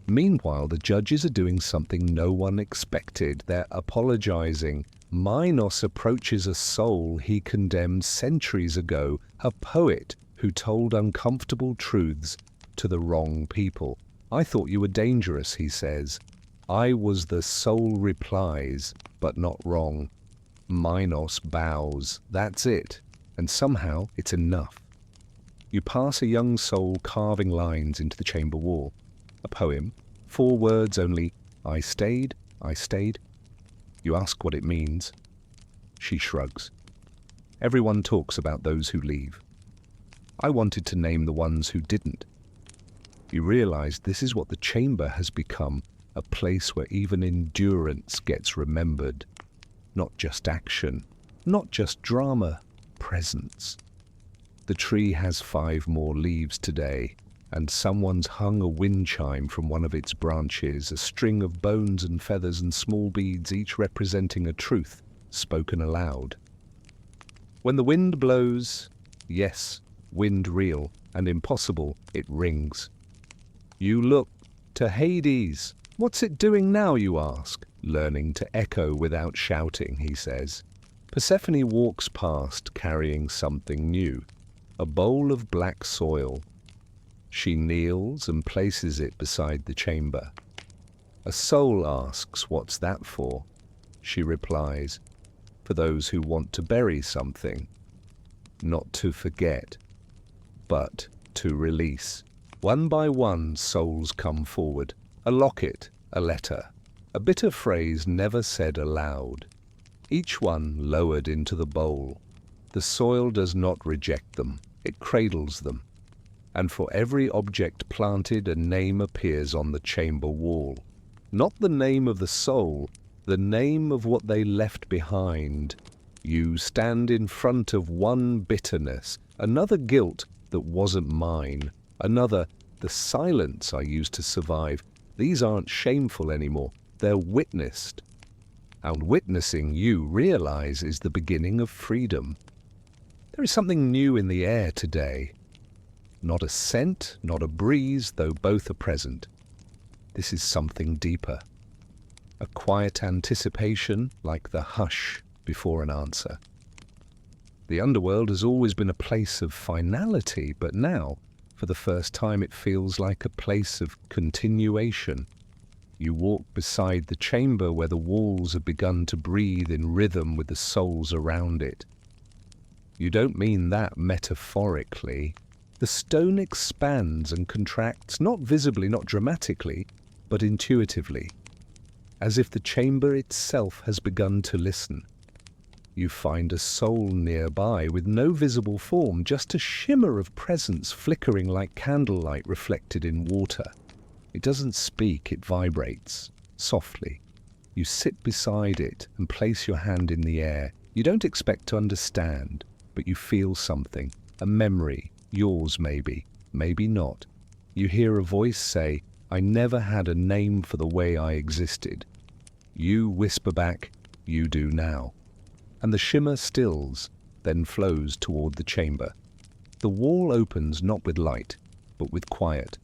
Meanwhile, the judges are doing something no one expected. They're apologizing. Minos approaches a soul he condemned centuries ago, a poet who told uncomfortable truths to the wrong people. "I thought you were dangerous," he says. "I was," the soul replies, "but not wrong." Minos bows. That's it. And somehow it's enough. You pass a young soul carving lines into the chamber wall. A poem, 4 words only. I stayed, I stayed. You ask what it means. She shrugs. Everyone talks about those who leave. I wanted to name the ones who didn't. You realize this is what the chamber has become, a place where even endurance gets remembered. Not just action, not just drama, presence. The tree has 5 more leaves today, and someone's hung a wind chime from one of its branches, a string of bones and feathers and small beads, each representing a truth spoken aloud. When the wind blows, yes, wind real and impossible, it rings. You look to Hades. "What's it doing now?" you ask. "Learning to echo without shouting," he says. Persephone walks past carrying something new, a bowl of black soil. She kneels and places it beside the chamber. A soul asks, "What's that for?" She replies, "For those who want to bury something, not to forget, but to release." One by one, souls come forward. A locket, a letter, a bitter phrase never said aloud. Each one lowered into the bowl. The soil does not reject them, it cradles them. And for every object planted, a name appears on the chamber wall. Not the name of the soul, the name of what they left behind. You stand in front of one bitterness, another guilt that wasn't mine, another, the silence I used to survive. These aren't shameful anymore, they're witnessed. And witnessing, you realize, is the beginning of freedom. There is something new in the air today. Not a scent, not a breeze, though both are present. This is something deeper. A quiet anticipation, like the hush before an answer. The underworld has always been a place of finality, but now, for the first time, it feels like a place of continuation. You walk beside the chamber where the walls have begun to breathe in rhythm with the souls around it. You don't mean that metaphorically. The stone expands and contracts, not visibly, not dramatically, but intuitively, as if the chamber itself has begun to listen. You find a soul nearby with no visible form, just a shimmer of presence flickering like candlelight reflected in water. It doesn't speak, it vibrates, softly. You sit beside it and place your hand in the air. You don't expect to understand, but you feel something, a memory, yours maybe, maybe not. You hear a voice say, "I never had a name for the way I existed." You whisper back, "You do now." And the shimmer stills, then flows toward the chamber. The wall opens not with light, but with quiet.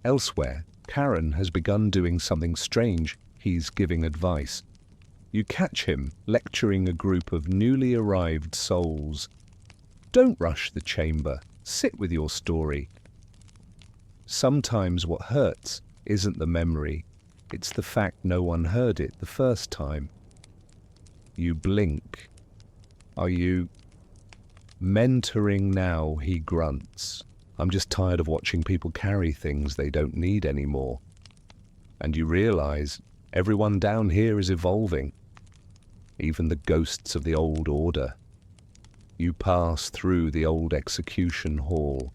Elsewhere, Karen has begun doing something strange. He's giving advice. You catch him lecturing a group of newly arrived souls. Don't rush the chamber. Sit with your story. Sometimes what hurts isn't the memory. It's the fact no one heard it the first time. You blink. Are you mentoring now? He grunts. I'm just tired of watching people carry things they don't need anymore. And you realize everyone down here is evolving. Even the ghosts of the old order. You pass through the old execution hall.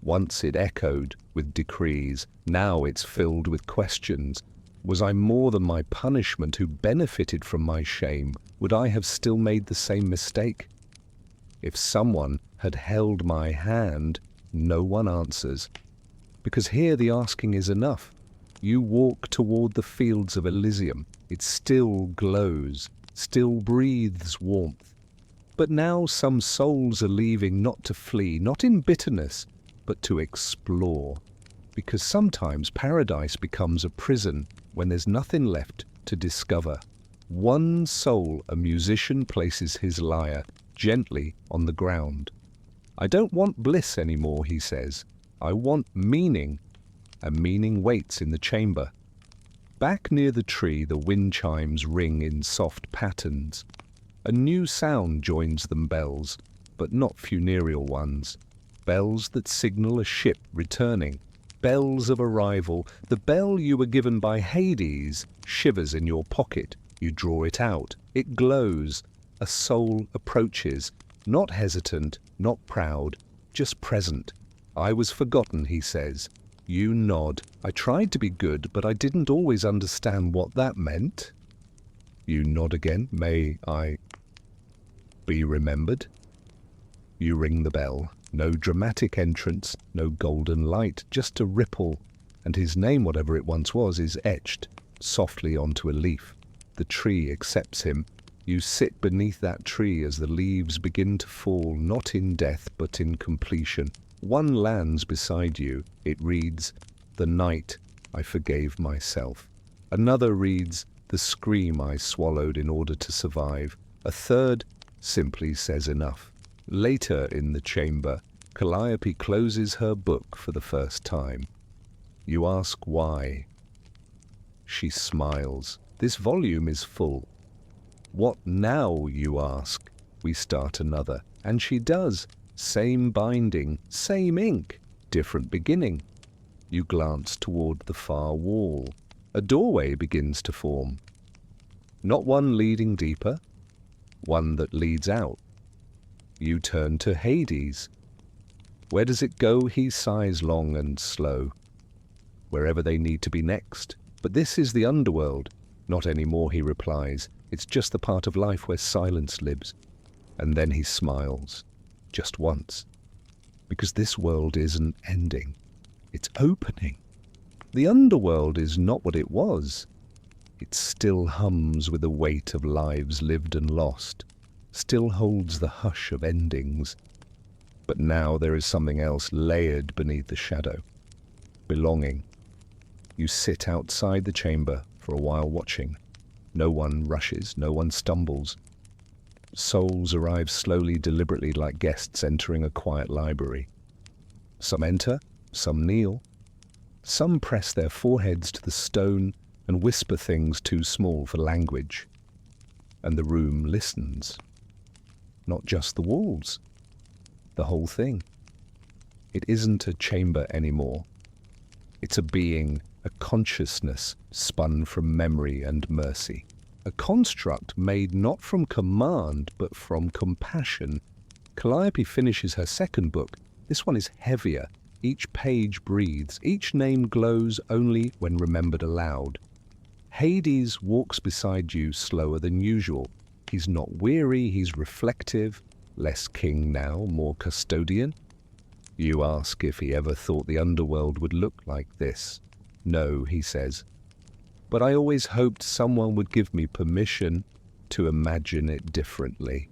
Once it echoed with decrees, now it's filled with questions. Was I more than my punishment who benefited from my shame? Would I have still made the same mistake? If someone had held my hand, no one answers. Because here the asking is enough. You walk toward the fields of Elysium. It still glows, still breathes warmth. But now some souls are leaving not to flee, not in bitterness, but to explore. Because sometimes paradise becomes a prison when there's nothing left to discover. One soul, a musician, places his lyre gently on the ground. I don't want bliss anymore, he says. I want meaning. And meaning waits in the chamber. Back near the tree, the wind chimes ring in soft patterns. A new sound joins them, bells, but not funereal ones. Bells that signal a ship returning. Bells of arrival. The bell you were given by Hades shivers in your pocket. You draw it out. It glows. A soul approaches. Not hesitant, not proud, just present. I was forgotten, he says. You nod. I tried to be good, but I didn't always understand what that meant. You nod again. May I be remembered? You ring the bell. No dramatic entrance, no golden light, just a ripple, and his name, whatever it once was, is etched softly onto a leaf. The tree accepts him. You sit beneath that tree as the leaves begin to fall, not in death, but in completion. One lands beside you. It reads, "The night I forgave myself." Another reads, "The scream I swallowed in order to survive." A third simply says enough. Later in the chamber, Calliope closes her book for the first time. You ask why. She smiles. This volume is full. What now, you ask? We start another. And she does. Same binding, same ink, different beginning. You glance toward the far wall. A doorway begins to form. Not one leading deeper, one that leads out. You turn to Hades. Where does it go? He sighs long and slow. Wherever they need to be next. But this is the underworld. Not anymore, he replies. It's just the part of life where silence lives. And then he smiles. Just once. Because this world isn't ending. It's opening. The underworld is not what it was. It still hums with the weight of lives lived and lost. Still holds the hush of endings. But now there is something else layered beneath the shadow. Belonging. You sit outside the chamber for a while watching. No one rushes, no one stumbles. Souls arrive slowly, deliberately, like guests entering a quiet library. Some enter, some kneel. Some press their foreheads to the stone and whisper things too small for language. And the room listens. Not just the walls. The whole thing. It isn't a chamber anymore. It's a being, a consciousness spun from memory and mercy. A construct made not from command, but from compassion. Calliope finishes her second book. This one is heavier. Each page breathes. Each name glows only when remembered aloud. Hades walks beside you slower than usual. He's not weary, he's reflective. Less king now, more custodian. You ask if he ever thought the underworld would look like this. No, he says. But I always hoped someone would give me permission to imagine it differently.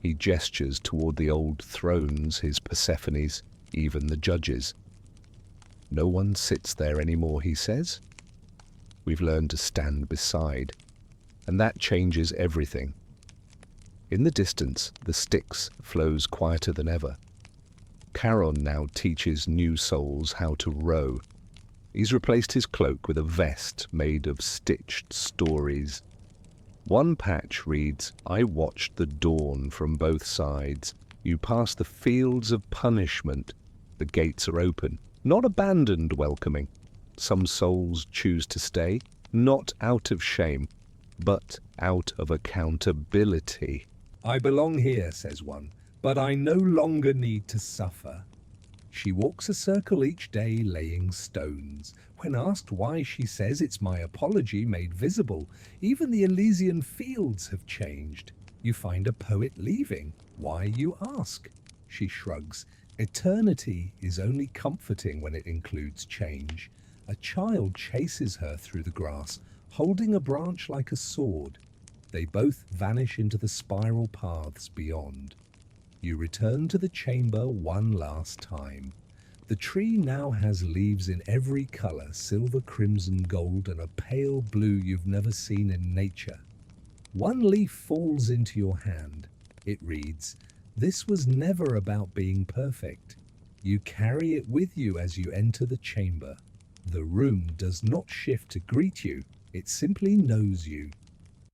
He gestures toward the old thrones, his Persephones, even the judges. No one sits there anymore, he says. We've learned to stand beside. and that changes everything. In the distance, the Styx flows quieter than ever. Charon now teaches new souls how to row. He's replaced his cloak with a vest made of stitched stories. One patch reads, "I watched the dawn from both sides. You pass the fields of punishment. The gates are open, not abandoned welcoming. Some souls choose to stay, not out of shame, but out of accountability." "I belong here," says one, "but I no longer need to suffer." She walks a circle each day laying stones. When asked why, she says, "It's my apology made visible. Even the Elysian fields have changed." You find a poet leaving. Why, you ask? She shrugs. Eternity is only comforting when it includes change. A child chases her through the grass, holding a branch like a sword. They both vanish into the spiral paths beyond. You return to the chamber one last time. The tree now has leaves in every color, silver, crimson, gold, and a pale blue you've never seen in nature. One leaf falls into your hand. It reads, "This was never about being perfect." You carry it with you as you enter the chamber. The room does not shift to greet you. It simply knows you.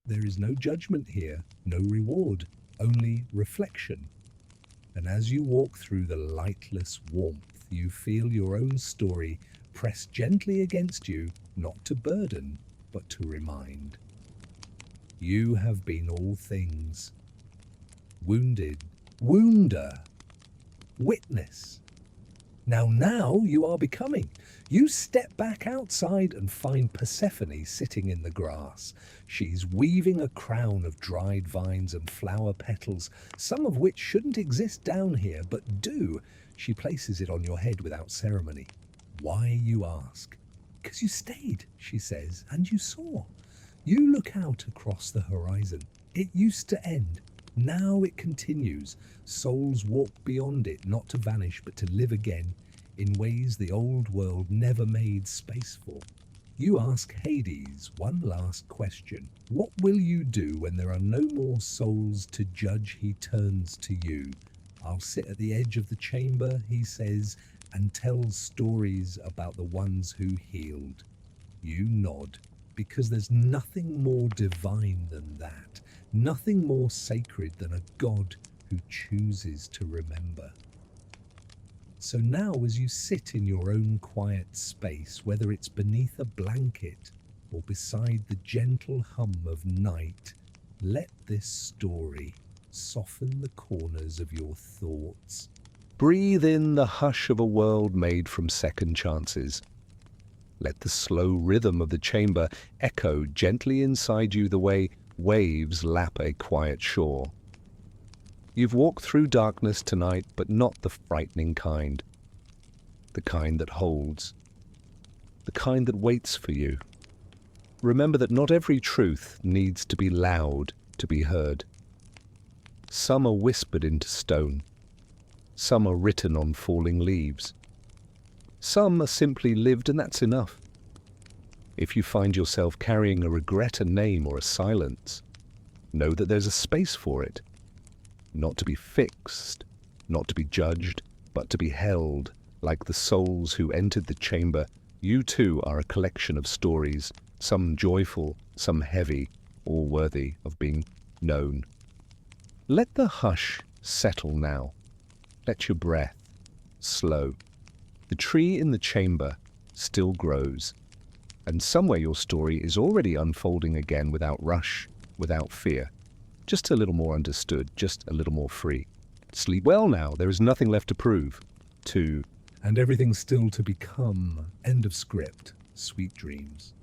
There is no judgment here, no reward, only reflection. And as you walk through the lightless warmth, you feel your own story press gently against you, not to burden, but to remind. You have been all things. Wounded, wounder, witness. Now you are becoming. You step back outside and find Persephone sitting in the grass. She's weaving a crown of dried vines and flower petals, some of which shouldn't exist down here, but do. She places it on your head without ceremony. Why, you ask? "'Cause you stayed," she says, "and you saw." You look out across the horizon. It used to end. Now it continues. Souls walk beyond it, not to vanish, but to live again in ways the old world never made space for. You ask Hades one last question. What will you do when there are no more souls to judge? He turns to you. "I'll sit at the edge of the chamber," he says, "and tell stories about the ones who healed." You nod, because there's nothing more divine than that. Nothing more sacred than a God who chooses to remember. So now, as you sit in your own quiet space, whether it's beneath a blanket or beside the gentle hum of night, let this story soften the corners of your thoughts. Breathe in the hush of a world made from second chances. Let the slow rhythm of the chamber echo gently inside you the way waves lap a quiet shore. You've walked through darkness tonight, but not the frightening kind. The kind that holds. The kind that waits for you. Remember that not every truth needs to be loud to be heard. Some are whispered into stone. Some are written on falling leaves. Some are simply lived, and that's enough. If you find yourself carrying a regret, a name, or a silence, know that there's a space for it. Not to be fixed, not to be judged, but to be held. Like the souls who entered the chamber, you too are a collection of stories, some joyful, some heavy, all worthy of being known. Let the hush settle now. Let your breath slow. The tree in the chamber still grows, and somewhere your story is already unfolding again without rush, without fear. Just a little more understood, just a little more free. Sleep well now, there is nothing left to prove. And everything still to become. End of script. Sweet dreams.